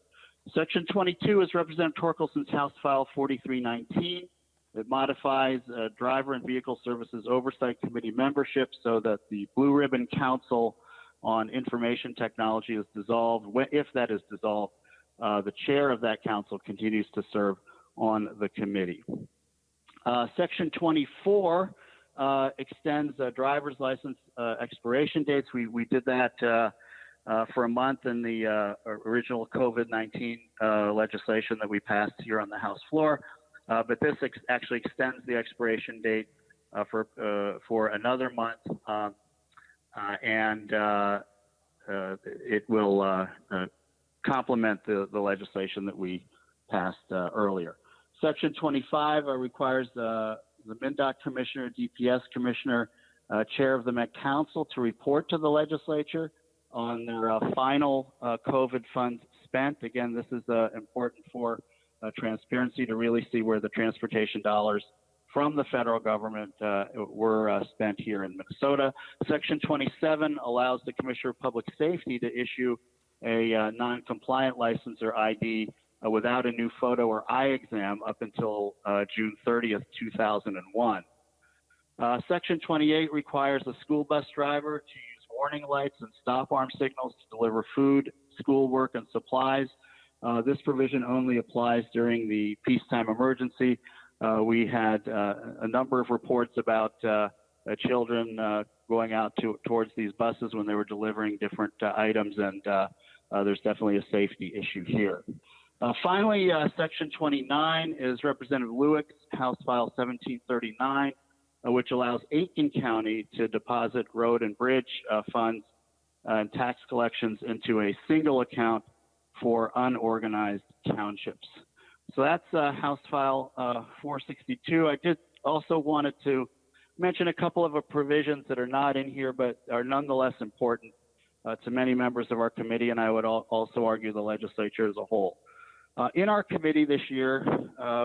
Section 22 is Representative Torkelson's House File 4319. It modifies Driver and Vehicle Services Oversight Committee membership so that the Blue Ribbon Council on Information Technology is dissolved. If that is dissolved, the chair of that council continues to serve on the committee. Section 24 extends driver's license expiration dates. We did that for a month in the original COVID-19 legislation that we passed here on the House floor. But this actually extends the expiration date for another month, and it will complement the legislation that we passed earlier. Section 25 requires the MnDOT Commissioner, DPS Commissioner, Chair of the Met Council to report to the legislature on their final COVID funds spent. Again, this is important for transparency to really see where the transportation dollars from the federal government were spent here in Minnesota. Section 27 allows the Commissioner of Public Safety to issue a non-compliant license or ID without a new photo or eye exam up until June 30th, 2001. Section 28 requires a school bus driver to use warning lights and stop arm signals to deliver food, schoolwork, and supplies. This provision only applies during the peacetime emergency. We had a number of reports about children going out towards these buses when they were delivering different items, and there's definitely a safety issue here. Finally, Section 29 is Representative Lewick's House File 1739, which allows Aiken County to deposit road and bridge funds and tax collections into a single account for unorganized townships. So that's House File 462. I did also wanted to mention a couple of provisions that are not in here, but are nonetheless important to many members of our committee, and I would also argue the legislature as a whole. In our committee this year,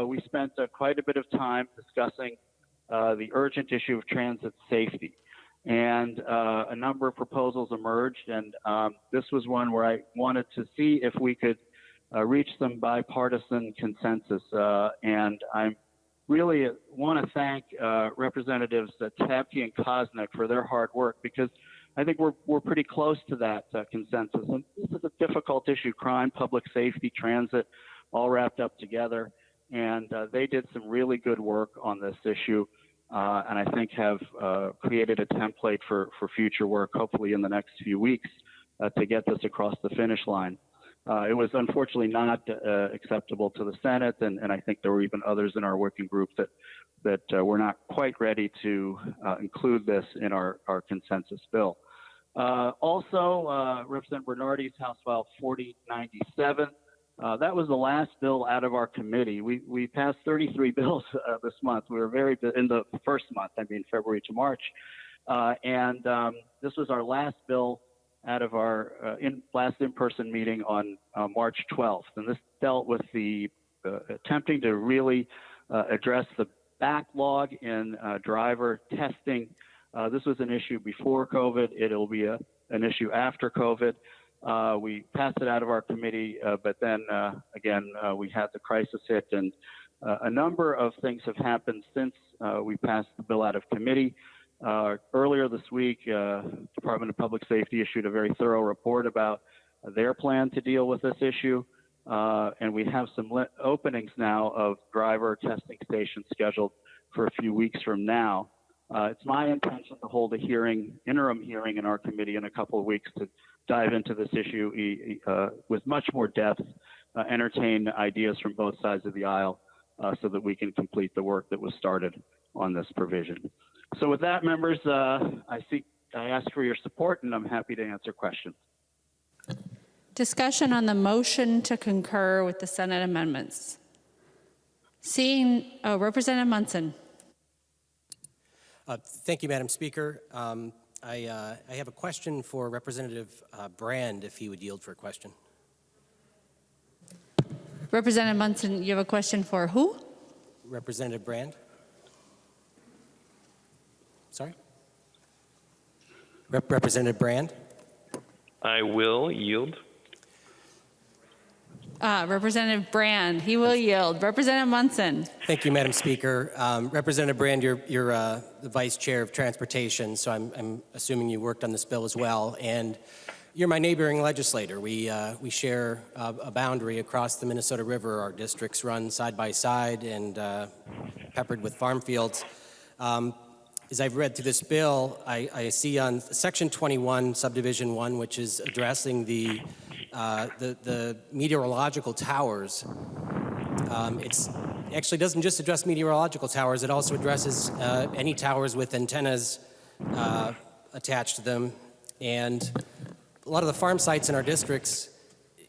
we spent quite a bit of time discussing the urgent issue of transit safety. And a number of proposals emerged, and this was one where I wanted to see if we could reach some bipartisan consensus. And I really want to thank Representatives Tabke and Kosnick for their hard work, because I think we're pretty close to that consensus. And this is a difficult issue: crime, public safety, transit, all wrapped up together. And they did some really good work on this issue, and I think have created a template for future work, hopefully in the next few weeks, to get this across the finish line. It was unfortunately not acceptable to the Senate, and I think there were even others in our working group that were not quite ready to include this in our consensus bill. Also, Representative Bernardy's House File 4097. That was the last bill out of our committee. We passed 33 bills this month. We were very in the first month, February to March. And this was our last bill out of our last in-person meeting on March 12th. And this dealt with the attempting to really address the backlog in driver testing. This was an issue before COVID. It'll be an issue after COVID. We passed it out of our committee, but then again, we had the crisis hit, and a number of things have happened since we passed the bill out of committee. Earlier this week, Department of Public Safety issued a very thorough report about their plan to deal with this issue, and we have some openings now of driver testing stations scheduled for a few weeks from now. It's my intention to hold a interim hearing in our committee in a couple of weeks to dive into this issue with much more depth entertain ideas from both sides of the aisle so that we can complete the work that was started on this provision. So with that, members, I ask for your support, and I'm happy to answer questions. Discussion on the motion to concur with the Senate amendments. Seeing Representative Munson. Thank you, Madam Speaker. I have a question for Representative Brand, if he would yield for a question. Representative Munson, you have a question for who? Representative Brand. Sorry? Representative Brand. I will yield. Representative Brand, he will yield. Representative Munson. Thank you, Madam Speaker. Representative Brand, you're the Vice Chair of Transportation, so I'm assuming you worked on this bill as well. And you're my neighboring legislator. We share a boundary across the Minnesota River. Our districts run side by side and peppered with farm fields. As I've read through this bill, I see on Section 21, Subdivision 1, which is addressing the meteorological towers. It actually doesn't just address meteorological towers, it also addresses any towers with antennas attached to them. And a lot of the farm sites in our districts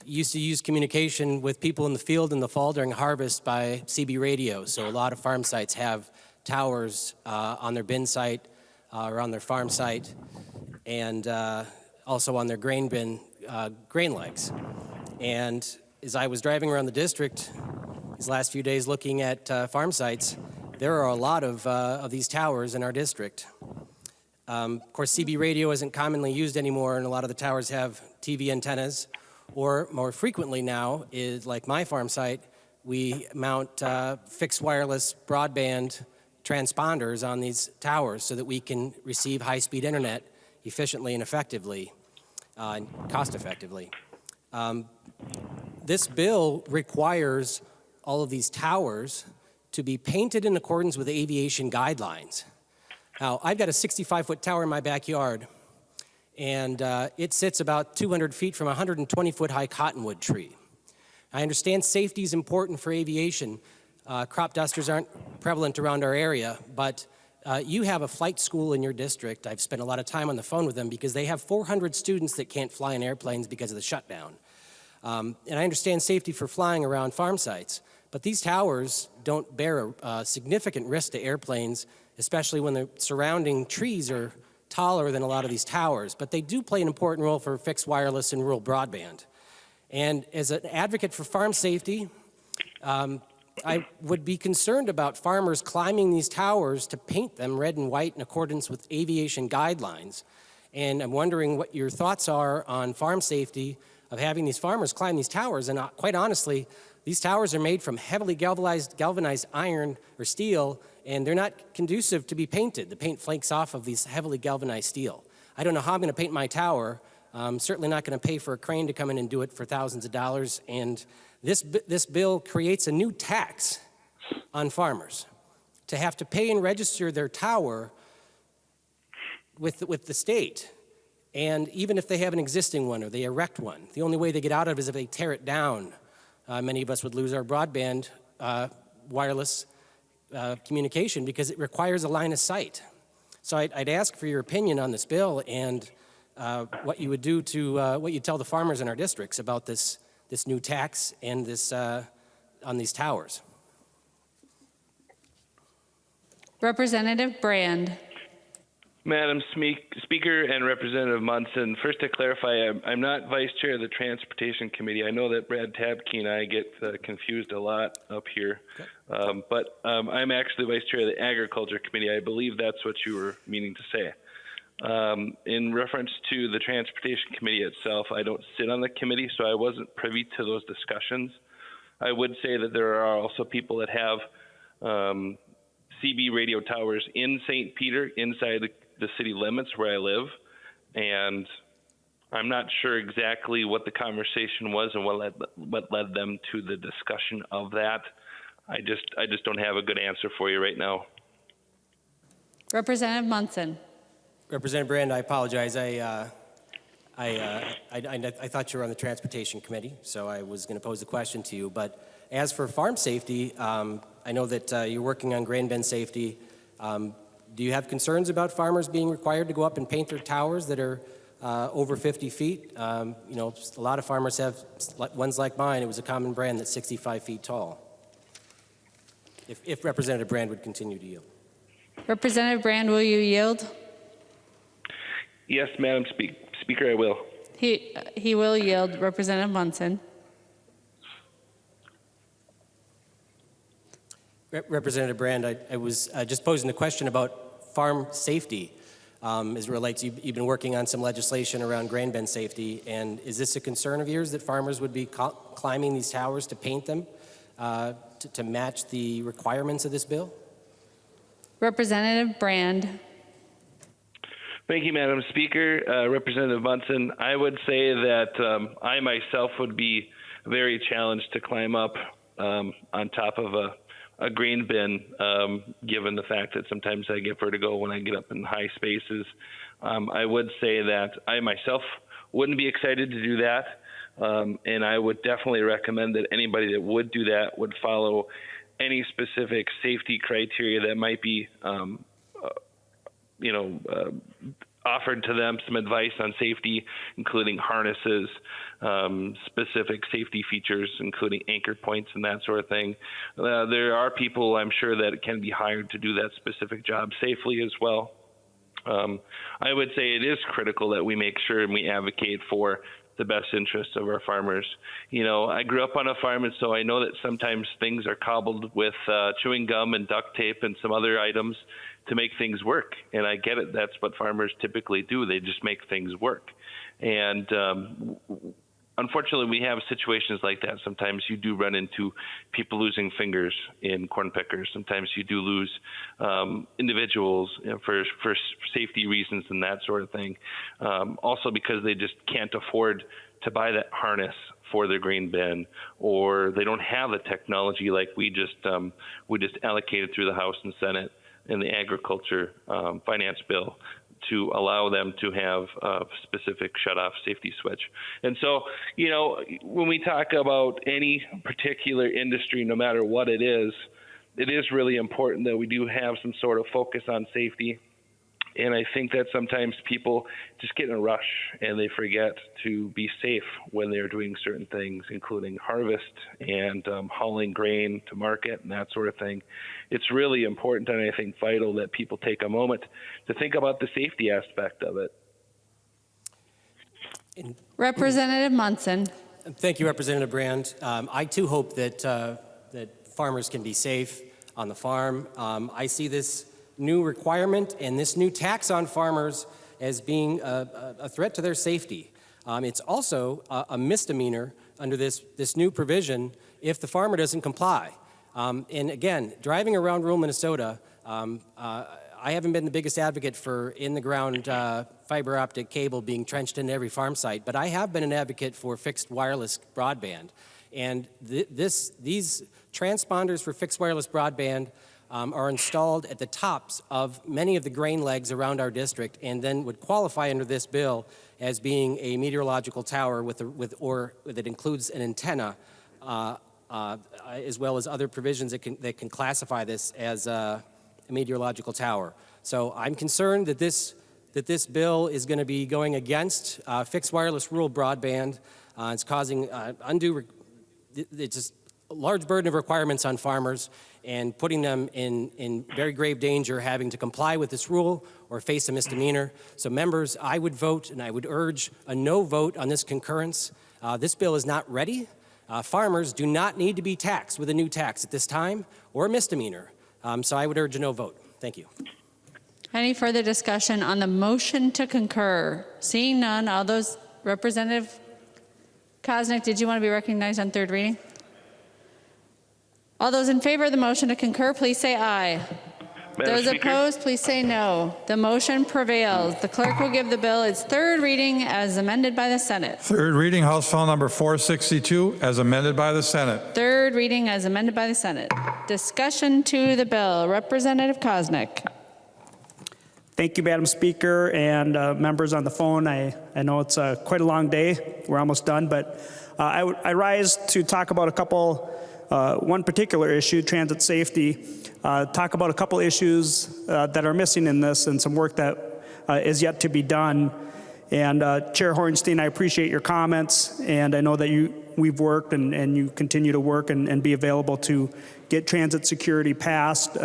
used to use communication with people in the field in the fall during harvest by CB radio. So a lot of farm sites have towers on their bin site or on their farm site, and also on their grain bin, grain legs. And as I was driving around the district these last few days looking at farm sites, there are a lot of these towers in our district. Of course, CB radio isn't commonly used anymore, and a lot of the towers have TV antennas, or more frequently now, is like my farm site, we mount fixed wireless broadband transponders on these towers so that we can receive high-speed internet efficiently and effectively, and cost-effectively. This bill requires all of these towers to be painted in accordance with aviation guidelines. Now, I've got a 65-foot tower in my backyard, and it sits about 200 feet from a 120-foot high cottonwood tree. I understand safety is important for aviation. Crop dusters aren't prevalent around our area, but you have a flight school in your district. I've spent a lot of time on the phone with them because they have 400 students that can't fly in airplanes because of the shutdown. And I understand safety for flying around farm sites, but these towers don't bear a significant risk to airplanes, especially when the surrounding trees are taller than a lot of these towers. But they do play an important role for fixed wireless and rural broadband. And as an advocate for farm safety, I would be concerned about farmers climbing these towers to paint them red and white in accordance with aviation guidelines. And I'm wondering what your thoughts are on farm safety of having these farmers climb these towers. And quite honestly, these towers are made from heavily galvanized iron or steel, and they're not conducive to be painted. The paint flakes off of these heavily galvanized steel. I don't know how I'm going to paint my tower. I'm certainly not going to pay for a crane to come in and do it for thousands of dollars. And this bill creates a new tax on farmers to have to pay and register their tower with the state. And even if they have an existing one or they erect one, the only way they get out of it is if they tear it down. Many of us would lose our broadband wireless communication because it requires a line of sight. So I'd ask for your opinion on this bill and what you would do to, what you tell the farmers in our districts about this new tax and this on these towers. Representative Brand. Madam Speaker and Representative Munson, first to clarify, I'm not Vice Chair of the Transportation Committee. I know that Brad Tabke and I get confused a lot up here, but I'm actually Vice Chair of the Agriculture Committee. I believe that's what you were meaning to say. In reference to the Transportation Committee itself, I don't sit on the committee, so I wasn't privy to those discussions. I would say that there are also people that have CB radio towers in St. Peter, inside the city limits where I live, and I'm not sure exactly what the conversation was and what led them to the discussion of that. I just don't have a good answer for you right now. Representative Munson. Representative Brand, I apologize. I thought you were on the Transportation Committee, so I was going to pose a question to you. But as for farm safety, I know that you're working on grain bin safety. Do you have concerns about farmers being required to go up and paint their towers that are over 50 feet? A lot of farmers have ones like mine. It was a common brand that's 65 feet tall. If Representative Brand would continue to yield. Representative Brand, will you yield? Yes, Madam Speaker, I will. He will yield. Representative Munson. Representative Brand, I was just posing a question about farm safety as it relates. You've been working on some legislation around grain bin safety, and is this a concern of yours that farmers would be climbing these towers to paint them to match the requirements of this bill? Representative Brand. Thank you, Madam Speaker. Representative Munson, I would say that I myself would be very challenged to climb up on top of a grain bin, given the fact that sometimes I get vertigo when I get up in high spaces. I would say that I myself wouldn't be excited to do that, and I would definitely recommend that anybody that would do that would follow any specific safety criteria that might be offered to them, some advice on safety, including harnesses, specific safety features, including anchor points and that sort of thing. There are people, I'm sure, that can be hired to do that specific job safely as well. I would say it is critical that we make sure and we advocate for the best interests of our farmers. I grew up on a farm, and so I know that sometimes things are cobbled with chewing gum and duct tape and some other items to make things work. And I get it. That's what farmers typically do. They just make things work. And unfortunately, we have situations like that. Sometimes you do run into people losing fingers in corn pickers. Sometimes you do lose individuals for safety reasons and that sort of thing. Also because they just can't afford to buy that harness for their grain bin, or they don't have the technology like we just allocated through the House and Senate in the agriculture finance bill to allow them to have a specific shut-off safety switch. And so, when we talk about any particular industry, no matter what it is really important that we do have some sort of focus on safety. And I think that sometimes people just get in a rush and they forget to be safe when they're doing certain things, including harvest and hauling grain to market and that sort of thing. It's really important, and I think vital, that people take a moment to think about the safety aspect of it. Representative Munson. Thank you, Representative Brand. I too hope that farmers can be safe on the farm. I see this new requirement and this new tax on farmers as being a threat to their safety. It's also a misdemeanor under this new provision if the farmer doesn't comply. And again, driving around rural Minnesota, I haven't been the biggest advocate for in-the-ground fiber optic cable being trenched into every farm site, but I have been an advocate for fixed wireless broadband. And these transponders for fixed wireless broadband are installed at the tops of many of the grain legs around our district, and then would qualify under this bill as being a meteorological tower or that includes an antenna, as well as other provisions that can classify this as a meteorological tower. So I'm concerned that this bill is going to be going against fixed wireless rural broadband. It's causing it's just a large burden of requirements on farmers and putting them in very grave danger, having to comply with this rule or face a misdemeanor. So members, I would vote, and I would urge a no vote on this concurrence. This bill is not ready. Farmers do not need to be taxed with a new tax at this time or a misdemeanor. So I would urge a no vote. Thank you. Any further discussion on the motion to concur? Seeing none, all those, Representative Koznick, did you want to be recognized on third reading? All those in favor of the motion to concur, please say aye. Those opposed, please say no. The motion prevails. The clerk will give the bill its third reading as amended by the Senate. Third reading, House File Number 462, as amended by the Senate. Third reading as amended by the Senate. Discussion to the bill. Representative Koznick. Thank you, Madam Speaker, and members on the phone. I know it's quite a long day. We're almost done, but I rise to talk about a couple, one particular issue, transit safety, talk about a couple issues that are missing in this and some work that is yet to be done. And Chair Hornstein, I appreciate your comments, and I know that we've worked and you continue to work and be available to get transit security passed.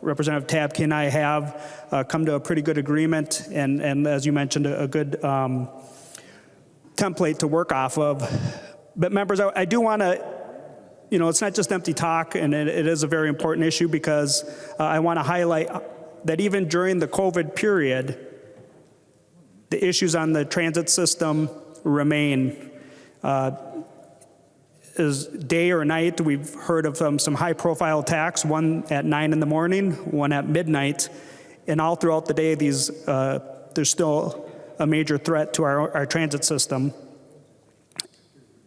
Representative Tabke and I have come to a pretty good agreement, and as you mentioned, a good template to work off of. But members, I do want to, it's not just empty talk, and it is a very important issue because I want to highlight that even during the COVID period, the issues on the transit system remain. Is day or night, we've heard of some high-profile attacks, one at 9 in the morning, one at midnight, and all throughout the day, there's still a major threat to our transit system.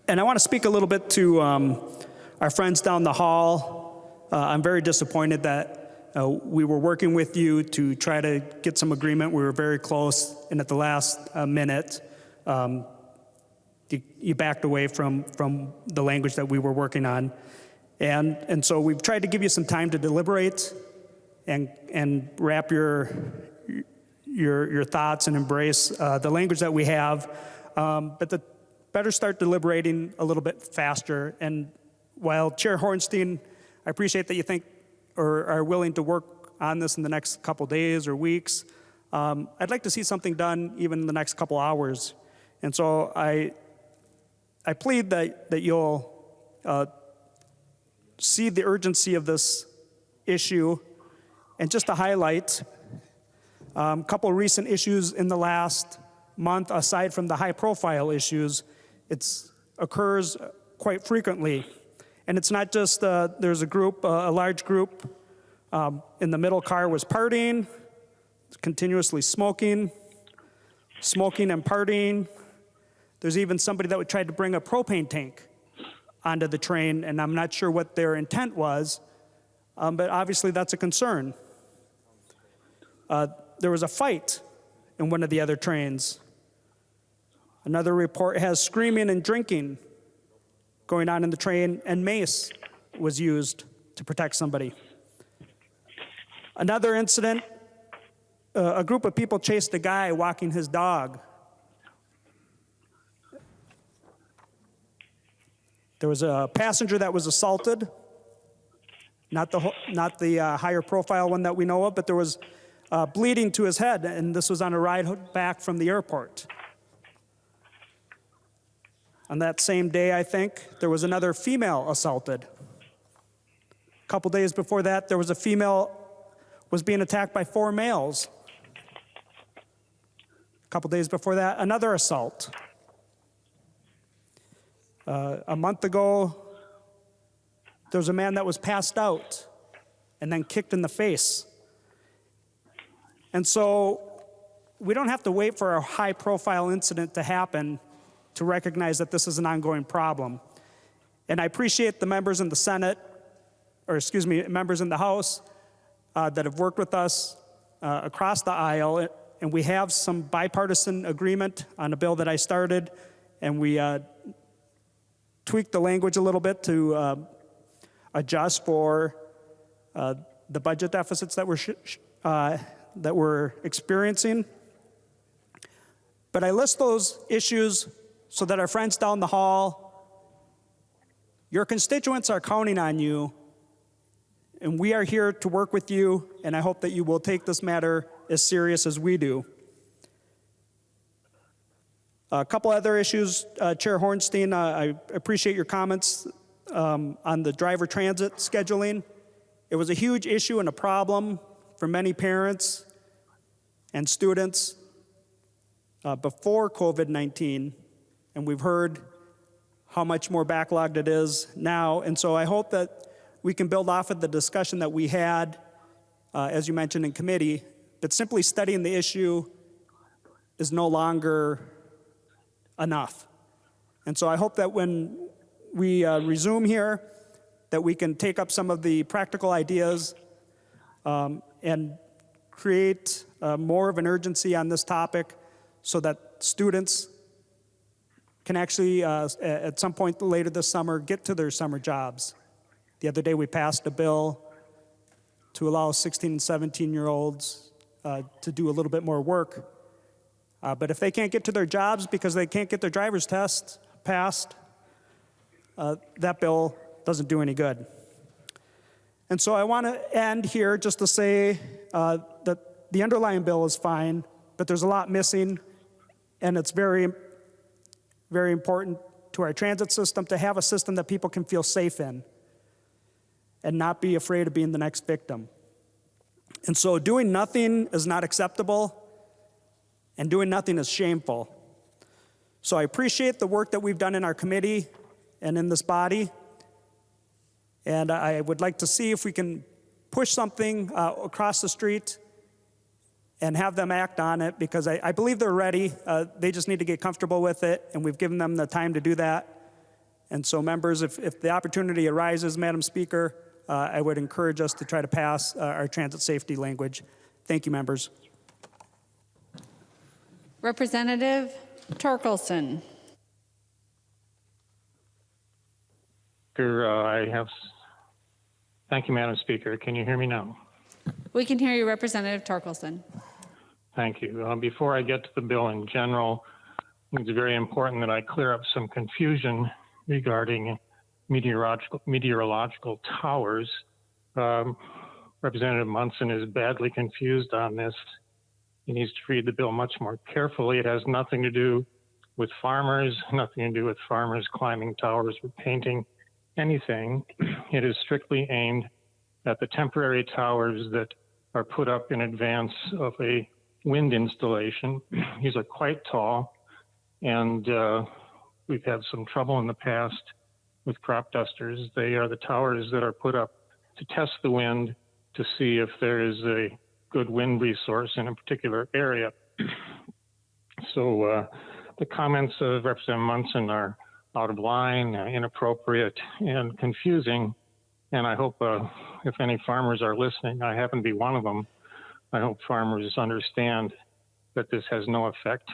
And I want to speak a little bit to our friends down the hall. I'm very disappointed that we were working with you to try to get some agreement. We were very close, and at the last minute, you backed away from the language that we were working on. And so we've tried to give you some time to deliberate and wrap your thoughts and embrace the language that we have. But better start deliberating a little bit faster. And while Chair Hornstein, I appreciate that you think or are willing to work on this in the next couple days or weeks, I'd like to see something done even in the next couple hours. And so I plead that you'll see the urgency of this issue. And just to highlight a couple of recent issues in the last month, aside from the high-profile issues, it occurs quite frequently. And it's not just there's a large group in the middle car was partying, continuously smoking and partying. There's even somebody that would try to bring a propane tank onto the train, and I'm not sure what their intent was, but obviously that's a concern. There was a fight in one of the other trains. Another report has screaming and drinking going on in the train, and mace was used to protect somebody. Another incident, a group of people chased a guy walking his dog. There was a passenger that was assaulted, not the higher profile one that we know of, but there was bleeding to his head, and this was on a ride back from the airport. On that same day, I think, there was another female assaulted. A couple days before that, there was a female was being attacked by 4 males. A couple days before that, another assault. A month ago, there was a man that was passed out and then kicked in the face. And so we don't have to wait for a high-profile incident to happen to recognize that this is an ongoing problem. And I appreciate the members in the Senate, members in the House that have worked with us across the aisle, and we have some bipartisan agreement on a bill that I started, and we tweaked the language a little bit to adjust for the budget deficits that we're experiencing. But I list those issues so that our friends down the hall, your constituents are counting on you, and we are here to work with you, and I hope that you will take this matter as serious as we do. A couple other issues, Chair Hornstein, I appreciate your comments on the driver transit scheduling. It was a huge issue and a problem for many parents and students before COVID-19, and we've heard how much more backlogged it is now. And so I hope that we can build off of the discussion that we had, as you mentioned in committee, but simply studying the issue is no longer enough. And so I hope that when we resume here, that we can take up some of the practical ideas and create more of an urgency on this topic so that students can actually, at some point later this summer, get to their summer jobs. The other day we passed a bill to allow 16 and 17-year-olds to do a little bit more work. But if they can't get to their jobs because they can't get their driver's test passed, that bill doesn't do any good. And so I want to end here just to say that the underlying bill is fine, but there's a lot missing, and it's very, very important to our transit system to have a system that people can feel safe in and not be afraid of being the next victim. And so doing nothing is not acceptable, and doing nothing is shameful. So I appreciate the work that we've done in our committee and in this body, and I would like to see if we can push something across the street and have them act on it, because I believe they're ready. They just need to get comfortable with it, and we've given them the time to do that. And so members, if the opportunity arises, Madam Speaker, I would encourage us to try to pass our transit safety language. Thank you, members. Representative Torkelson. Thank you, Madam Speaker. Can you hear me now? We can hear you, Representative Torkelson. Thank you. Before I get to the bill in general, it's very important that I clear up some confusion regarding meteorological towers. Representative Munson is badly confused on this. He needs to read the bill much more carefully. It has nothing to do with farmers, nothing to do with farmers climbing towers or painting anything. It is strictly aimed at the temporary towers that are put up in advance of a wind installation. These are quite tall, and we've had some trouble in the past with crop dusters. They are the towers that are put up to test the wind to see if there is a good wind resource in a particular area. So the comments of Representative Munson are out of line, inappropriate, and confusing. And I hope if any farmers are listening, I happen to be one of them, I hope farmers understand that this has no effect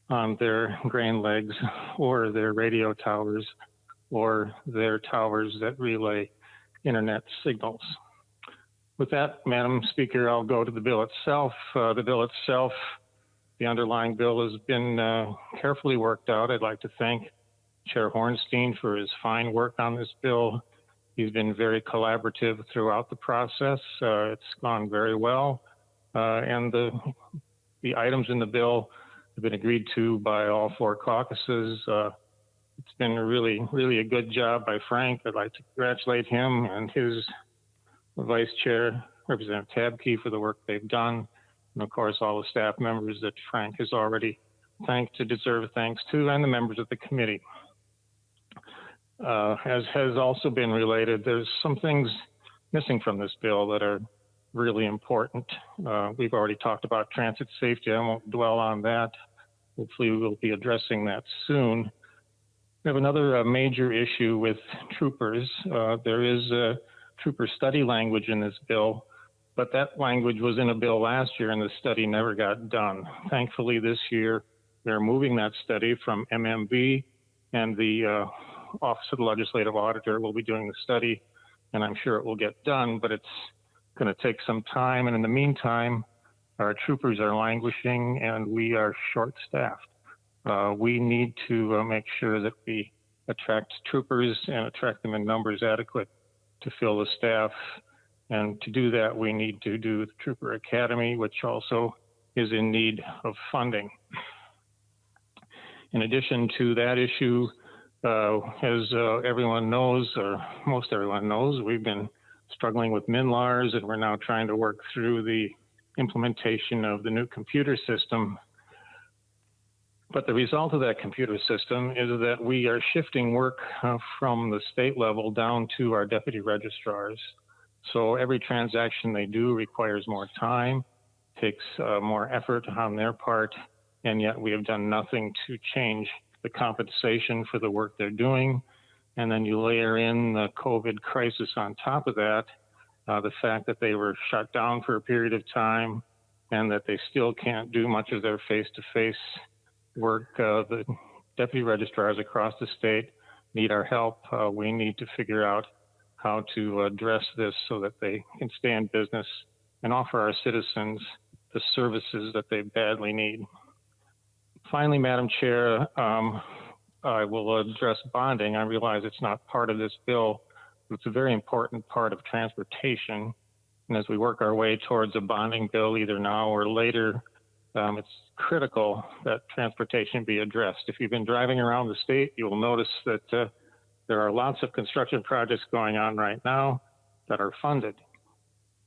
on their grain legs or their radio towers or their towers that relay internet signals. With that, Madam Speaker, I'll go to the bill itself. The bill itself, the underlying bill, has been carefully worked out. I'd like to thank Chair Hornstein for his fine work on this bill. He's been very collaborative throughout the process. It's gone very well. And the items in the bill have been agreed to by all four caucuses. It's been really a good job by Frank. I'd like to congratulate him and his Vice Chair, Representative Tabke, for the work they've done. And of course, all the staff members that Frank has already thanked to deserve thanks to, and the members of the committee. As has also been related, there's some things missing from this bill that are really important. We've already talked about transit safety. I won't dwell on that. Hopefully we'll be addressing that soon. We have another major issue with troopers. There is a trooper study language in this bill, but that language was in a bill last year and the study never got done. Thankfully this year, they're moving that study from MMB, and the Office of the Legislative Auditor will be doing the study, and I'm sure it will get done, but it's going to take some time. And in the meantime, our troopers are languishing and we are short-staffed. We need to make sure that we attract troopers and attract them in numbers adequate to fill the staff. And to do that, we need to do the Trooper Academy, which also is in need of funding. In addition to that issue, as everyone knows, or most everyone knows, we've been struggling with MNLARs, and we're now trying to work through the implementation of the new computer system. But the result of that computer system is that we are shifting work from the state level down to our deputy registrars. So every transaction they do requires more time, takes more effort on their part, and yet we have done nothing to change the compensation for the work they're doing. And then you layer in the COVID crisis on top of that, the fact that they were shut down for a period of time and that they still can't do much of their face-to-face work. The deputy registrars across the state need our help. We need to figure out how to address this so that they can stay in business and offer our citizens the services that they badly need. Finally, Madam Chair, I will address bonding. I realize it's not part of this bill, but it's a very important part of transportation. And as we work our way towards a bonding bill, either now or later, it's critical that transportation be addressed. If you've been driving around the state, you will notice that there are lots of construction projects going on right now that are funded.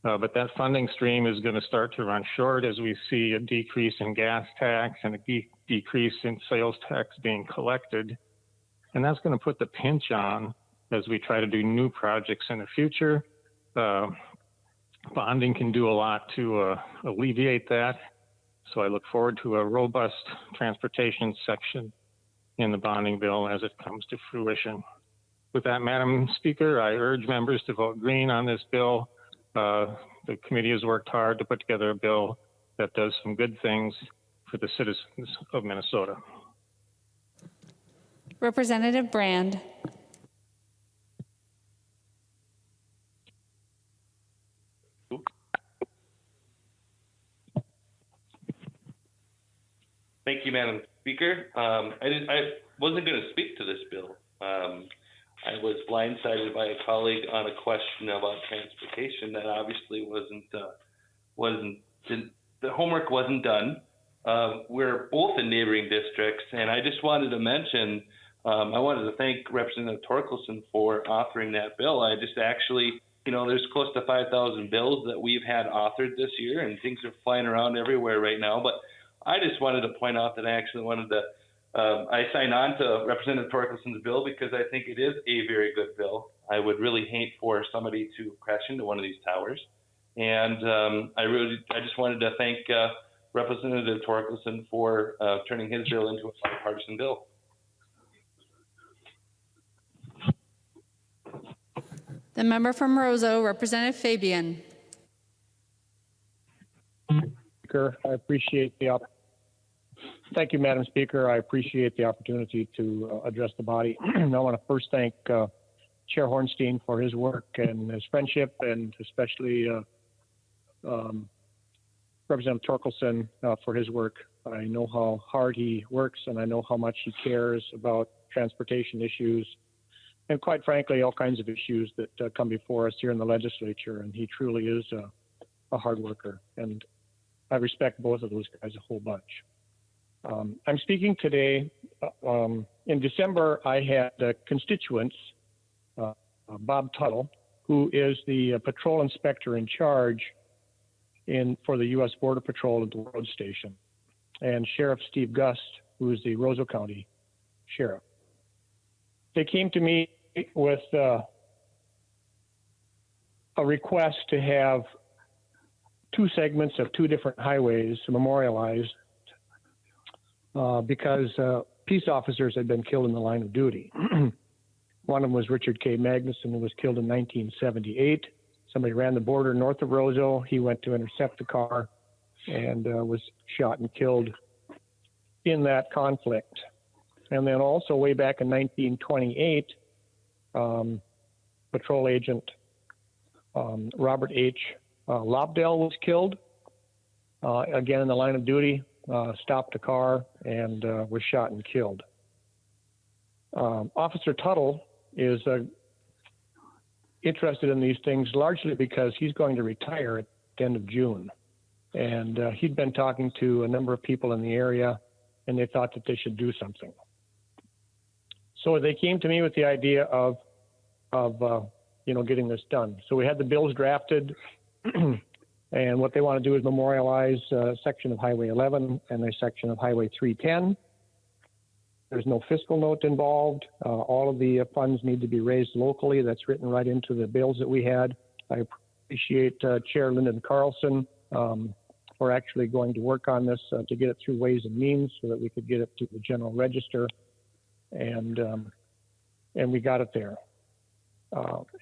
But that funding stream is going to start to run short as we see a decrease in gas tax and a decrease in sales tax being collected. And that's going to put the pinch on as we try to do new projects in the future. Bonding can do a lot to alleviate that. So I look forward to a robust transportation section in the bonding bill as it comes to fruition. With that, Madam Speaker, I urge members to vote green on this bill. The committee has worked hard to put together a bill that does some good things for the citizens of Minnesota. Representative Brand. Thank you, Madam Speaker. I wasn't going to speak to this bill. I was blindsided by a colleague on a question about transportation that obviously the homework wasn't done. We're both in neighboring districts, and I just wanted to mention, I wanted to thank Representative Torkelson for authoring that bill. I just actually, there's close to 5,000 bills that we've had authored this year, and things are flying around everywhere right now. But I just wanted to point out that I actually wanted to I signed on to Representative Torkelson's bill because I think it is a very good bill. I would really hate for somebody to crash into one of these towers. And I just wanted to thank Representative Torkelson for turning his bill into a bipartisan bill. The member from Roseau, Representative Fabian. Speaker, I appreciate the Thank you, Madam Speaker. I appreciate the opportunity to address the body. I want to first thank Chair Hornstein for his work and his friendship, and especially Representative Torkelson for his work. I know how hard he works, and I know how much he cares about transportation issues, and quite frankly, all kinds of issues that come before us here in the legislature. And he truly is a hard worker, and I respect both of those guys a whole bunch. I'm speaking today. In December, I had constituents, Bob Tuttle, who is the patrol inspector in charge for the U.S. Border Patrol at the road station, and Sheriff Steve Gust, who is the Roseau County Sheriff. They came to me with a request to have two segments of two different highways memorialized because peace officers had been killed in the line of duty. One of them was Richard K. Magnuson, who was killed in 1978. Somebody ran the border north of Roseau. He went to intercept the car and was shot and killed in that conflict. And then also way back in 1928, Patrol Agent Robert H. Lobdell was killed, again in the line of duty. Stopped a car and was shot and killed. Officer Tuttle is interested in these things largely because he's going to retire at the end of June. And he'd been talking to a number of people in the area, and they thought that they should do something. So they came to me with the idea of getting this done. So we had the bills drafted. And what they want to do is memorialize a section of Highway 11 and a section of Highway 310. There's no fiscal note involved. All of the funds need to be raised locally. That's written right into the bills that we had. I appreciate Chair Lyndon Carlson for actually going to work on this to get it through Ways and Means so that we could get it to the General Register. And we got it there.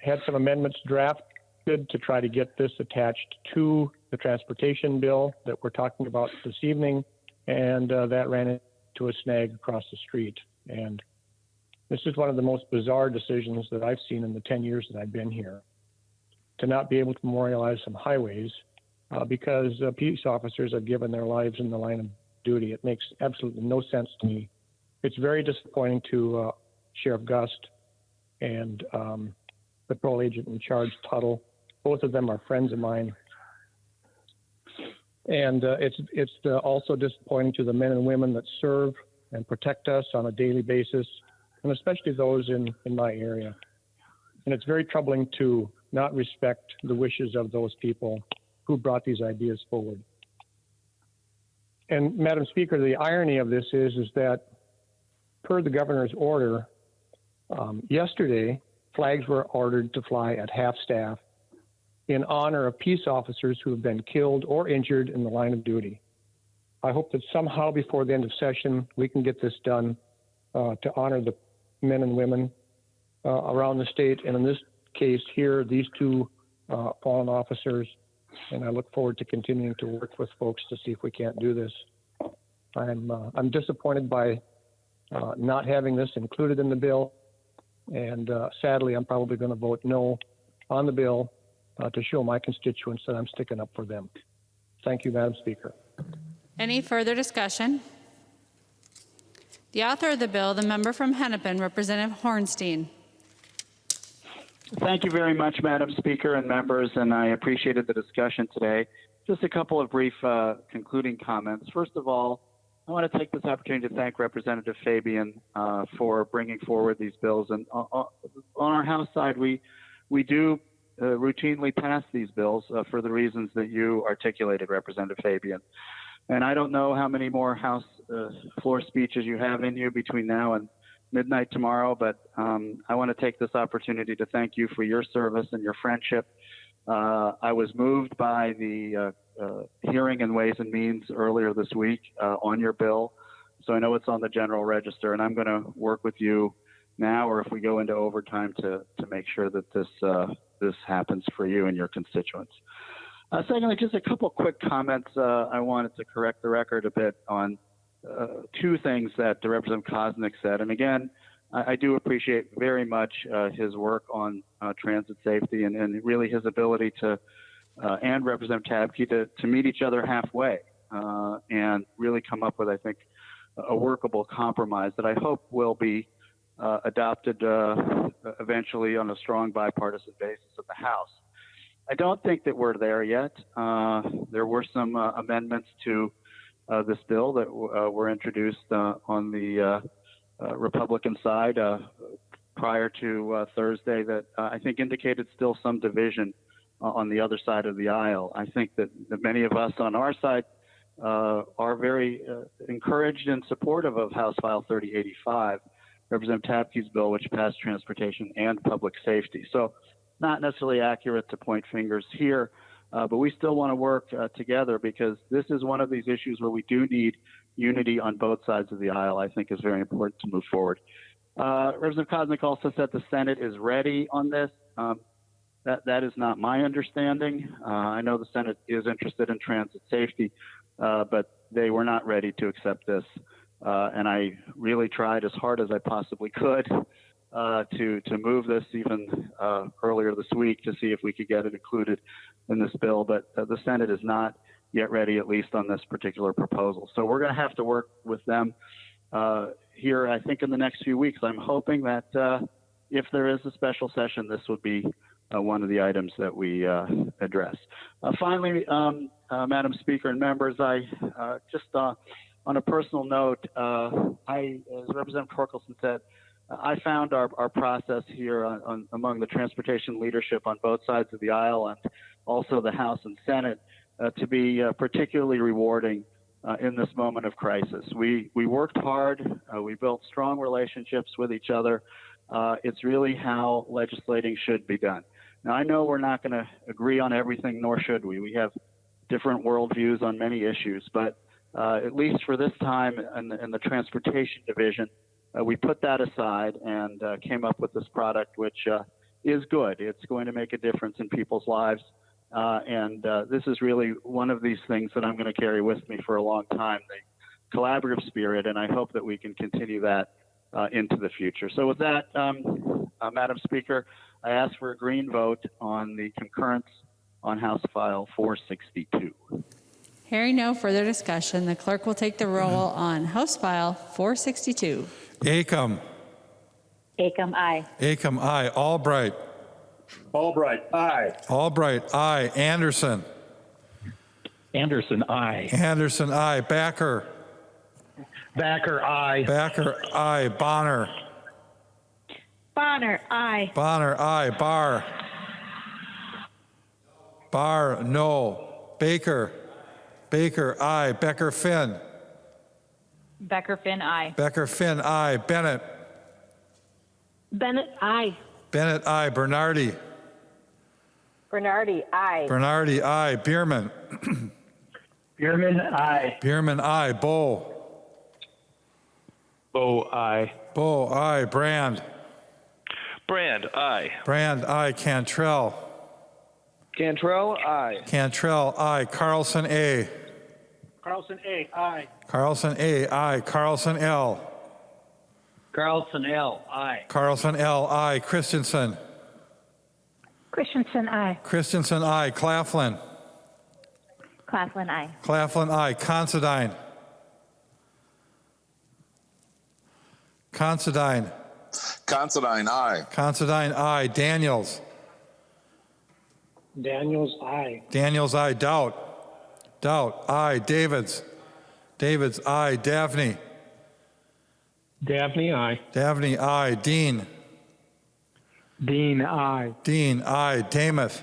Had some amendments good to try to get this attached to the transportation bill that we're talking about this evening, and that ran into a snag across the street. And this is one of the most bizarre decisions that I've seen in the 10 years that I've been here, to not be able to memorialize some highways because peace officers have given their lives in the line of duty. It makes absolutely no sense to me. It's very disappointing to Sheriff Gust and Patrol Agent in Charge Tuttle. Both of them are friends of mine. And it's also disappointing to the men and women that serve and protect us on a daily basis, and especially those in my area. And it's very troubling to not respect the wishes of those people who brought these ideas forward. And Madam Speaker, the irony of this is that per the governor's order, yesterday, flags were ordered to fly at half staff in honor of peace officers who have been killed or injured in the line of duty. I hope that somehow before the end of session, we can get this done to honor the men and women around the state, and in this case here, these two fallen officers. And I look forward to continuing to work with folks to see if we can't do this. I'm disappointed by not having this included in the bill, and sadly, I'm probably going to vote no on the bill to show my constituents that I'm sticking up for them. Thank you, Madam Speaker. Any further discussion? The author of the bill, the member from Hennepin, Representative Hornstein. Thank you very much, Madam Speaker and members, and I appreciated the discussion today. Just a couple of brief concluding comments. First of all, I want to take this opportunity to thank Representative Fabian for bringing forward these bills. And on our House side, we do routinely pass these bills for the reasons that you articulated, Representative Fabian. And I don't know how many more House floor speeches you have in you between now and midnight tomorrow, but I want to take this opportunity to thank you for your service and your friendship. I was moved by the hearing in Ways and Means earlier this week on your bill, so I know it's on the general register, and I'm going to work with you now, or if we go into overtime, to make sure that this happens for you and your constituents. Secondly, just a couple quick comments. I wanted to correct the record a bit on two things that Representative Koznick said. And again, I do appreciate very much his work on transit safety and really his ability to, and Representative Tabke, to meet each other halfway and really come up with, I think, a workable compromise that I hope will be adopted eventually on a strong bipartisan basis at the House. I don't think that we're there yet. There were some amendments to this bill that were introduced on the Republican side prior to Thursday that I think indicated still some division on the other side of the aisle. I think that many of us on our side are very encouraged and supportive of House File 3085, Representative Tabke's bill, which passed transportation and public safety. So not necessarily accurate to point fingers here, but we still want to work together because this is one of these issues where we do need unity on both sides of the aisle. I think is very important to move forward. Representative Koznick also said the Senate is ready on this. That is not my understanding. I know the Senate is interested in transit safety, but they were not ready to accept this. And I really tried as hard as I possibly could to move this even earlier this week to see if we could get it included in this bill. But the Senate is not yet ready, at least on this particular proposal. So we're going to have to work with them here, I think, in the next few weeks. I'm hoping that if there is a special session, this would be one of the items that we address. Finally, Madam Speaker and members, I just on a personal note, as Representative Torkelson said, I found our process here among the transportation leadership on both sides of the aisle and also the House and Senate to be particularly rewarding in this moment of crisis. We worked hard. We built strong relationships with each other. It's really how legislating should be done. Now, I know we're not going to agree on everything, nor should we. We have different worldviews on many issues, but at least for this time in the Transportation Division, we put that aside and came up with this product, which is good. It's going to make a difference in people's lives. And this is really one of these things that I'm going to carry with me for a long time, the collaborative spirit, and I hope that we can continue that into the future. So with that, Madam Speaker, I ask for a green vote on the concurrence on House File 462. Hearing no further discussion, the clerk will take the roll on House File 462. Acom. Acom, aye. Acom, aye. Albright. Albright, aye. Albright, aye. Anderson. Anderson, aye. Anderson, aye. Backer. Backer, aye. Backer, aye. Bonner. Bonner, aye. Bonner, aye. Barr. Barr, no. Baker. Baker, aye. Becker, Finn. Becker, Finn, aye. Becker, Finn, aye. Bennett. Bennett, aye. Bennett, aye. Bernardy. Bernardy, aye. Bernardy, aye. Bierman. Bierman, aye. Bierman, aye. Bow. Bow, aye. Bow, aye. Brand. Brand, aye. Brand, aye. Cantrell. Cantrell, aye. Cantrell, aye. Carlson, A. Carlson, A, aye. Carlson, A, aye. Carlson, L. Carlson, L, aye. Carlson, L, aye. Christensen. Christensen, aye. Christensen, aye. Claflin. Claflin, aye. Claflin, aye. Considine. Considine. Considine, aye. Considine, aye. Daniels. Daniels, aye. Daniels, aye. Doubt. Doubt, aye. Davids. Davids, aye. Daphne. Dabney, aye. Daphne, aye. Dean. Dean, aye. Dean, aye. Damath.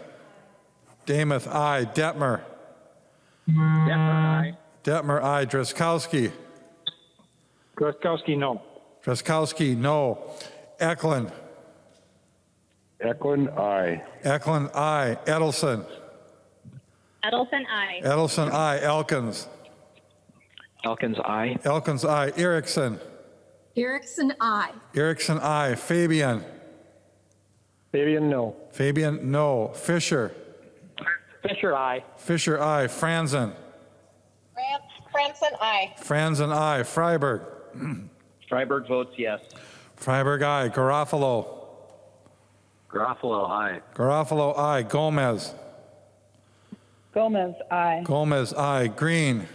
Damath, aye. Detmer. Detmer, aye. Detmer, aye. Drazkowski. Groskowski, no. Drazkowski, no. Eklund. Eklund, aye. Eklund, aye. Edelson. Edelson, aye. Edelson, aye. Elkins. Elkins, aye. Elkins, aye. Erickson. Erickson, aye. Erickson, aye. Fabian. Fabian, no. Fabian, no. Fisher. Fisher, aye. Fisher, aye. Franzen. Franson, aye. Franzen, aye. Freiberg. Freiberg votes yes. Freiberg, aye. Garofalo. Garofalo, aye. Garofalo, aye. Gomez. Gomez, aye. Gomez, aye. Green.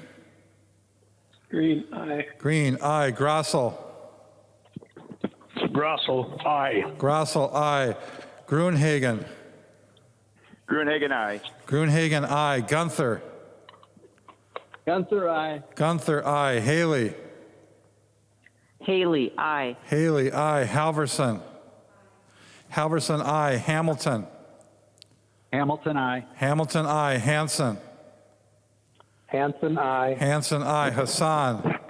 Green, aye. Green, aye. Grossel. Grossel, aye. Grossel, aye. Grunhagen. Grunhagen, aye. Grunhagen, aye. Gunther. Gunther, aye. Gunther, aye. Haley. Haley, aye. Haley, aye. Halverson. Halverson, aye. Hamilton. Hamilton, aye. Hamilton, aye. Hanson. Hanson, aye. Hanson, aye. Hassan.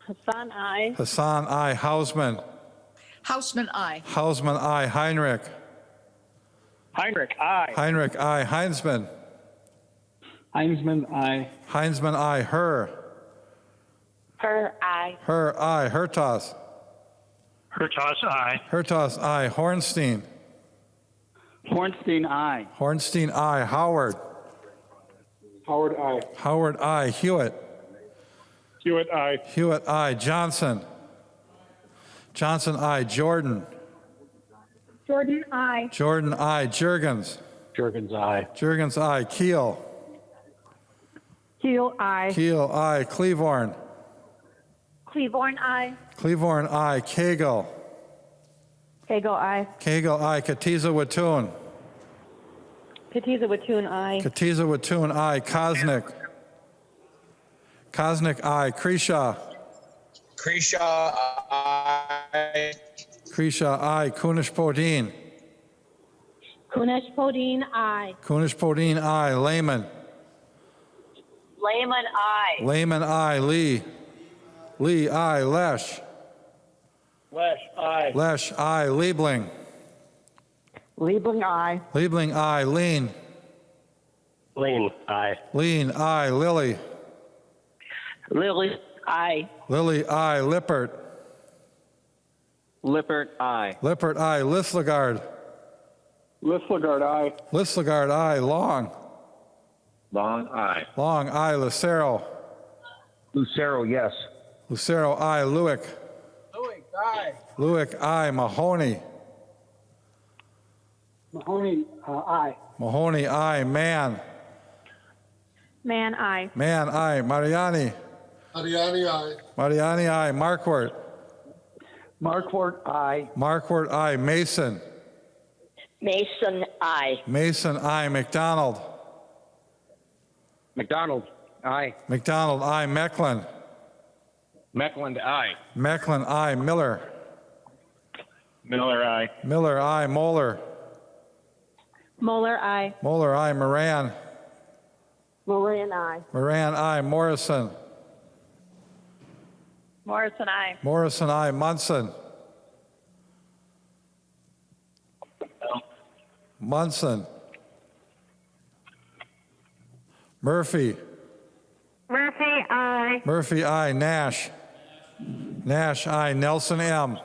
Hassan, aye. Hassan, aye. Hausman. Houseman, aye. Hausman, aye. Heinrich. Heinrich, aye. Heinrich, aye. Heinzman. Heinzman, aye. Heinzman, aye. Her. Her, aye. Her, aye. Hertas. Hertas, aye. Hertas, aye. Hornstein. Hornstein, aye. Hornstein, aye. Howard. Howard, aye. Howard, aye. Hewitt. Hewitt, aye. Hewitt, aye. Johnson. Johnson, aye. Jordan. Jordan, aye. Jordan, aye. Jurgens. Jurgens, aye. Jurgens, aye. Keel. Keel, aye. Keel, aye. Cleavorn. Cleavorn, aye. Cleavorn, aye. Cagle. Cagle, aye. Cagle, aye. Katiza Wattoon. Katiza Wattoon, aye. Katiza Wattoon, aye. Kosnick. Kosnick, aye. Kreshaw. Kreshaw, aye. Kreshaw, aye. Kunish Podine. Kunesh Podine, aye. Kunish Podine, aye. Lehman. Lehman, aye. Lehman, aye. Lee. Lee, aye. Lesh. Lesh, aye. Lesh, aye. Liebling. Liebling, aye. Liebling, aye. Lean. Lean, aye. Lean, aye. Lilly. Lily, aye. Lilly, aye. Lippert. Lippert, aye. Lippert, aye. Lislegard. Listlegard, aye. Listlegard, aye. Long. Long, aye. Long, aye. Lucero. Lucero, yes. Lucero, aye. Lewick. Lewick, aye. Lewick, aye. Mahoney. Mahoney, aye. Mahoney, aye. Mann. Man, aye. Mann, aye. Mariani. Mariani, aye. Mariani, aye. Markwart. Markwart, aye. Markwart, aye. Mason. Mason, aye. Mason, aye. McDonald. McDonald, aye. McDonald, aye. Mecklen. Meckland, aye. Mecklen, aye. Miller. Miller, aye. Miller, aye. Moeller. Moeller, aye. Moeller, aye. Moran. Moran, aye. Moran, aye. Morrison. Morrison, aye. Morrison, aye. Munson. Munson. Murphy. Murphy, aye. Murphy, aye. Nash. Nash, aye. Nelson M.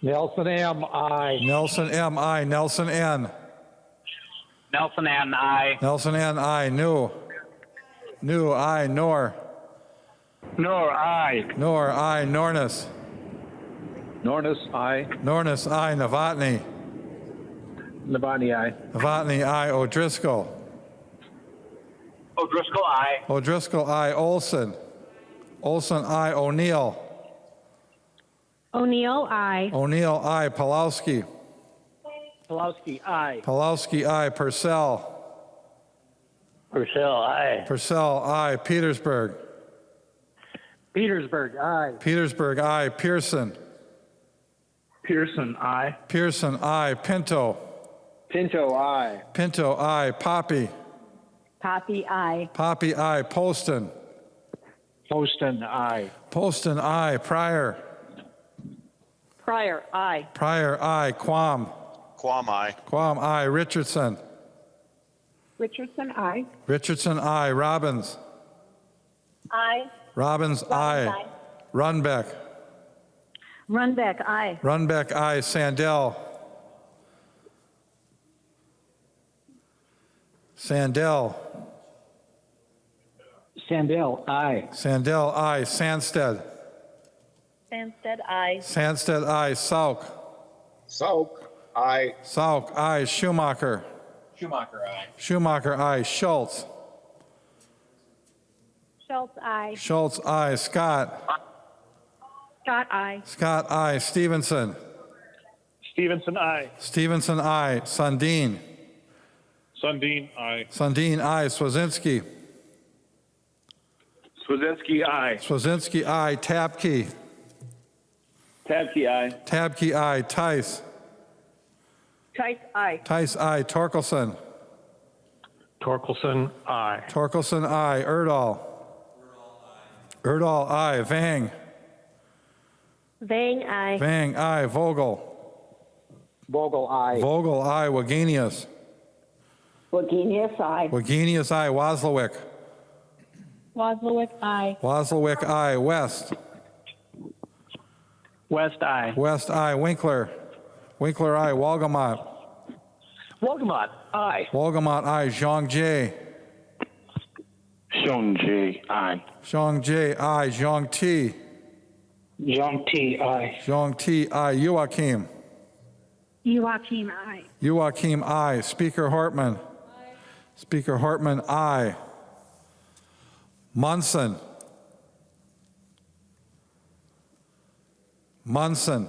Nelson M, aye. Nelson M, aye. Nelson N. Nelson N, aye. Nelson N, aye. New. New, aye. Nor. Nor, aye. Nor, aye. Nornis. Nornis, aye. Nornis, aye. Novotny. Novotny, aye. Novotny, aye. O'Driscoll. O'Driscoll, aye. O'Driscoll, aye. Olson. Olson, aye. O'Neill. O'Neill, aye. O'Neill, aye. Pulowski. Pulowski, aye. Pulowski, aye. Purcell. Purcell, aye. Purcell, aye. Petersburg. Petersburg, aye. Petersburg, aye. Pearson. Pearson, aye. Pearson, aye. Pinto. Pinto, aye. Pinto, aye. Poppe. Poppe, aye. Poppe, aye. Poston. Poston, aye. Poston, aye. Pryor. Pryor, aye. Pryor, aye. Quam. Quam, aye. Quam, aye. Richardson. Richardson, aye. Richardson, aye. Robbins. Aye. Robbins, aye. Runbeck. Runbeck, aye. Runbeck, aye. Sandell. Sandell. Sandell, aye. Sandell, aye. Sandsted. Sandsted, aye. Sandsted, aye. Sauk. Sauk, aye. Sauk, aye. Schumacher. Schumacher, aye. Schumacher, aye. Schultz. Schultz, aye. Schultz, aye. Scott. Scott, aye. Scott, aye. Stevenson. Stevenson, aye. Stevenson, aye. Sundin. Sundin, aye. Sundin, aye. Swazinski. Swazinski, aye. Swazinski, aye. Tapke. Tabke, aye. Tabke, aye. Tice. Tice, aye. Tice, aye. Torkelson. Torkelson, aye. Torkelson, aye. Erdahl. Erdahl, aye. Vang. Vang, aye. Vang, aye. Vogel. Vogel, aye. Vogel, aye. Wagenius. Wagenius, aye. Wagenius, aye. Waslowick. Waslowick, aye. Waslowick, aye. West. West, aye. West, aye. Winkler. Winkler, aye. Walgamot. Wolgamott, aye. Walgamot, aye. Zhang Jie. Sean J, aye. Zhang Jie, aye. Zhang Ti. John T, aye. Zhang Ti, aye. Joachim. Joachim, aye. Joachim, aye. Speaker Hortman. Speaker Hortman, aye. Munson. Munson.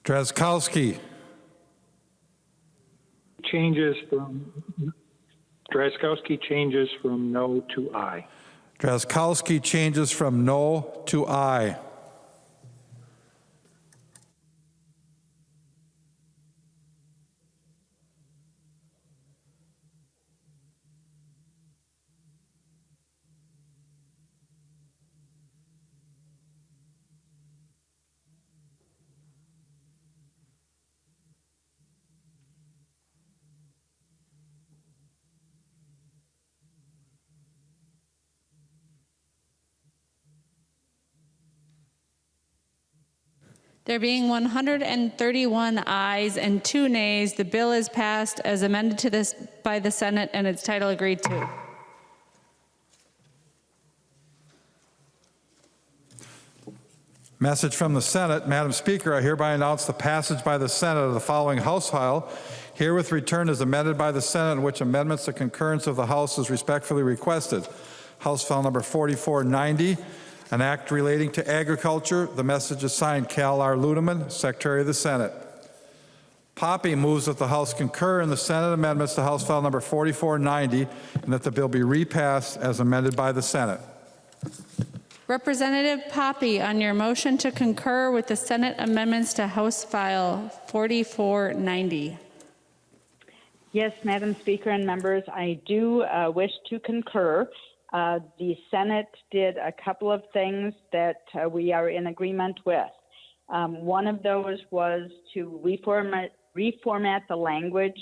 Drazkowski. Drazkowski changes from no to aye. Drazkowski changes from no to aye. There being 131 ayes and 2 nays, the bill is passed as amended to this by the Senate and its title agreed to. Message from the Senate. Madam Speaker, I hereby announce the passage by the Senate of the following House file, herewith returned as amended by the Senate, in which amendments to concurrence of the House is respectfully requested. House file number 4490, an act relating to agriculture. The message is signed Cal R. Ludeman, Secretary of the Senate. Poppe moves that the House concur in the Senate amendments to House file number 4490 and that the bill be repassed as amended by the Senate. Representative Poppe, on your motion to concur with the Senate amendments to House File 4490. Yes, Madam Speaker and members, I do wish to concur. The Senate did a couple of things that we are in agreement with. One of those was to reformat the language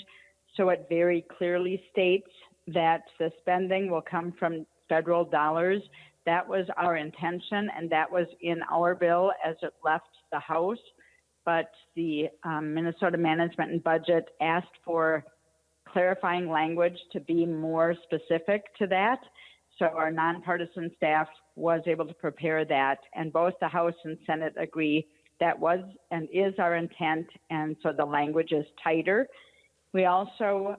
so it very clearly states that the spending will come from federal dollars. That was our intention, and that was in our bill as it left the House. But the Minnesota Management and Budget asked for clarifying language to be more specific to that. So our nonpartisan staff was able to prepare that, and both the House and Senate agree that was and is our intent, and so the language is tighter. We also,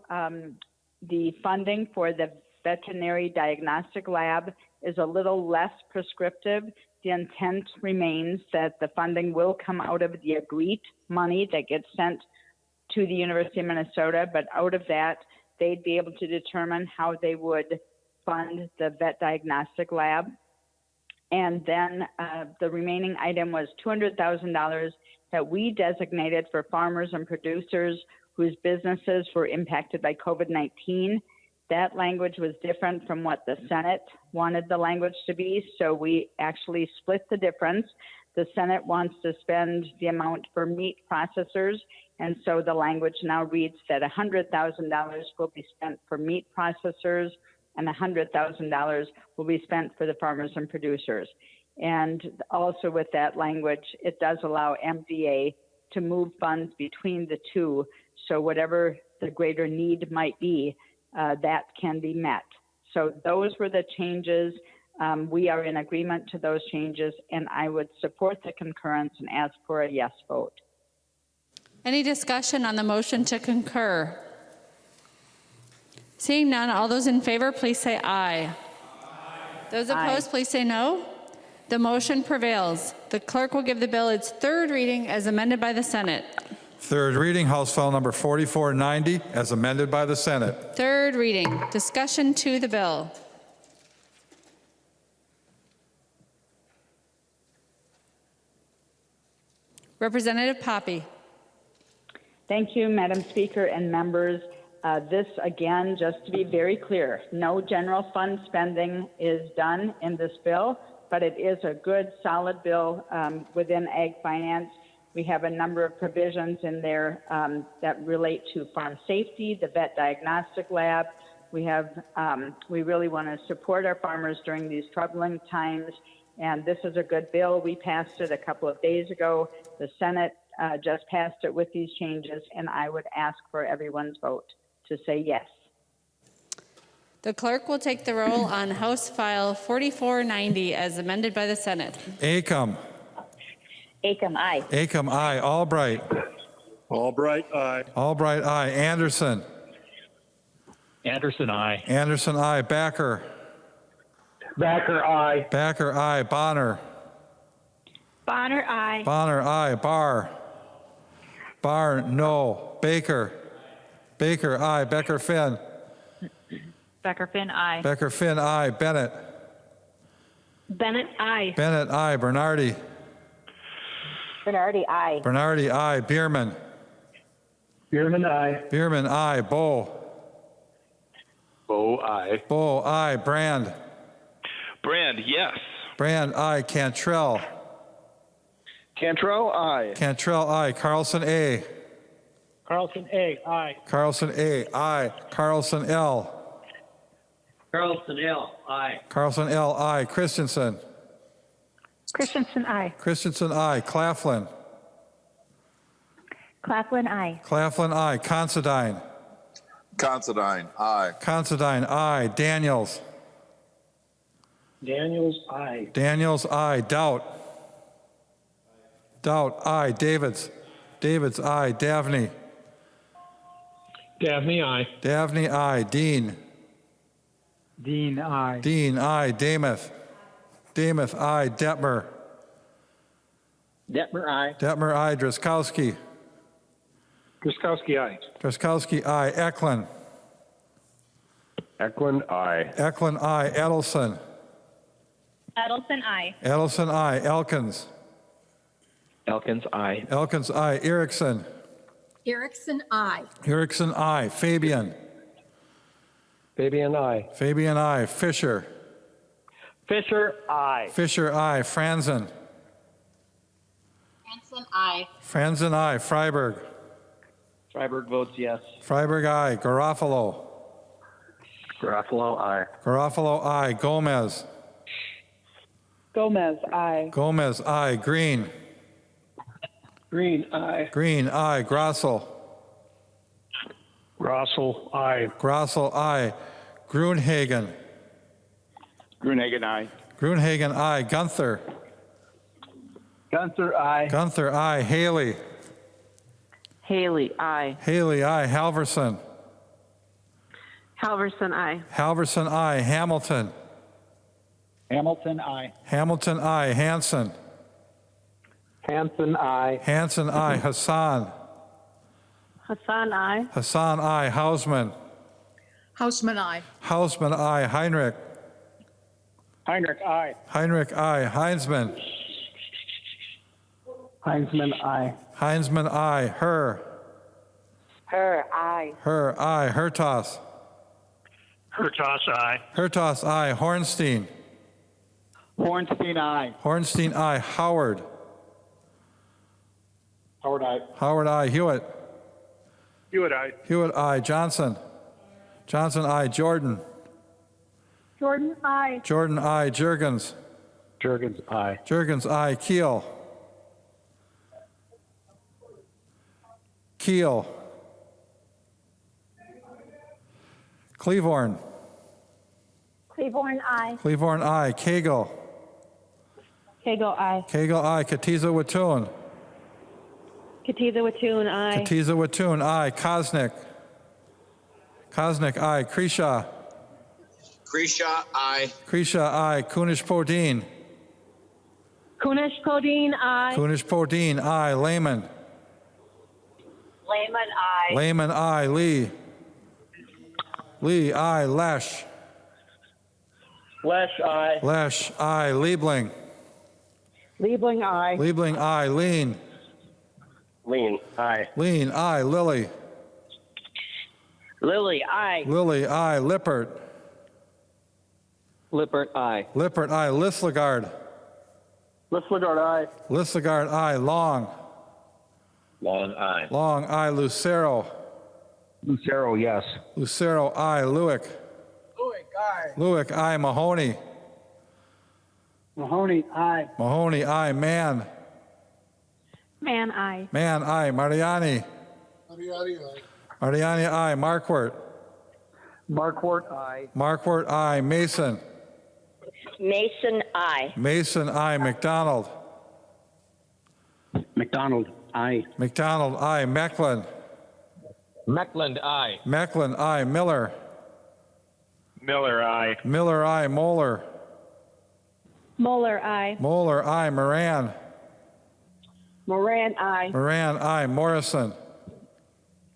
the funding for the veterinary diagnostic lab is a little less prescriptive. The intent remains that the funding will come out of the agreed money that gets sent to the University of Minnesota, but out of that, they'd be able to determine how they would fund the vet diagnostic lab. And then the remaining item was $200,000 that we designated for farmers and producers whose businesses were impacted by COVID-19. That language was different from what the Senate wanted the language to be, so we actually split the difference. The Senate wants to spend the amount for meat processors, and so the language now reads that $100,000 will be spent for meat processors and $100,000 will be spent for the farmers and producers. And also with that language, it does allow MDA to move funds between the two, so whatever the greater need might be, that can be met. So those were the changes. We are in agreement to those changes, and I would support the concurrence and ask for a yes vote. Any discussion on the motion to concur? Seeing none, all those in favor, please say aye. Those opposed, please say no. The motion prevails. The clerk will give the bill its third reading as amended by the Senate. Third reading, House file number 4490, as amended by the Senate. Third reading. Discussion to the bill. Representative Poppe. Thank you, Madam Speaker and members. This, again, just to be very clear, no general fund spending is done in this bill, but it is a good, solid bill within Ag Finance. We have a number of provisions in there that relate to farm safety, the vet diagnostic lab. We really want to support our farmers during these troubling times, and this is a good bill. We passed it a couple of days ago. The Senate just passed it with these changes, and I would ask for everyone's vote to say yes. The clerk will take the roll on House File 4490 as amended by the Senate. Acom. Acom, aye. Acom, aye. Albright. Albright, aye. Albright, aye. Anderson. Anderson, aye. Anderson, aye. Backer. Backer, aye. Backer, aye. Bonner. Bonner, aye. Bonner, aye. Barr. Barr, no. Baker. Baker, aye. Becker, Finn. Becker, Finn, aye. Becker, Finn, aye. Bennett. Bennett, aye. Bennett, aye. Bernardy. Bernardy, aye. Bernardy, aye. Bierman. Bierman, aye. Bierman, aye. Bow. Bow, aye. Bow, aye. Brand. Brand, yes. Brand, aye. Cantrell. Cantrell, aye. Cantrell, aye. Carlson, A. Carlson, A, aye. Carlson, A, aye. Carlson, L. Carlson, L, aye. Carlson, L, aye. Christensen. Christensen, aye. Christensen, aye. Claflin. Claflin, aye. Claflin, aye. Considine. Considine, aye. Considine, aye. Daniels. Daniels, aye. Daniels, aye. Doubt. Doubt, aye. Davids. Davids, aye. Davney. Dabney, aye. Davney, aye. Dean. Dean, aye. Dean, aye. Damath. Damath, aye. Detmer. Detmer, aye. Detmer, aye. Driscollowski. Krzyzkowski, aye. Driscollowski, aye. Eklund. Eklund, aye. Eklund, aye. Edelson. Edelson, aye. Edelson, aye. Elkins. Elkins, aye. Elkins, aye. Erickson. Erickson, aye. Erickson, aye. Fabian. Fabian, aye. Fabian, aye. Fisher. Fisher, aye. Fisher, aye. Franzen. Hanson, aye. Franzen, aye. Freiberg. Freiberg votes yes. Freiberg, aye. Garofalo. Garofalo, aye. Garofalo, aye. Gomez. Gomez, aye. Gomez, aye. Green. Green, aye. Green, aye. Grossel. Grossel, aye. Grossel, aye. Grunhagen. Grunehagen, aye. Grunhagen, aye. Gunther. Gunther, aye. Gunther, aye. Haley. Haley, aye. Haley, aye. Halverson. Halverson, aye. Halverson, aye. Hamilton. Hamilton, aye. Hamilton, aye. Hanson. Hanson, aye. Hanson, aye. Hassan. Hassan, aye. Hassan, aye. Hausman. Hausman, aye. Hausman, aye. Heinrich. Heinrich, aye. Heinrich, aye. Heinzman. Heinzman, aye. Heinzman, aye. Her. Her, aye. Her, aye. Hertos. Hertos, aye. Hertos, aye. Hornstein. Hornstein, aye. Hornstein, aye. Howard. Howard, aye. Howard, aye. Hewitt. Hewitt, aye. Hewitt, aye. Johnson. Johnson, aye. Jordan. Jordan, aye. Jordan, aye. Jurgens. Jurgens, aye. Jurgens, aye. Keel. Keel. Cleavorn. Cleaborn, aye. Cleavorn, aye. Cagle. Cagle, aye. Cagle, aye. Katiza Wattoon. Katiza Wattoon, aye. Katiza Wattoon, aye. Kosnick. Kosnick, aye. Kreshaw. Kreshaw, aye. Kreshaw, aye. Kunish Podine. Kunish Podine, aye. Kunish Podine, aye. Lehman. Lehman, aye. Lehman, aye. Lee. Lee, aye. Lesh. Lesh, aye. Lesh, aye. Liebling. Liebling, aye. Liebling, aye. Lean. Lean, aye. Lean, aye. Lilly. Lily, aye. Lilly, aye. Lippert. Lippert, aye. Lippert, aye. Lislegard. Lislegard, aye. Lislegard, aye. Long. Long, aye. Long, aye. Lucero. Lucero, yes. Lucero, aye. Lewick. Lewick, aye. Lewick, aye. Mahoney. Mahoney, aye. Mahoney, aye. Mann. Man, aye. Mann, aye. Mariani. Mariani, aye. Mariani, aye. Markwart. Markwart, aye. Markwart, aye. Mason. Mason, aye. Mason, aye. McDonald. McDonald, aye. McDonald, aye. Mecklen. Meckland, aye. Mecklen, aye. Miller. Miller, aye. Miller, aye. Moeller. Moeller, aye. Moeller, aye. Moran. Moran, aye. Moran, aye. Morrison.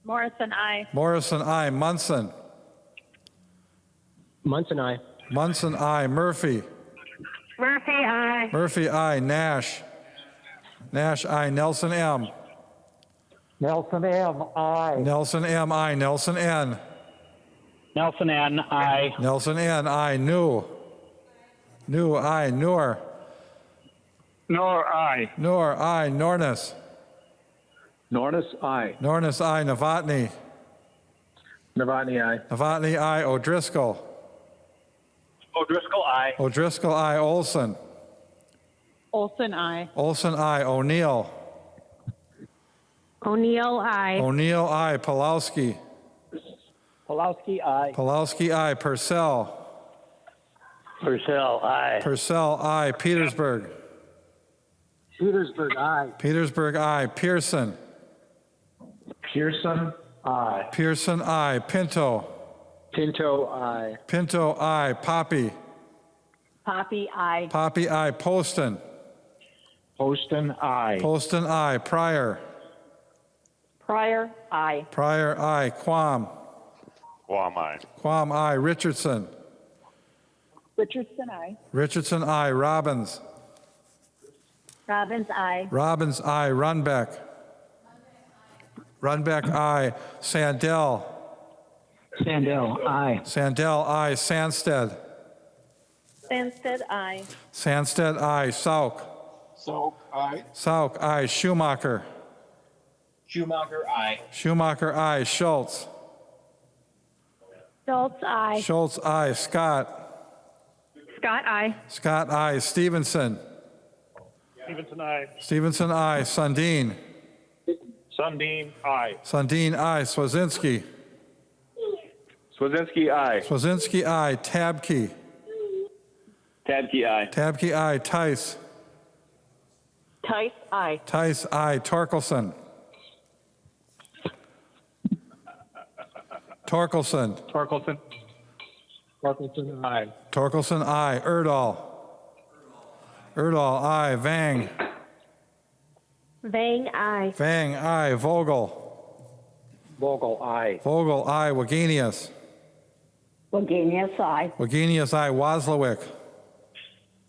Morrison, aye. Morrison, aye. Munson. Munson, aye. Munson, aye. Murphy. Murphy, aye. Murphy, aye. Nash. Nash, aye. Nelson M. Nelson M, aye. Nelson M, aye. Nelson N. Nelson N, aye. Nelson N, aye. New. New, aye. Noor. Nor, aye. Noor, aye. Nornis. Nornis, aye. Nornis, aye. Novotny. Novotny, aye. Novotny, aye. O'Driscoll. O'Driscoll, aye. O'Driscoll, aye. Olson. Olson, aye. Olson, aye. O'Neill. O'Neill, aye. O'Neill, aye. Pulowski. Pulowski, aye. Pulowski, aye. Purcell. Purcell, aye. Purcell, aye. Petersburg. Petersburg, aye. Petersburg, aye. Pearson. Pearson, aye. Pearson, aye. Pinto. Pinto, aye. Pinto, aye. Poppe. Poppe, aye. Poppe, aye. Poston. Poston, aye. Poston, aye. Pryor. Pryor, aye. Pryor, aye. Quam. Quam, aye. Quam, aye. Richardson. Richardson, aye. Richardson, aye. Robbins. Robbins, aye. Robbins, aye. Runbeck. Runbeck, aye. Sandell. Sandell, aye. Sandell, aye. Sandsted. Sandsted, aye. Sandsted, aye. Sauk. Sauk, aye. Sauk, aye. Schumacher. Schumacher, aye. Schumacher, aye. Schultz. Schultz, aye. Schultz, aye. Scott. Scott, aye. Scott, aye. Stevenson. Stevenson, aye. Stevenson, aye. Sundin. Sundin, aye. Sundin, aye. Swazinski. Swazinski, aye. Swazinski, aye. Tabke. Tabke, aye. Tabke, aye. Tice. Tice, aye. Tice, aye. Torkelson. Torkelson. Torkelson. Torkelson, aye. Torkelson, aye. Erdahl. Erdahl, aye. Vang. Vang, aye. Vang, aye. Vogel. Vogel, aye. Vogel, aye. Wagenius. Wagenius, aye. Wagenius, aye. Waslowick.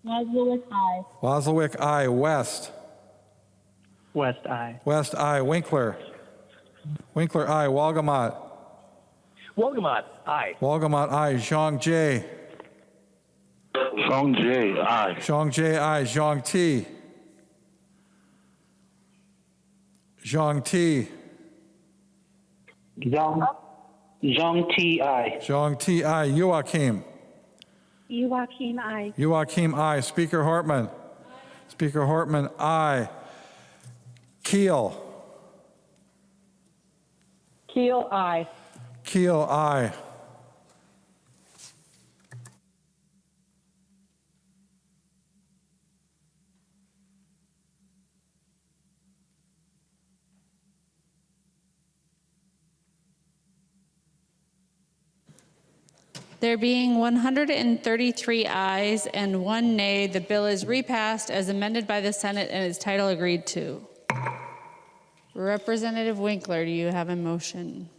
Wadsworth, aye. Waslowick, aye. West. West, aye. West, aye. Winkler. Winkler, aye. Walgamot. Wolgamott, aye. Walgamot, aye. Zhang Jie. Song J, aye. Zhang Jie, aye. Zhang Ti. Zhang Ti. Zhang T, aye. Zhang Ti, aye. Joachim. Joachim, aye. Joachim, aye. Speaker Hortman. Speaker Hortman, aye. Keel. Keel, aye. Keel, aye. There being 133 ayes and 1 nay, the bill is repassed as amended by the Senate and its title agreed to. Representative Winkler, do you have a motion?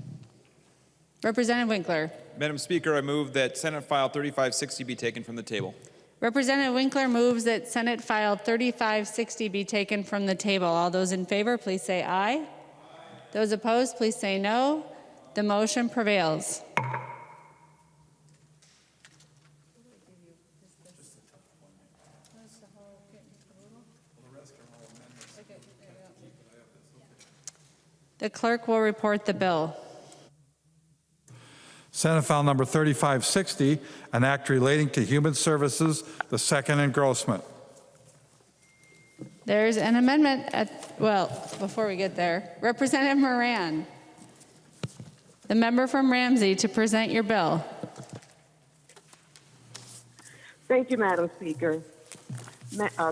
Representative Winkler. Madam Speaker, I move that Senate File 3560 be taken from the table. Representative Winkler moves that Senate File 3560 be taken from the table. All those in favor, please say aye. Those opposed, please say no. The motion prevails. The clerk will report the bill. Senate File number 3560, an act relating to human services, the second engrossment. There's an amendment before we get there, Representative Moran, the member from Ramsey, to present your bill. Thank you, Madam Speaker.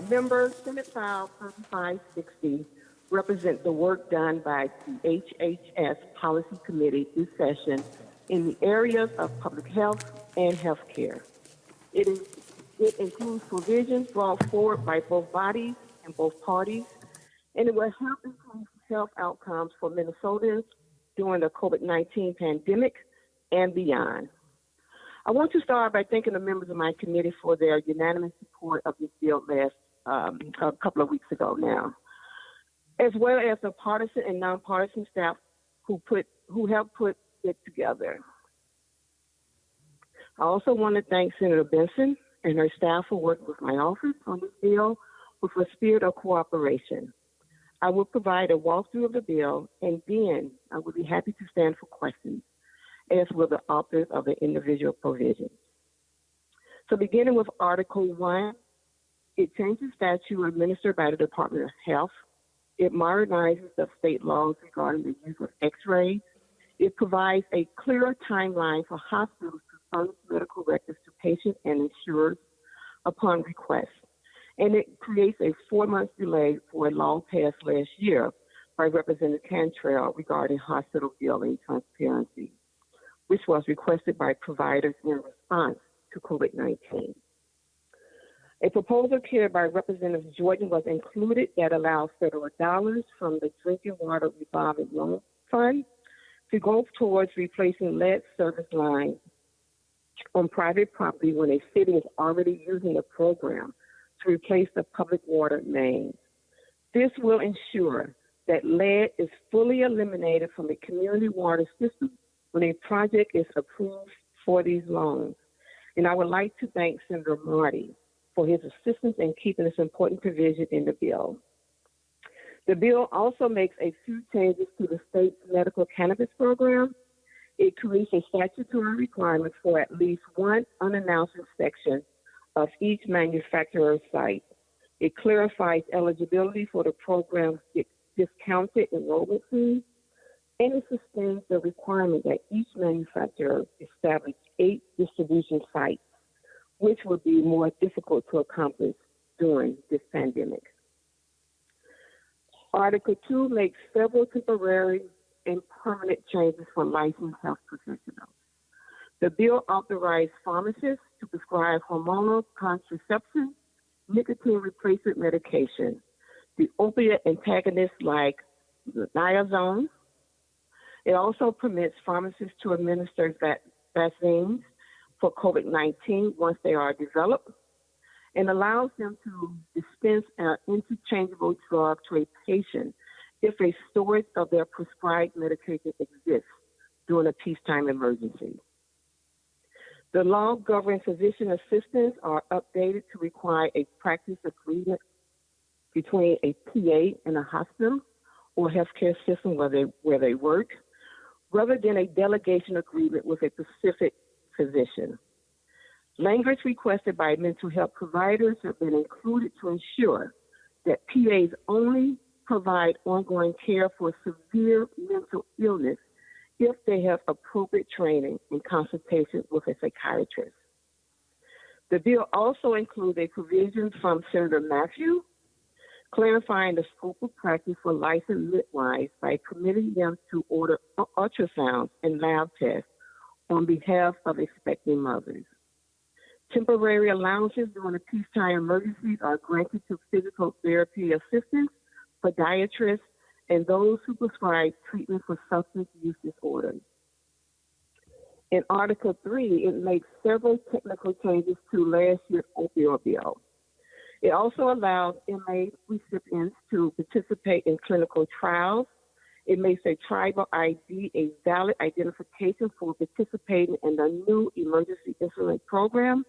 Members, Senate File 3560 represent the work done by the HHS Policy Committee this session in the areas of public health and health care. It includes provisions brought forward by both bodies and both parties, and it will help improve health outcomes for Minnesotans during the COVID-19 pandemic and beyond. I want to start by thanking the members of my committee for their unanimous support of this bill a couple of weeks ago now, as well as the partisan and nonpartisan staff who helped put it together. I also want to thank Senator Benson and her staff for working with my office on this bill with a spirit of cooperation. I will provide a walkthrough of the bill, and then I will be happy to stand for questions, as will the authors of the individual provisions. So beginning with Article 1, it changes statute administered by the Department of Health It modernizes the state laws regarding the use of X-rays. It provides a clearer timeline for hospitals to furnish medical records to patients and insurers upon request. And it creates a 4-month delay for a law passed last year by Representative Cantrell regarding hospital billing transparency, which was requested by providers in response to COVID-19. A proposal carried by Representative Jordan was included that allows federal dollars from the Drinking Water Revolving Loan Fund to go towards replacing lead service lines on private property when a city is already using a program to replace the public water mains. This will ensure that lead is fully eliminated from the community water system when a project is approved for these loans. And I would like to thank Senator Marty for his assistance in keeping this important provision in the bill. The bill also makes a few changes to the state's medical cannabis program. It creates a statutory requirement for at least one unannounced inspection of each manufacturer's site. It clarifies eligibility for the program's discounted enrollment fees, and it sustains the requirement that each manufacturer establish 8 distribution sites, which would be more difficult to accomplish during this pandemic. Article 2 makes several temporary and permanent changes for licensed health professionals. The bill authorized pharmacists to prescribe hormonal contraception, nicotine replacement medication, the opiate antagonists like Niazone. It also permits pharmacists to administer vaccines for COVID-19 once they are developed, and allows them to dispense an interchangeable drug to a patient if a storage of their prescribed medication exists during a peacetime emergency. The law governing physician assistants are updated to require a practice agreement between a PA and a hospital or healthcare system where they work, rather than a delegation agreement with a specific physician. Language requested by mental health providers have been included to ensure that PAs only provide ongoing care for severe mental illness if they have appropriate training in consultation with a psychiatrist. The bill also includes a provision from Senator Matthew clarifying the scope of practice for licensed midwives by permitting them to order ultrasounds and lab tests on behalf of expecting mothers. Temporary allowances during the peacetime emergencies are granted to physical therapy assistants, podiatrists, and those who prescribe treatment for substance use disorders. In Article 3, it makes several technical changes to last year's opioid bill. It also allows MA recipients to participate in clinical trials. It makes a tribal ID a valid identification for participating in the new emergency insulin program,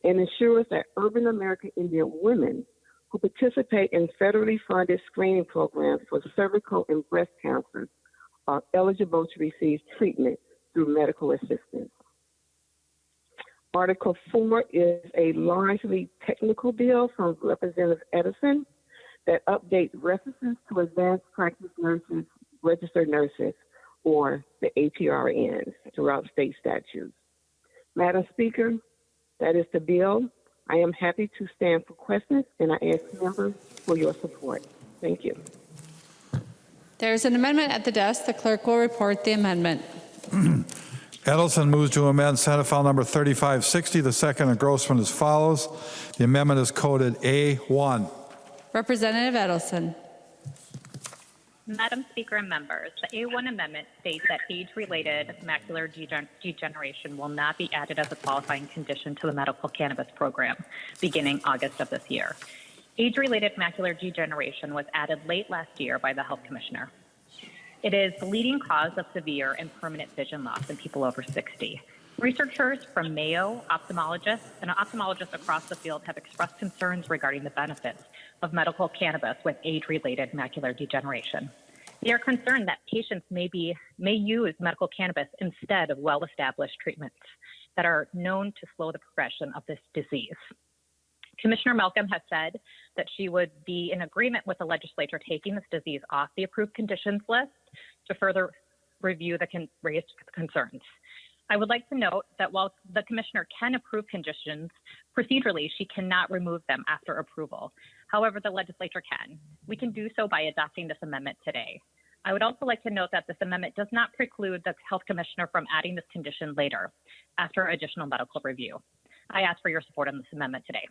and ensures that urban American Indian women who participate in federally funded screening programs for cervical and breast cancer are eligible to receive treatment through medical assistance. Article 4 is a largely technical bill from Representative Edison that updates references to advanced practice nurses, registered nurses, or the APRNs throughout state statutes. Madam Speaker, that is the bill. I am happy to stand for questions, and I ask members for your support. Thank you. There's an amendment at the desk. The clerk will report the amendment. Edelson moves to amend Senate File Number 3560. The second engrossment as follows. The amendment is coded A1. Representative Edelson. Madam Speaker and members, the A1 amendment states that age-related macular degeneration will not be added as a qualifying condition to the medical cannabis program beginning August of this year. Age-related macular degeneration was added late last year by the Health Commissioner. It is the leading cause of severe and permanent vision loss in people over 60. Researchers from Mayo, ophthalmologists, and ophthalmologists across the field have expressed concerns regarding the benefits of medical cannabis with age-related macular degeneration. They are concerned that patients may use medical cannabis instead of well-established treatments that are known to slow the progression of this disease. Commissioner Malcolm has said that she would be in agreement with the legislature taking this disease off the approved conditions list to further review the raised concerns. I would like to note that while the commissioner can approve conditions, procedurally, she cannot remove them after approval. However, the legislature can. We can do so by adopting this amendment today. I would also like to note that this amendment does not preclude the health commissioner from adding this condition later after additional medical review. I ask for your support on this amendment today.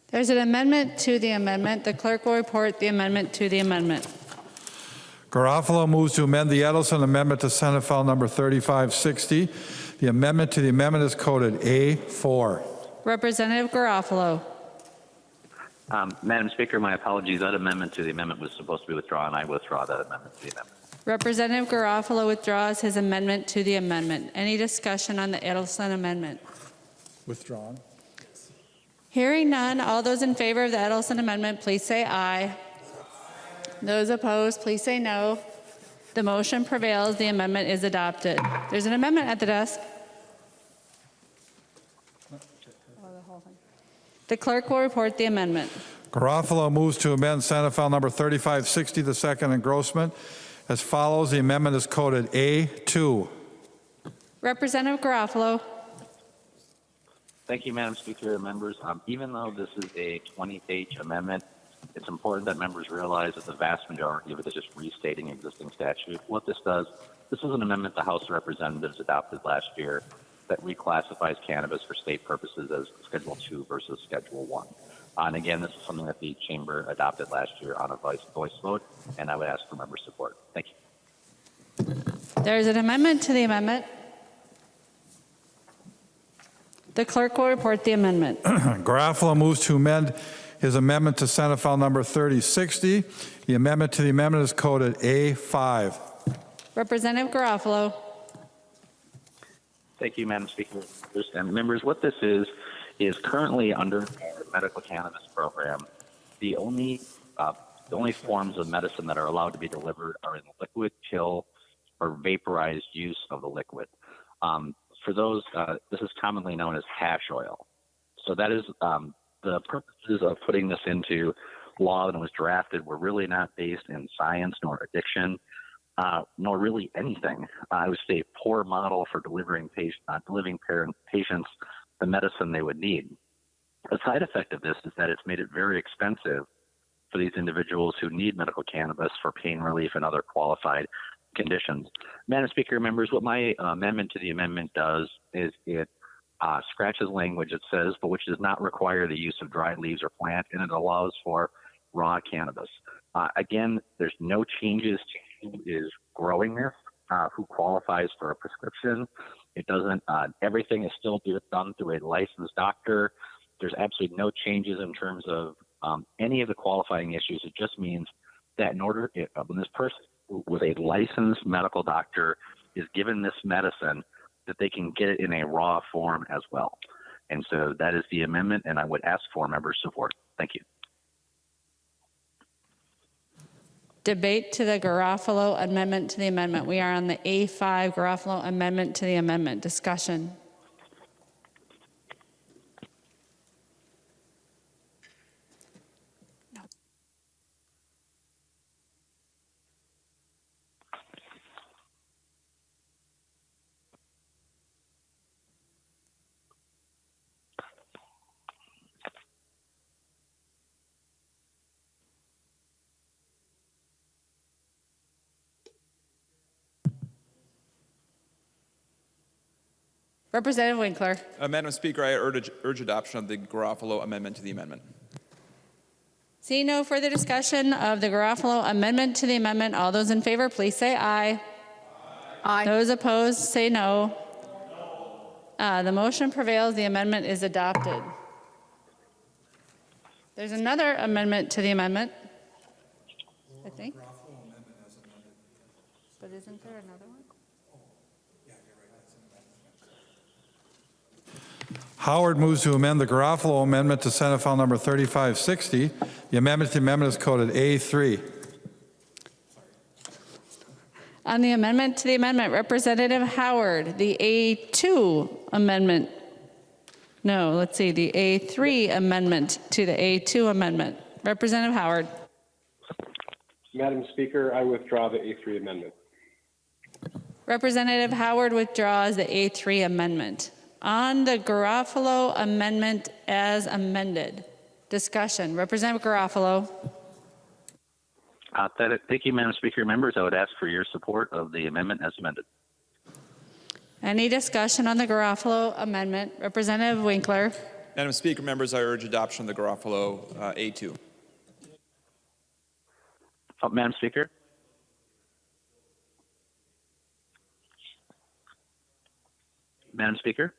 There's an amendment to the amendment. The clerk will report the amendment to the amendment. Garofalo moves to amend the Edelson Amendment to Senate File Number 3560. The amendment to the amendment is coded A4. Representative Garofalo. Madam Speaker, my apologies. That amendment to the amendment was supposed to be withdrawn. I withdraw that amendment to the amendment. Representative Garofalo withdraws his amendment to the amendment. Any discussion on the Edelson amendment? Withdrawn. Hearing none, all those in favor of the Edelson amendment, please say aye. Those opposed, please say no. The motion prevails. The amendment is adopted. There's an amendment at the desk. The clerk will report the amendment. Garofalo moves to amend Senate File Number 3560, the second engrossment, as follows. The amendment is coded A2. Representative Garofalo. Thank you, Madam Speaker and members. Even though this is a 20-page amendment, it's important that members realize that the vast majority of it is just restating existing statute. What this does, this is an amendment the House of Representatives adopted last year that reclassifies cannabis for state purposes as Schedule 2 versus Schedule 1. And again, this is something that the Chamber adopted last year on a voice vote, and I would ask for member support. Thank you. There's an amendment to the amendment. The clerk will report the amendment. Garofalo moves to amend his amendment to Senate File Number 3060. The amendment to the amendment is coded A5. Representative Garofalo. Thank you, Madam Speaker. And members, what this is currently under our medical cannabis program, the only forms of medicine that are allowed to be delivered are in liquid, chill, or vaporized use of the liquid. For those, this is commonly known as hash oil. So that is the purposes of putting this into law that was drafted were really not based in science nor addiction, nor really anything. I would say poor model for delivering patients the medicine they would need. A side effect of this is that it's made it very expensive for these individuals who need medical cannabis for pain relief and other qualified conditions. Madam Speaker, members, what my amendment to the amendment does is it scratches language that says, but which does not require the use of dried leaves or plant, and it allows for raw cannabis. Again, there's no changes to who is growing this, who qualifies for a prescription. It doesn't, everything is still done through a licensed doctor. There's absolutely no changes in terms of any of the qualifying issues. It just means that in order, when this person with a licensed medical doctor is given this medicine, that they can get it in a raw form as well. And so that is the amendment, and I would ask for members' support. Thank you. Debate to the Garofalo amendment to the amendment. We are on the A5 Garofalo amendment to the amendment. Discussion. Representative Winkler. Madam Speaker, I urge adoption of the Garofalo amendment to the amendment. Seeing no further discussion of the Garofalo amendment to the amendment, all those in favor, please say aye. Aye. Those opposed, say no. The motion prevails. The amendment is adopted. There's another amendment to the amendment, I think. But isn't there another one? Howard moves to amend the Garofalo amendment to Senate File Number 3560. The amendment to the amendment is coded A3. On the amendment to the amendment, Representative Howard, the A2 amendment. No, let's see, the A3 amendment to the A2 amendment. Representative Howard. Madam Speaker, I withdraw the A3 amendment. Representative Howard withdraws the A3 amendment. On the Garofalo amendment as amended. Discussion. Representative Garofalo. Thank you, Madam Speaker. Members, I would ask for your support of the amendment as amended. Any discussion on the Garofalo amendment? Representative Winkler. Madam Speaker, members, I urge adoption of the Garofalo A2. Madam Speaker. Madam Speaker.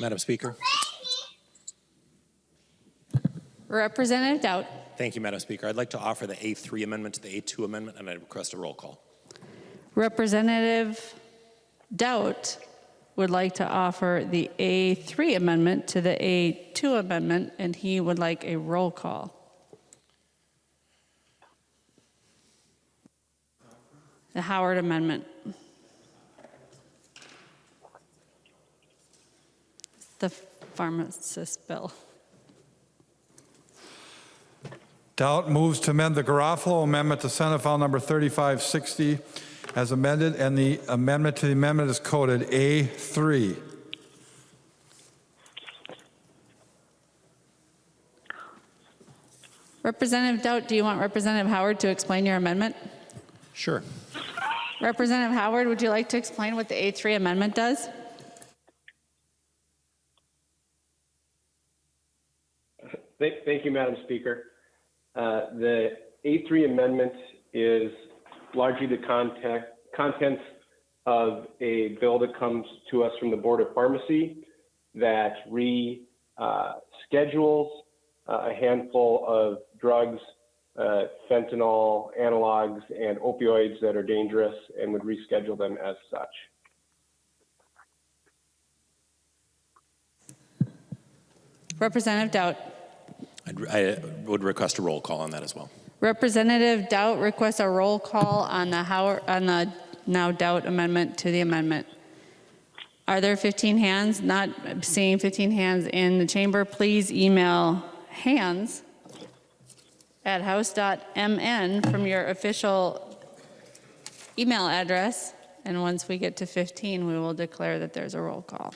Madam Speaker. Representative Dowd. Thank you, Madam Speaker. I'd like to offer the A3 amendment to the A2 amendment, and I request a roll call. Representative Dowd would like to offer the A3 amendment to the A2 amendment, and he would like a roll call. The Howard amendment. The pharmacist bill. Doubt moves to amend the Garofalo amendment to Senate File Number 3560 as amended, and the amendment to the amendment is coded A3. Representative Dowd, do you want Representative Howard to explain your amendment? Sure. Representative Howard, would you like to explain what the A3 amendment does? Thank you, Madam Speaker. The A3 amendment is largely the contents of a bill that comes to us from the Board of Pharmacy that reschedules a handful of drugs, fentanyl analogs, and opioids that are dangerous, and would reschedule them as such. Representative Dowd. I would request a roll call on that as well. Representative Dowd requests a roll call on the now Dowd amendment to the amendment. Are there 15 hands? Not seeing 15 hands in the chamber. Please email hands@house.mn from your official email address. And once we get to 15, we will declare that there's a roll call.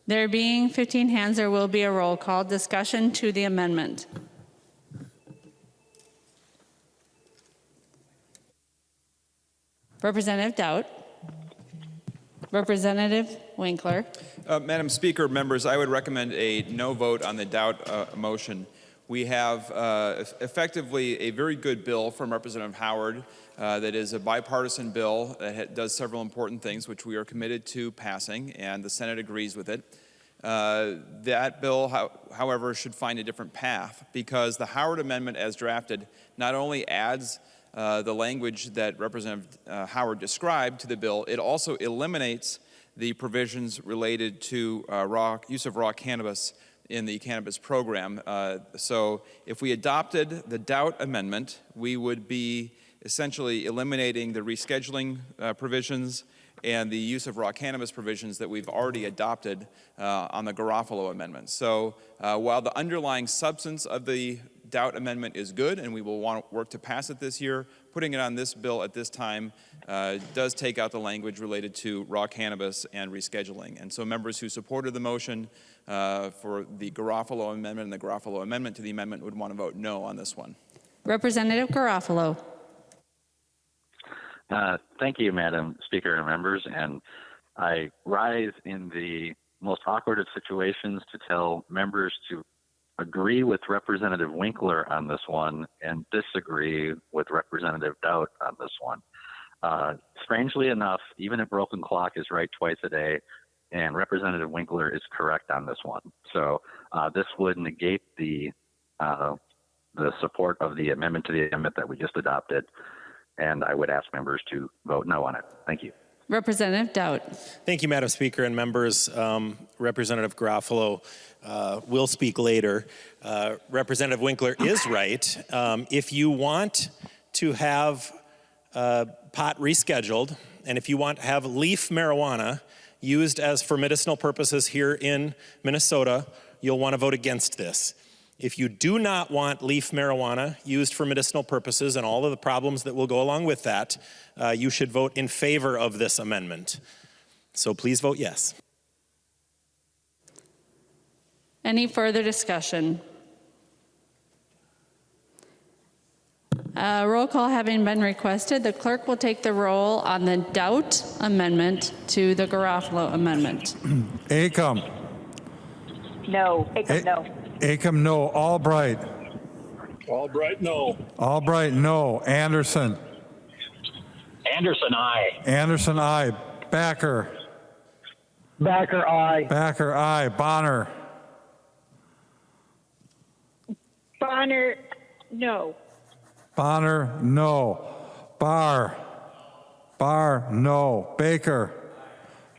There being 15 hands, there will be a roll call. Discussion to the amendment. Representative Dowd. Representative Winkler. Madam Speaker, members, I would recommend a no vote on the doubt motion. We have effectively a very good bill from Representative Howard that is a bipartisan bill that does several important things, which we are committed to passing, and the Senate agrees with it. That bill, however, should find a different path, because the Howard Amendment as drafted not only adds the language that Representative Howard described to the bill, it also eliminates the provisions related to use of raw cannabis in the cannabis program. So if we adopted the doubt amendment, we would be essentially eliminating the rescheduling provisions and the use of raw cannabis provisions that we've already adopted on the Garofalo amendment. So while the underlying substance of the doubt amendment is good, and we will want to work to pass it this year, putting it on this bill at this time does take out the language related to raw cannabis and rescheduling. And so members who supported the motion for the Garofalo amendment and the Garofalo amendment to the amendment would want to vote no on this one. Representative Garofalo. Thank you, Madam Speaker and members. And I rise in the most awkward of situations to tell members to agree with Representative Winkler on this one and disagree with Representative Dowd on this one. Strangely enough, even a broken clock is right twice a day, and Representative Winkler is correct on this one. So this would negate the support of the amendment to the amendment that we just adopted, and I would ask members to vote no on it. Thank you. Representative Dowd. Thank you, Madam Speaker and members. Representative Garofalo will speak later. Representative Winkler is right. If you want to have pot rescheduled, and if you want to have leaf marijuana used as for medicinal purposes here in Minnesota, you'll want to vote against this. If you do not want leaf marijuana used for medicinal purposes and all of the problems that will go along with that, you should vote in favor of this amendment. So please vote yes. Any further discussion? Roll call having been requested, the clerk will take the roll on the doubt amendment to the Garofalo amendment. Acom. No. Acom, no. Acom, no. Albright. Albright, no. Albright, no. Anderson. Anderson, aye. Anderson, aye. Backer. Backer, aye. Backer, aye. Bonner. Bonner, no. Bonner, no. Barr. Barr, no. Baker.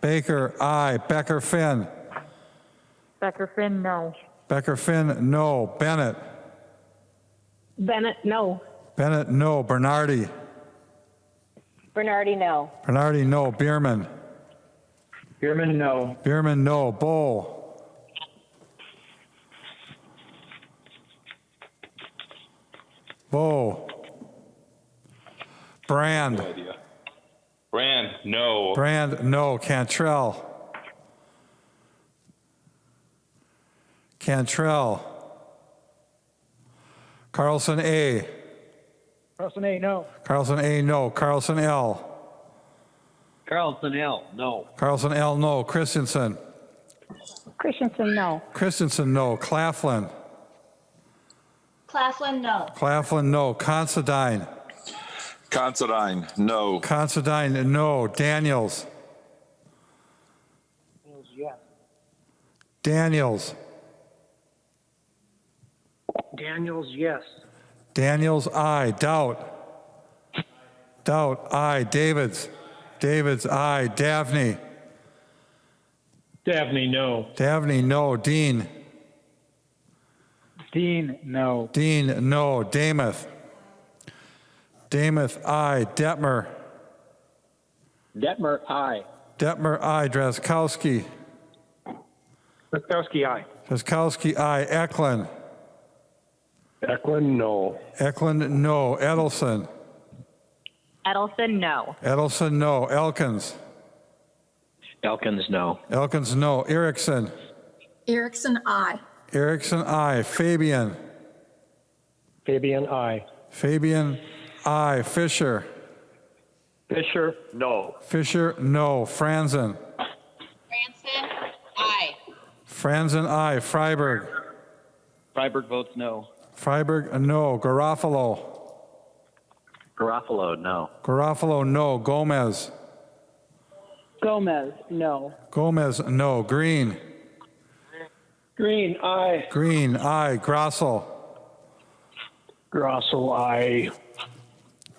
Baker, aye. Becker, Finn. Becker Finn, no. Becker, Finn, no. Bennett. Bennett, no. Bennett, no. Bernardy. Bernardy, no. Bernardy, no. Bierman. Bierman, no. Bierman, no. Bull. Bo. Brand. Brand, no. Brand, no. Cantrell. Cantrell. Carlson A. Carlson A, no. Carlson A, no. Carlson L. Carlson L, no. Carlson L, no. Christensen. Christensen, no. Christensen, no. Claflin. Claflin, no. Claflin, no. Considine. Considine, no. Considine, no. Daniels. Daniels. Daniels, yes. Daniels, aye. Doubt. Doubt, aye. Davids. Davids, aye. Davney. Dabney, no. Davney, no. Dean. Dean, no. Dean, no. Damath. Damath, aye. Detmer. Detmer, aye. Detmer, aye. Drazkowski. Witkowski, aye. Drazkowski, aye. Eklund. Eklund, no. Eklund, no. Edelson. Edelson, no. Edelson, no. Elkins. Elkins, no. Elkins, no. Erickson. Erickson, I. Erickson, aye. Fabian. Fabian, aye. Fabian, aye. Fisher. Fisher, no. Fisher, no. Franzen. Franson, aye. Franzen, aye. Freiberg. Freiberg votes no. Freiberg, no. Garofalo. Garofalo, no. Garofalo, no. Gomez. Gomez, no. Gomez, no. Green. Green, aye. Green, aye. Grossel. Grossel, aye.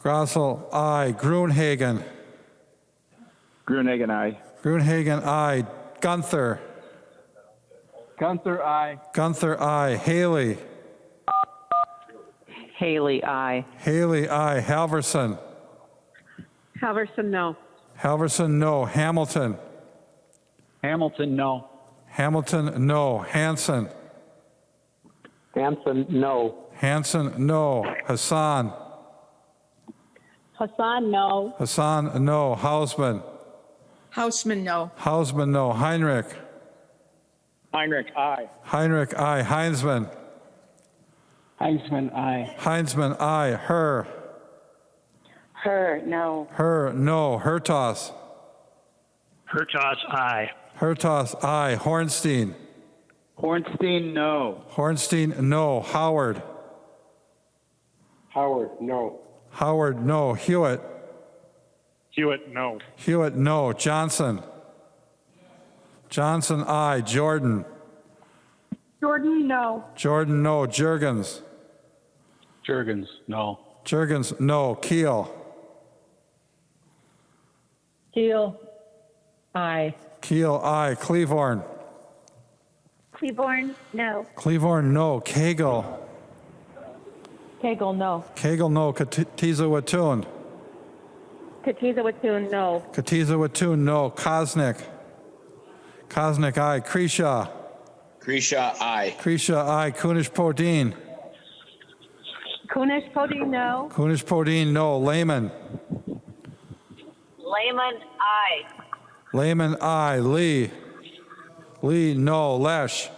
Grossel, aye. Grunhagen. Grunehagen, aye. Grunhagen, aye. Gunther. Gunther, aye. Gunther, aye. Haley. Haley, aye. Haley, aye. Halverson. Halverson, no. Halverson, no. Hamilton. Hamilton, no. Hamilton, no. Hanson. Hanson, no. Hanson, no. Hassan. Hassan, no. Hassan, no. Hausman. Hausman, no. Hausman, no. Heinrich. Heinrich, aye. Heinrich, aye. Heinzman. Heinzman, aye. Heinzman, aye. Her. Her, no. Her, no. Hertos. Hertos, aye. Hertos, aye. Hornstein. Hornstein, no. Hornstein, no. Howard. Howard, no. Howard, no. Hewitt. Hewitt, no. Hewitt, no. Johnson. Johnson, aye. Jordan. Jordan, no. Jordan, no. Jurgens. Jurgens, no. Jurgens, no. Keel. Keel, aye. Keel, aye. Cleavorn. Cleaborn, no. Cleavorn, no. Cagle. Cagle, no. Cagle, no. Katiza Watun. Katiza Watun, no. Katiza Watun, no. Kosnick. Kosnick, aye. Kreshaw. Grisha, aye. Kreshaw, aye. Kunish Podine. Kunish Podine, no. Kunish Podine, no. Lehman. Lehman, aye. Lehman, aye. Lee. Lee, no. Lesh.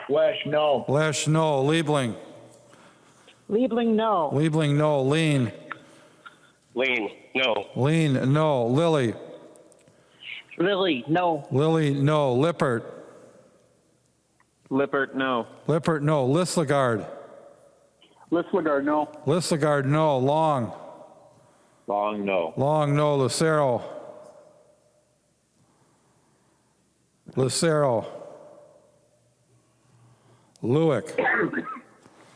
Lesh, no. Lesh, no. Liebling. Liebling, no. Liebling, no. Lean. Lean, no. Lean, no. Lilly. Lily, no. Lilly, no. Lippert. Lippert, no. Lippert, no. Lislegard. Lislegard, no. Lislegard, no. Long. Long, no. Long, no. Lucero. Lucero. Lewick.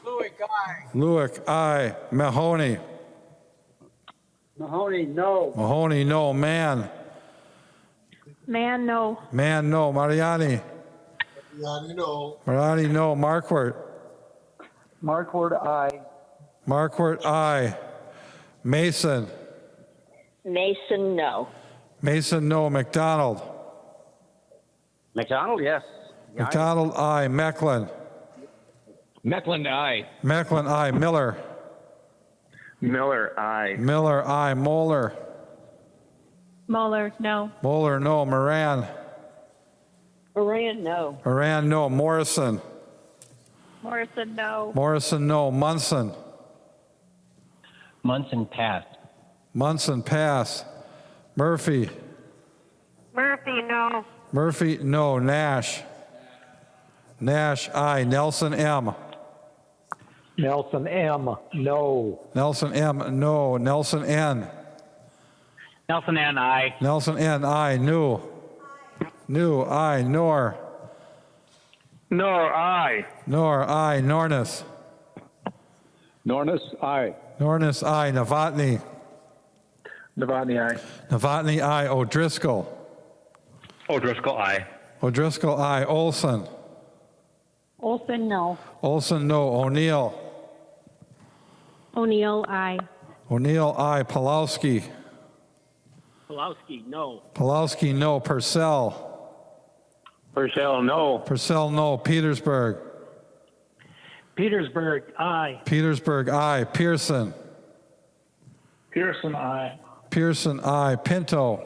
Lewick, aye. Lewick, aye. Mahoney. Mahoney, no. Mahoney, no. Mann. Man, no. Mann, no. Mariani. Yanni, no. Mariani, no. Marquardt. Markward, aye. Marquardt, aye. Mason. Mason, no. Mason, no. McDonald. McDonald, yes. McDonald, aye. Mecklin. Mecklen, aye. Macklin, aye. Miller. Miller, aye. Miller, aye. Moeller. Moeller, no. Moeller, no. Moran. Moran, no. Moran, no. Morrison. Morrison, no. Morrison, no. Munson. Munson, pass. Munson, pass. Murphy. Murphy, no. Murphy, no. Nash. Nash, aye. Nelson, M. Nelson, M, no. Nelson, M, no. Nelson, N. Nelson, N, aye. Nelson, N, aye. New. New, aye. Nor. Nor, aye. Nor, aye. Nornis. Nornis, aye. Nornis, aye. Novotny. Novotny, aye. Novotny, aye. O'Driscoll. O'Driscoll, aye. O'Driscoll, aye. Olson. Olson, no. Olson, no. O'Neill. O'Neill, aye. O'Neill, aye. Pulowski. Pulowski, no. Pulowski, no. Purcell. Purcell, no. Purcell, no. Petersburg. Petersburg, aye. Petersburg, aye. Pearson. Pearson, aye. Pearson, aye. Pinto.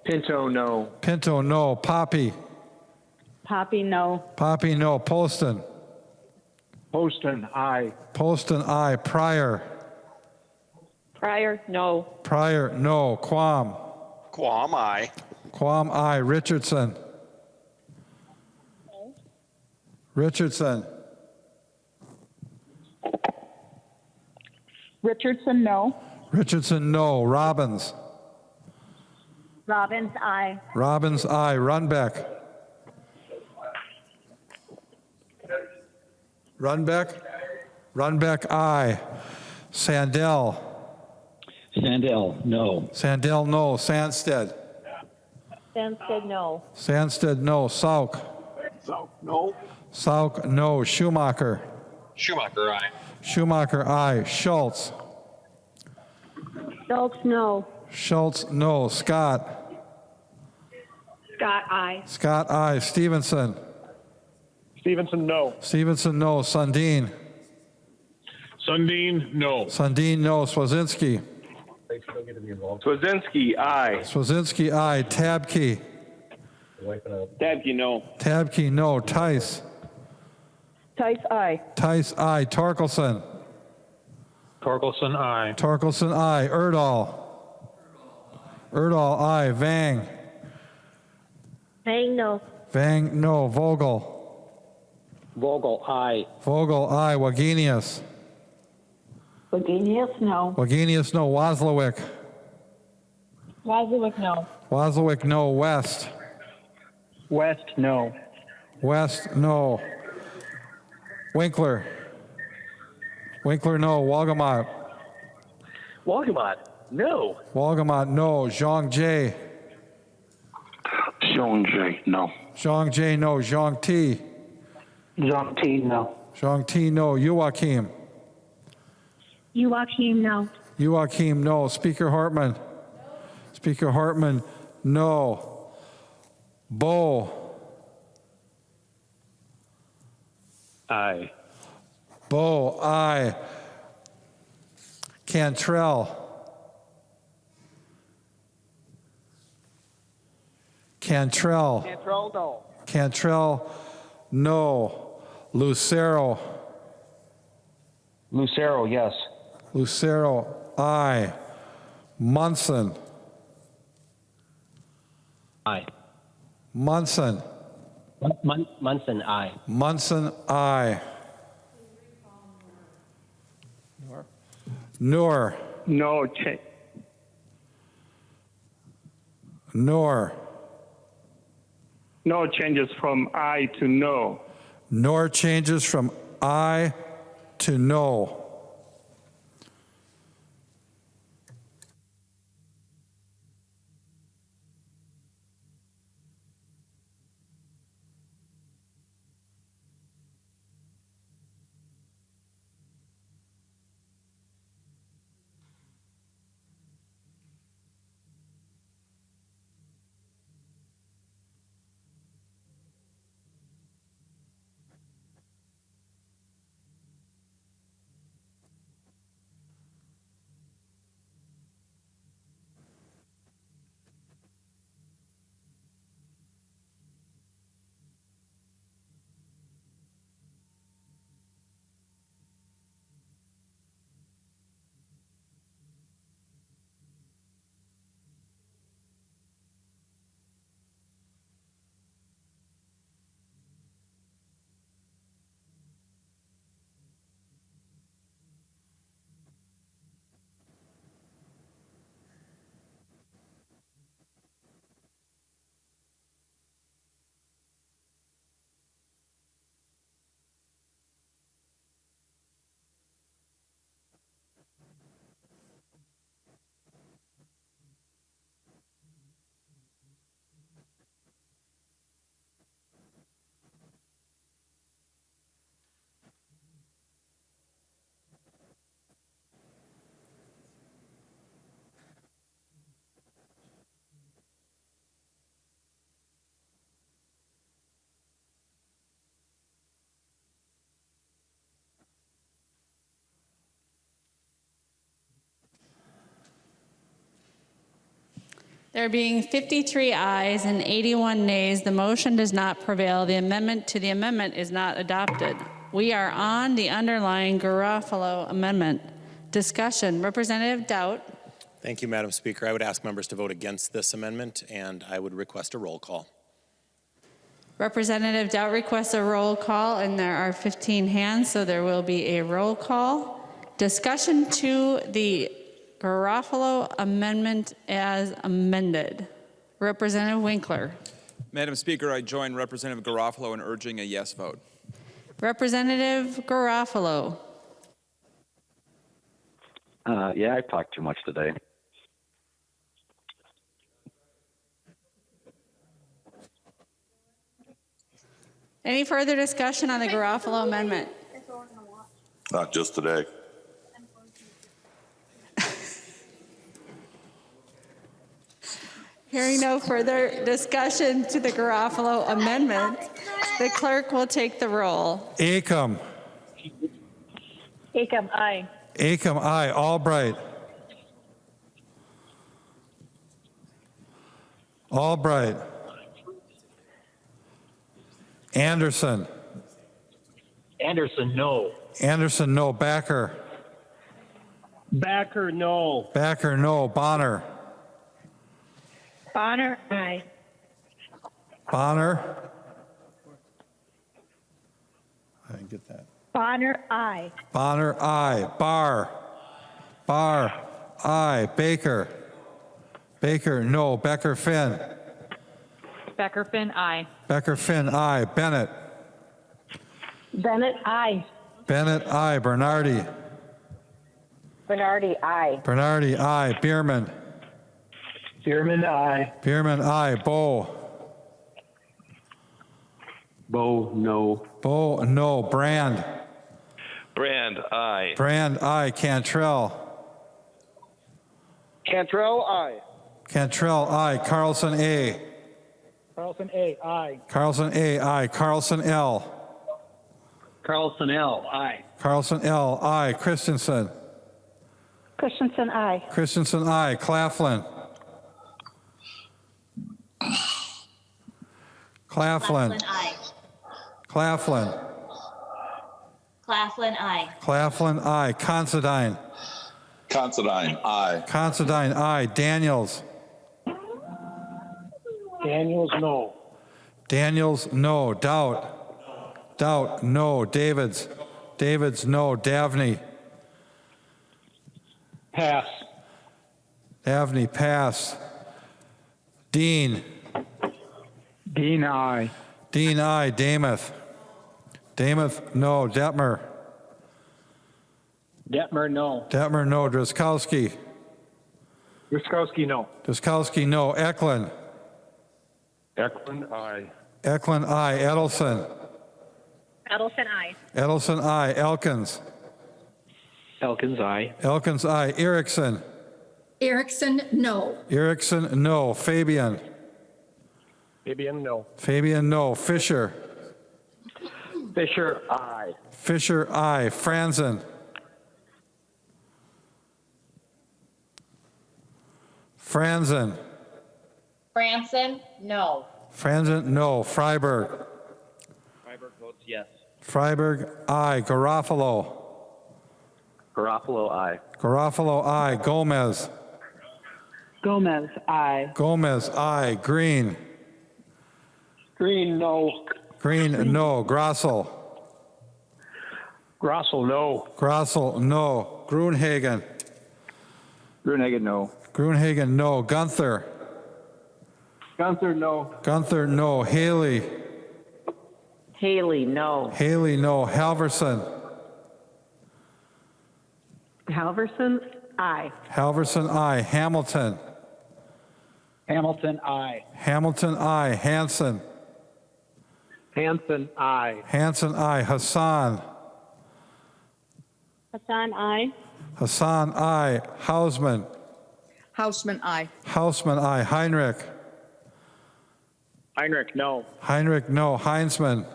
Pinto, no. Pinto, no. Poppe. Poppe, no. Poppe, no. Poston. Poston, aye. Poston, aye. Pryor. Pryor, no. Pryor, no. Quam. Quam, aye. Quam, aye. Richardson. Richardson. Richardson, no. Richardson, no. Robbins. Robbins, aye. Robbins, aye. Runbeck. Runbeck. Runbeck, aye. Sandell. Sandell, no. Sandell, no. Sandsted. Sandsted, no. Sandsted, no. Sauk. No. Sauk, no. Schumacher. Schumacher, aye. Schumacher, aye. Schultz. Schultz, no. Schultz, no. Scott. Scott, aye. Scott, aye. Stevenson. Stevenson, no. Stevenson, no. Sundin. Sundin, no. Sundin, no. Swazinski. Swazinski, aye. Swazinski, aye. Tabke. Tabke, no. Tabke, no. Tice. Tice, aye. Tice, aye. Torkelson. Torkelson, aye. Torkelson, aye. Erdahl. Erdahl, aye. Vang. Vang, no. Vang, no. Vogel. Vogel, aye. Vogel, aye. Wagenius. Wagenius, no. Wagenius, no. Wozlowick. Wazowick, no. Wozlowick, no. West. West, no. West, no. Winkler. Winkler, no. Walgamot. Walgamot, no. Walgamot, no. Zhang J. Sean J, no. Zhang J, no. Zhang T. John T, no. Zhang T, no. Joachim. Joachim, no. Joachim, no. Speaker Hartman. Speaker Hartman, no. Bo. Aye. Bo, aye. Cantrell. Cantrell. Cantrell, no. Cantrell, no. Lucero. Lucero, yes. Lucero, aye. Munson. Aye. Munson. Munson, aye. Munson, aye. Noor. No, Noor. no changes from aye to no. Noor changes from aye to no. There being 53 ayes and 81 nays, the motion does not prevail. The amendment to the amendment is not adopted. We are on the underlying Garofalo amendment. Discussion. Representative Doubt. Thank you, Madam Speaker. I would ask members to vote against this amendment, and I would request a roll call. Representative Doubt requests a roll call, and there are 15 hands, so there will be a roll call. Discussion to the Garofalo amendment as amended. Representative Winkler. Madam Speaker, I join Representative Garofalo in urging a yes vote. Representative Garofalo. Yeah, I've talked too much today. Any further discussion on the Garofalo amendment? Not just today. Hearing no further discussion to the Garofalo amendment, the clerk will take the roll. Acom. Acom, aye. Acom, aye. Albright. Albright. Anderson. Anderson, no. Anderson, no. Backer. Backer, no. Backer, no. Bonner. Bonner, aye. Bonner. I didn't get that. Bonner, aye. Bonner, aye. Barr. Barr, aye. Baker. Baker, no. Becker, Finn. Becker, Finn, aye. Becker, Finn, aye. Bennett. Bennett, aye. Bennett, aye. Bernardy. Bernardy, aye. Bernardy, aye. Bierman. Bierman, aye. Bierman, aye. Bow. Bo, no. Bow, no. Brand. Brand, aye. Brand, aye. Cantrell. Cantrell, aye. Cantrell, aye. Carlson, A. Carlson, A, aye. Carlson, A, aye. Carlson, L. Carlson, L, aye. Carlson, L, aye. Christensen. Christensen, aye. Christensen, aye. Claflin. Claflin. aye. Claflin. Claflin, aye. Claflin, aye. Considine. Considine, aye. Considine, aye. Daniels. Daniels, no. Daniels, no. Doubt. Doubt, no. Davids. Davids, no. Davney. Pass. Davney, pass. Dean. Dean, aye. Dean, aye. Damath. Damath, no. Detmer. Detmer, no. Detmer, no. Driscowski. Ruskowski, no. Driscowski, no. Eklund. Eklund, aye. Eklund, aye. Edelson. Edelson, aye. Edelson, aye. Elkins. Elkins, aye. Elkins, aye. Erickson. Erickson, no. Erickson, no. Fabian. Fabian, no. Fabian, no. Fisher. Fisher, aye. Fisher, aye. Franzen. Franzen. Branson, no. Franzen, no. Freiberg. Freiberg votes yes. Freiberg, aye. Garofalo. Garofalo, aye. Garofalo, aye. Gomez. Gomez, aye. Gomez, aye. Green. Green, no. Green, no. Grossel. Grossel, no. Grossel, no. Grunhagen. Grunehagen, no. Grunhagen, no. Gunther. Gunther, no. Gunther, no. Haley. Haley, no. Haley, no. Halverson. Halverson, aye. Halverson, aye. Hamilton. Hamilton, aye. Hamilton, aye. Hanson. Hanson, aye. Hanson, aye. Hassan. Hassan, aye. Hassan, aye. Hausman. Hausman, aye. Hausman, aye. Heinrich. Heinrich, no. Heinrich, no. Heinzman.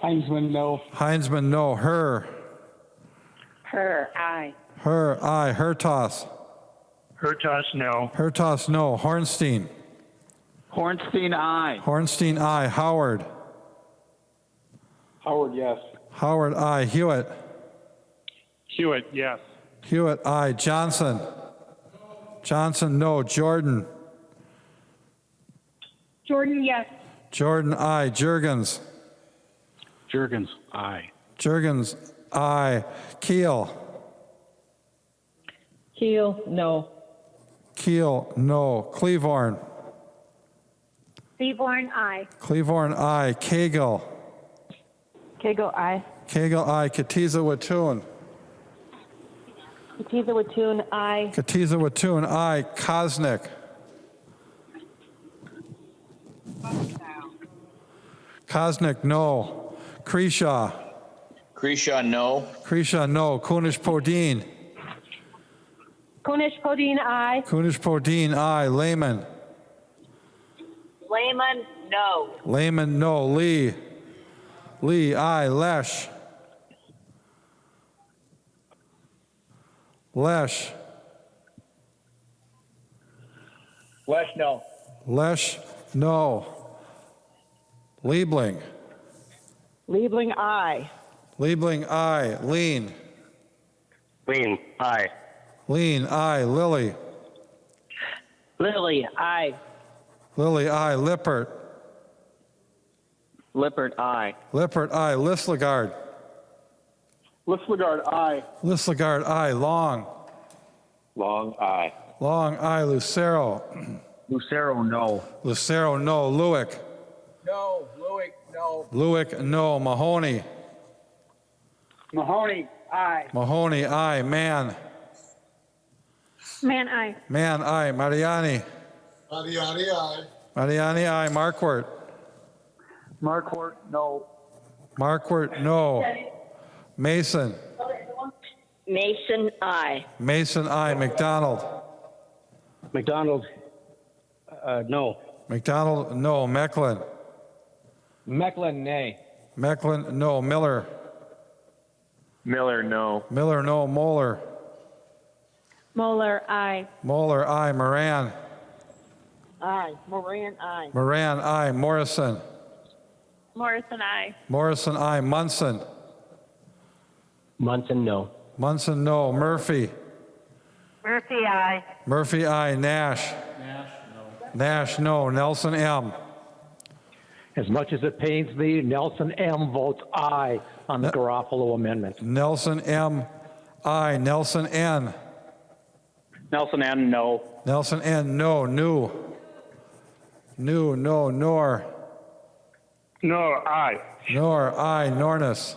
Heinzman, no. Heinzman, no. Her. Her, aye. Her, aye. Hertos. Hertas, no. Hertas, no. Hornstein. Hornstein, aye. Hornstein, aye. Howard. Howard, yes. Howard, aye. Hewitt. Hewitt, yes. Hewitt, aye. Johnson. Johnson, no. Jordan. Jordan, yes. Jordan, aye. Jurgens. Jurgens, aye. Jurgens, aye. Keel. Keel, no. Keel, no. Cleavorn. Seaborn, aye. Cleavorn, aye. Cagle. Kegel, aye. Cagle, aye. Katiza Wattoon. Katiza Wattoon, aye. Katiza Wattoon, aye. Kosnick. Kosnick, no. Kreshaw. Kreshaw, no. Kreshaw, no. Kunish Podine. Kunish Podine, aye. Kunish Podine, aye. Lehman. Lehman, no. Lehman, no. Lee. Lee, aye. Lesh. Lesh. Lesh, no. Lesh, no. Liebling. Liebling, aye. Liebling, aye. Lean. Lean, aye. Lean, aye. Lilly. Lily, aye. Lilly, aye. Lippert. Lippert, aye. Lippert, aye. Lislegard. Lislegard, aye. Lislegard, aye. Long. Long, aye. Long, aye. Lucero. Lucero, no. Lucero, no. Lewick. No. Lewick, no. Lewick, no. Mahoney. Mahoney, aye. Mahoney, aye. Mann. Man, aye. Mann, aye. Mariani. Mariani, aye. Mariani, aye. Markwart. Marquardt, no. Markwart, no. Mason. Mason, aye. Mason, aye. McDonald. McDonald, no. McDonald, no. Mecklin. Mecklin, nay. Mecklin, no. Miller. Miller, no. Miller, no. Moeller. Moeller, aye. Moeller, aye. Moran. Aye. Moran, aye. Moran, aye. Morrison. Morrison, aye. Morrison, aye. Munson. Munson, no. Munson, no. Murphy. Murphy, aye. Murphy, aye. Nash. Nash, no. Nelson, M. As much as it pains me, Nelson M. votes aye on the Garofalo amendment. Nelson, M. Aye. Nelson, N. Nelson M. no. Nelson, N. No. New. New, no. Nor. Nor, aye. Nor, aye. Nornis.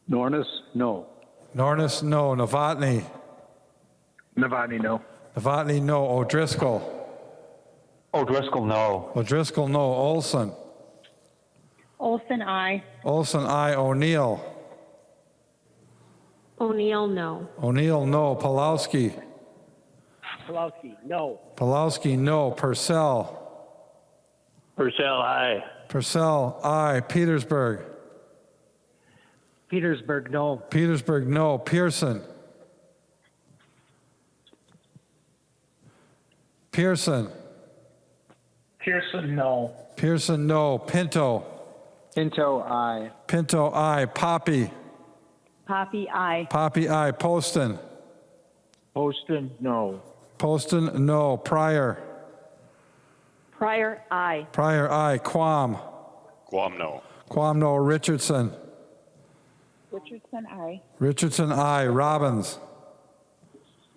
Nornis, no. Nornis, no. Novotny. Novotny, no. Novotny, no. O'Driscoll. O'Driscoll, no. O'Driscoll, no. Olson. Olson, aye. Olson, aye. O'Neill. O'Neill, no. O'Neill, no. Pulowski. Pulowski, no. Pulowski, no. Purcell. Purcell, aye. Purcell, aye. Petersburg. Petersburg, no. Petersburg, no. Pearson. Pearson. Pearson, no. Pearson, no. Pinto. Pinto, aye. Pinto, aye. Poppe. Poppy, aye. Poppe, aye. Poston. Poston, no. Poston, no. Pryor. Pryor, aye. Pryor, aye. Quam. Guam, no. Quam, no. Richardson. Richardson, aye. Richardson, aye. Robbins.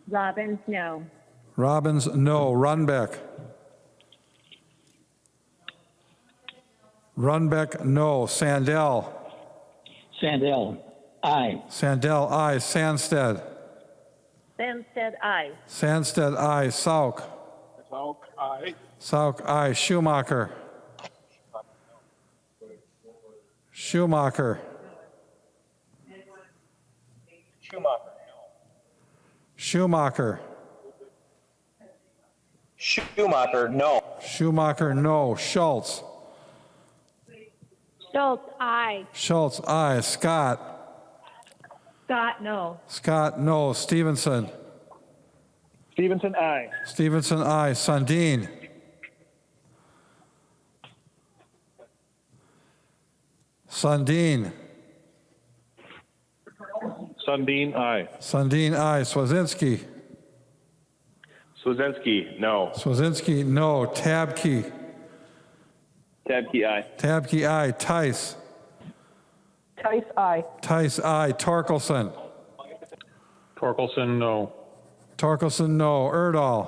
Robbins, no. Robbins, no. Runbeck. Runbeck, no. Sandell. Sandell, aye. Sandell, aye. Sandsted. Sandsted, aye. Sandsted, aye. Sauk. Sauk, aye. Sauk, aye. Schumacher. Schumacher. Schumacher, Schumacher. Schumacher, no. Schumacher, no. Schultz. Schultz, aye. Schultz, aye. Scott. Scott, no. Scott, no. Stevenson. Stevenson, aye. Stevenson, aye. Sundin. Sundin. Sundin, aye. Sundin, aye. Swazinski. Swazinski, no. Swazinski, no. Tabke. Tabke, aye. Tabke, aye. Tice. Tice, aye. Tice, aye. Torkelson. Torkelson, no. Torkelson, no. Erdahl.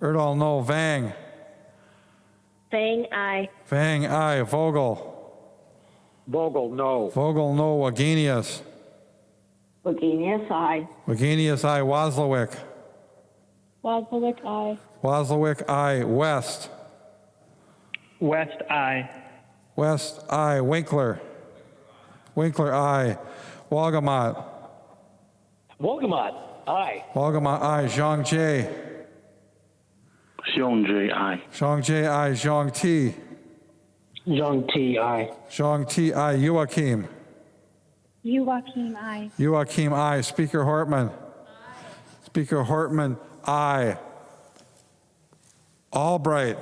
Erdahl, no. Vang. Fang, aye. Vang, aye. Vogel. Vogel, no. Vogel, no. Wagenius. Wagenius, aye. Wagenius, aye. Wozlowick. Wozlowick, aye. Wozlowick, aye. West. West, aye. West, aye. Winkler. Winkler, aye. Wolgamott. Wolgamott, aye. Wolgamott, aye. Zhang Jie. Xiong J, aye. Zhang Jie, aye. Zhang Ti. Young T, aye. Zhang Ti, aye. Joachim. Joachim, aye. Joachim, aye. Speaker Hortman. Speaker Hortman, aye. Albright.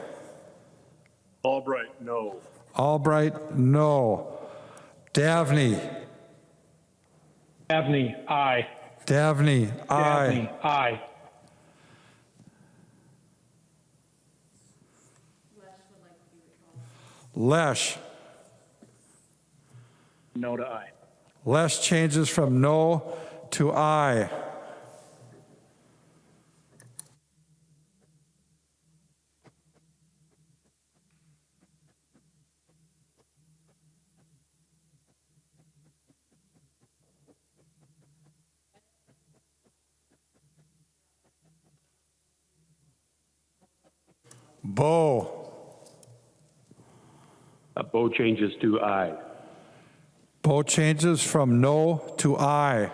Albright, no. Albright, no. Davney. Abney, aye. Davney, aye. Dabney, aye. Lesh. No to aye. Lesh changes from no to aye. Bo. Bo changes to aye. Bo changes from no to aye.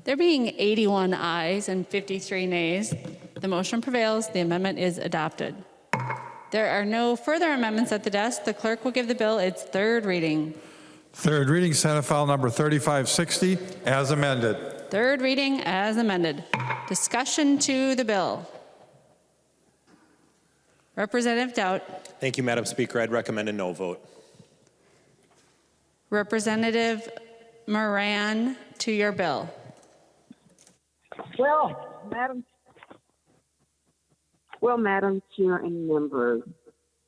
There being 81 ayes and 53 nays, the motion prevails. The amendment is adopted. There are no further amendments at the desk. The clerk will give the bill its third reading. Third reading, Senate File Number 3560, as amended. Third reading as amended. Discussion to the bill. Representative Dowd. Thank you, Madam Speaker. I'd recommend a no vote. Representative Moran, to your bill. Well, Madam Chair and members,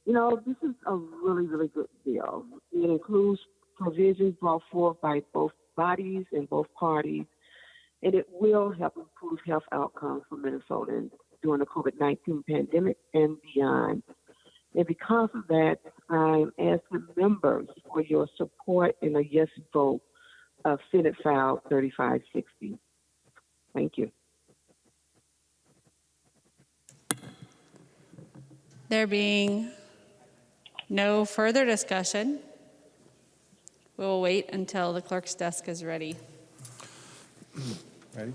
you know, this is a really, really good bill. It includes provisions brought forth by both bodies and both parties, and it will help improve health outcomes for Minnesotans during the COVID-19 pandemic and beyond. And because of that, I'm asking members for your support and a yes vote of Senate File 3560. Thank you. There being no further discussion, we will wait until the clerk's desk is ready. Ready?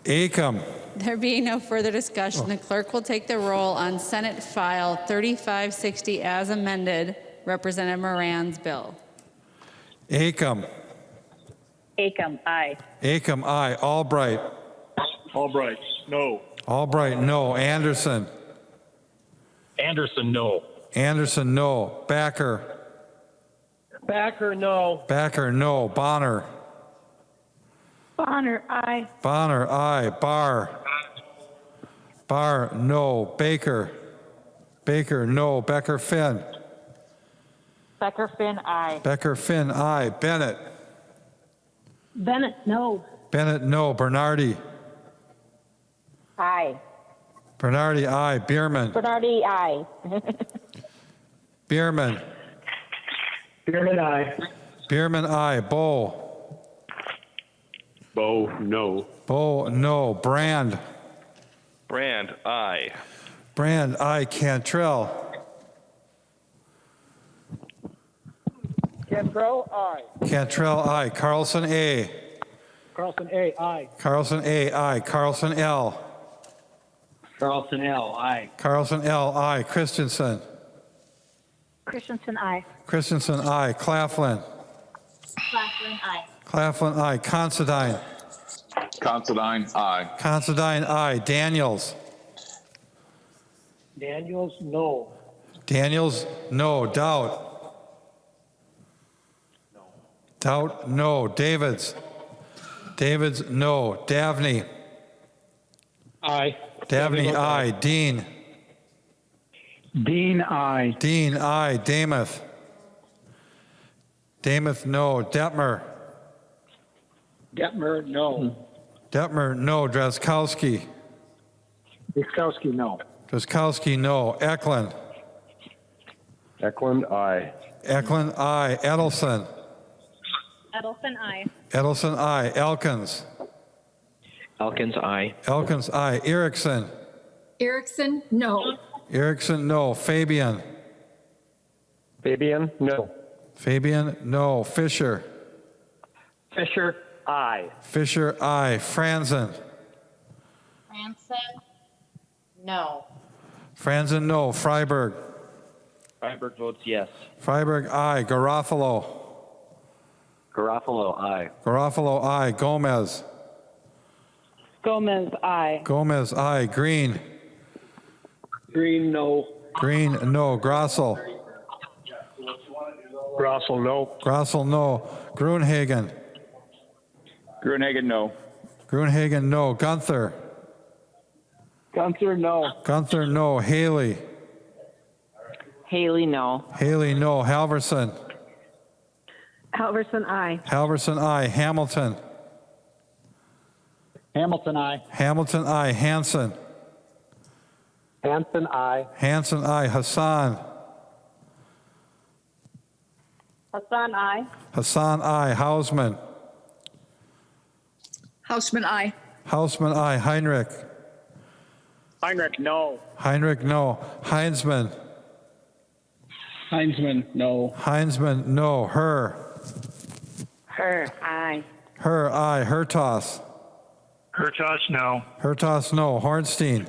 Acom. There being no further discussion, the clerk will take the roll on Senate File 3560 as amended, Representative Moran's bill. Acom. Acom, aye. Acom, aye. Albright. Albright, no. Albright, no. Anderson. Anderson, no. Anderson, no. Backer. Backer, no. Backer, no. Bonner. Bonner, aye. Bonner, aye. Barr. Barr, no. Baker. Baker, no. Becker Finn. Becker Finn, aye. Becker Finn, aye. Bennett. Bennett, no. Bennett, no. Bernardy. Aye. Bernardy, aye. Bierman. Bernardy, aye. Bierman. Bierman, aye. Bierman, aye. Bow. Bo, no. Bow, no. Brand. Brand, aye. Brand, aye. Cantrell. Cantrell, aye. Cantrell, aye. Carlson, A. Carlson, A, aye. Carlson, A, aye. Carlson, L. Carlson, L, aye. Carlson, L, aye. Christensen. Christensen, aye. Christensen, aye. Claflin. Claflin, aye. Claflin, aye. Considine. Considine, aye. Considine, aye. Daniels. Daniels, no. Daniels, no. Doubt. Doubt, no. Davids. Davids, no. Davney. Aye. Davney, aye. Dean. Dean, aye. Dean, aye. Damath. Damath, no. Detmer. Detmer, no. Detmer, no. Drazkowski. Wiskowski, no. Drazkowski, no. Eklund. Eklund, aye. Eklund, aye. Edelson. Edelson, aye. Edelson, aye. Elkins. Elkins, aye. Elkins, aye. Erickson. Erickson, no. Erickson, no. Fabian. Fabian, no. Fabian, no. Fisher. Fisher, aye. Fisher, aye. Franzen. Franson, no. Franzen, no. Freiberg. Freiberg votes yes. Freiberg, aye. Garofalo. Garofalo, aye. Garofalo, aye. Gomez. Gomez, aye. Gomez, aye. Green. Green, no. Green, no. Grossel. Grossel, no. Grossel, no. Grunhagen. Gruenhagen, no. Grunhagen, no. Gunther. Gunther, no. Gunther, no. Haley. Haley, no. Haley, no. Halverson. Halverson, aye. Halverson, aye. Hamilton. Hamilton, aye. Hamilton, aye. Hanson. Hanson, aye. Hanson, aye. Hassan. Hassan, aye. Hassan, aye. Hausman. Houseman, aye. Hausman, aye. Heinrich. Heinrich, no. Heinrich, no. Heinzman. Heinzman, no. Heinzman, no. Her. Her, aye. Her, aye. Hertos. Hertosh, no. Hertos, no. Hornstein.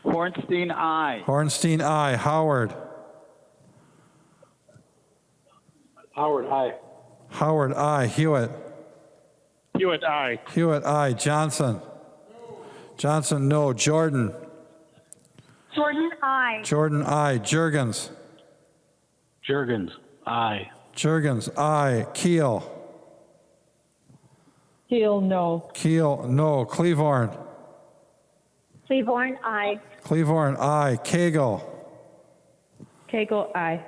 Hornstein, aye. Hornstein, aye. Howard. Howard, aye. Howard, aye. Hewitt. Hewitt, aye. Hewitt, aye. Johnson. Johnson, no. Jordan. Jordan, aye. Jordan, aye. Jurgens. Jurgens, aye. Jurgens, aye. Keel. Keel, no. Keel, no. Cleavorn. Cleavorn, aye. Cleavorn, aye. Cagle. Cagle, aye.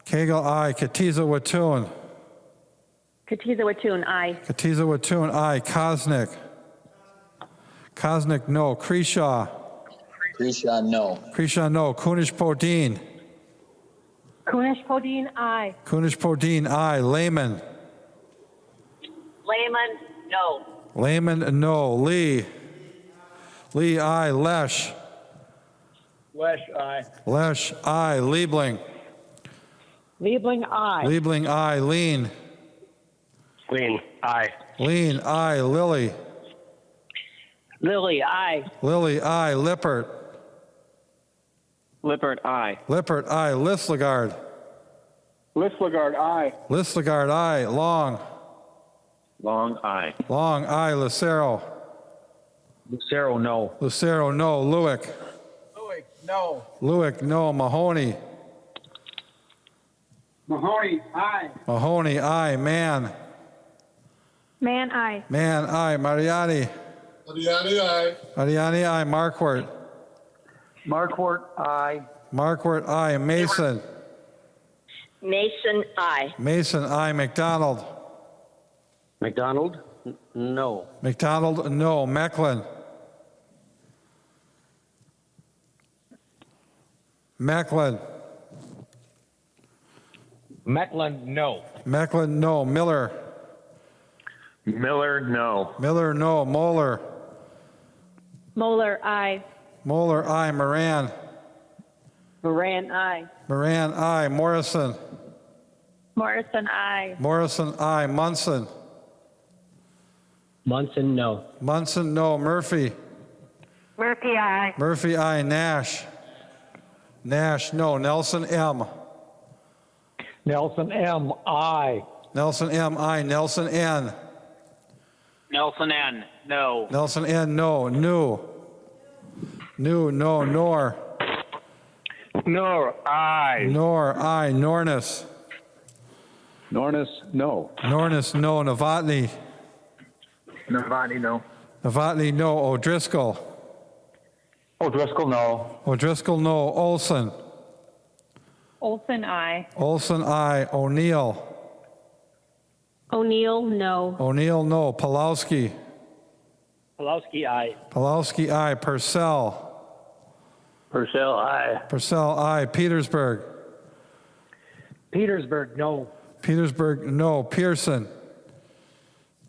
Cagle, aye. Katiza Watun. Katiza Watun, aye. Katiza Watun, aye. Kosnick. Kosnick, no. Creshaw. Creshaw, no. Creshaw, no. Kunish Podine. Kunish Podine, aye. Kunish Podine, aye. Lehman. Lehman, no. Lehman, no. Lee. Lee, aye. Lesh. Lesh, aye. Lesh, aye. Liebling. Liebling, aye. Liebling, aye. Lean. Lean, aye. Lean, aye. Lilly. Lily, aye. Lily, aye. Lippert. Lippert, aye. Lippert, aye. Listlegard. Listlegard, aye. Listlegard, aye. Long. Long, aye. Long, aye. Lucero. Lucero, no. Lucero, no. Lewick. Lewick, no. Lewick, no. Mahoney. Mahoney, aye. Mahoney, aye. Mann. Man, aye. Mann, aye. Mariani. Mariani, aye. Mariani, aye. Markwart. Markwart, aye. Markwart, aye. Mason. Mason, aye. Mason, aye. McDonald. McDonald, no. McDonald, no. Mecklin. Mecklin. Mecklen, no. Mecklin, no. Miller. Miller, no. Miller, no. Moeller. Moeller, aye. Moeller, aye. Moran. Moran, aye. Moran, aye. Morrison. Morrison, aye. Morrison, aye. Munson. Munson, no. Munson, no. Murphy. Murphy, aye. Murphy, aye. Nash. Nash, no. Nelson, M. Nelson M, aye. Nelson, M, aye. Nelson, N. Nelson N, no. Nelson, N, no. New. New, no. Nor. Nor, aye. Nor, aye. Nornis. Nornis, no. Nornis, no. Novotny. Novotny, no. Novotny, no. O'Driscoll. O'Driscoll, no. O'Driscoll, no. Olson. Olson, aye. Olson, aye. O'Neill. O'Neill, no. O'Neill, no. Pulowski. Pulowski, aye. Pulowski, aye. Purcell. Purcell, aye. Purcell, aye. Petersburg. Petersburg, no. Petersburg, no. Pearson.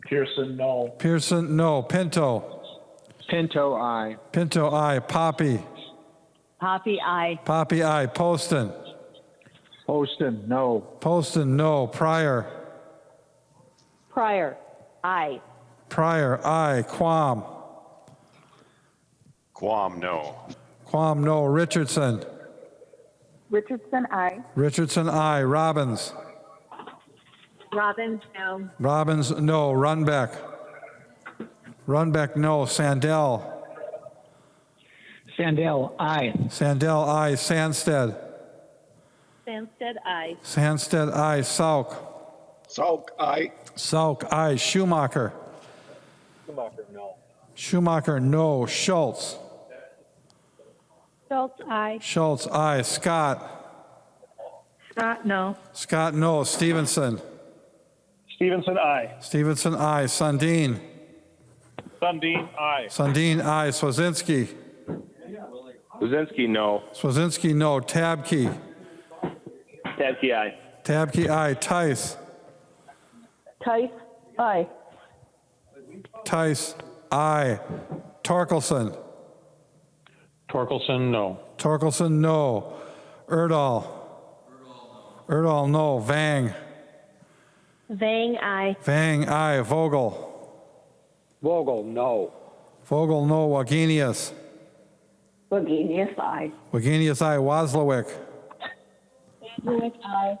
Pearson, no. Pearson, no. Pinto. Pinto, aye. Pinto, aye. Poppe. Poppe, aye. Poppe, aye. Poston. Poston, no. Poston, no. Pryor. Pryor, aye. Pryor, aye. Quam. Quam, no. Quam, no. Richardson. Richardson, aye. Richardson, aye. Robbins. Robbins, no. Robbins, no. Runbeck. Runbeck, no. Sandell. Sandell, aye. Sandell, aye. Sandsted. Sandsted, aye. Sandsted, aye. Sauk. Salk, aye. Sauk, aye. Schumacher. Schumacher, no. Schumacher, no. Schultz. Schultz, aye. Schultz, aye. Scott. Scott, no. Scott, no. Stevenson. Stevenson, aye. Stevenson, aye. Sundin. Sundin, aye. Sundin, aye. Swazinski. Buzinski, no. Swazinski, no. Tabke. Tabke, aye. Tabke, aye. Tice. Tice, aye. Tice, aye. Torkelson. Torkelson, no. Torkelson, no. Erdahl. Erdahl, no. Vang. Vang, aye. Vang, aye. Vogel. Vogel, no. Vogel, no. Wagenius. Wagenius, aye. Wagenius, aye. Wozlowick. Lewick, aye.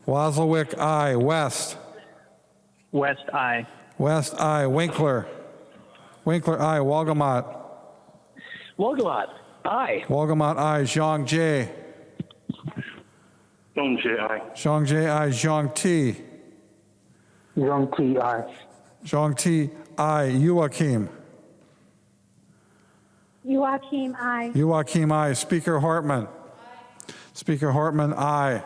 Wozlowick, aye. West. West, aye. West, aye. Winkler. Winkler, aye. Walgamot. Wogelot, aye. Walgamot, aye. Zhang Jie. Zhang Jie, aye. Zhang Jie, aye. Zhang Ti. Young T, aye. Zhang Ti, aye. Joachim. Joachim, aye. Joachim, aye. Speaker Hortman. Speaker Hortman, aye.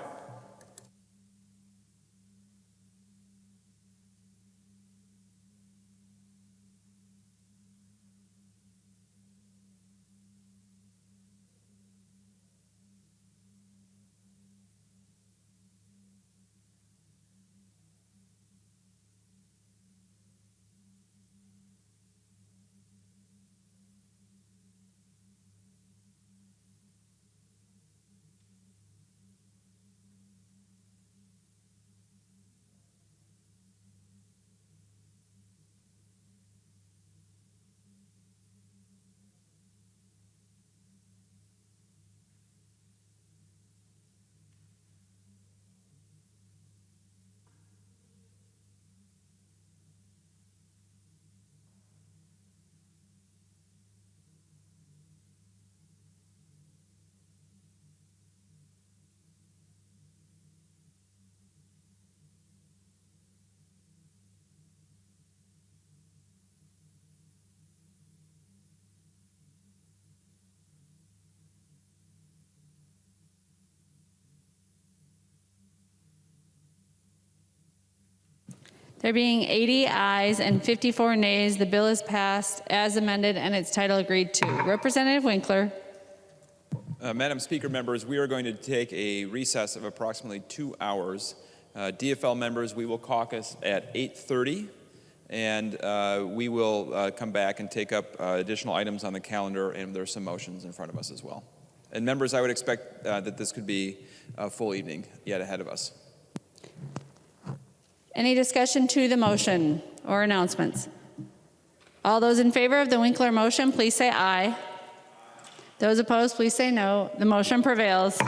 There being 80 ayes and 54 nays, the bill is passed as amended and its title agreed to. Representative Winkler. Madam Speaker, members, we are going to take a recess of approximately 2 hours. DFL members, we will caucus at 8:30, and we will come back and take up additional items on the calendar, and there's some motions in front of us as well. And members, I would expect that this could be a full evening yet ahead of us. Any discussion to the motion or announcements? All those in favor of the Winkler motion, please say aye. Those opposed, please say no. The motion prevails.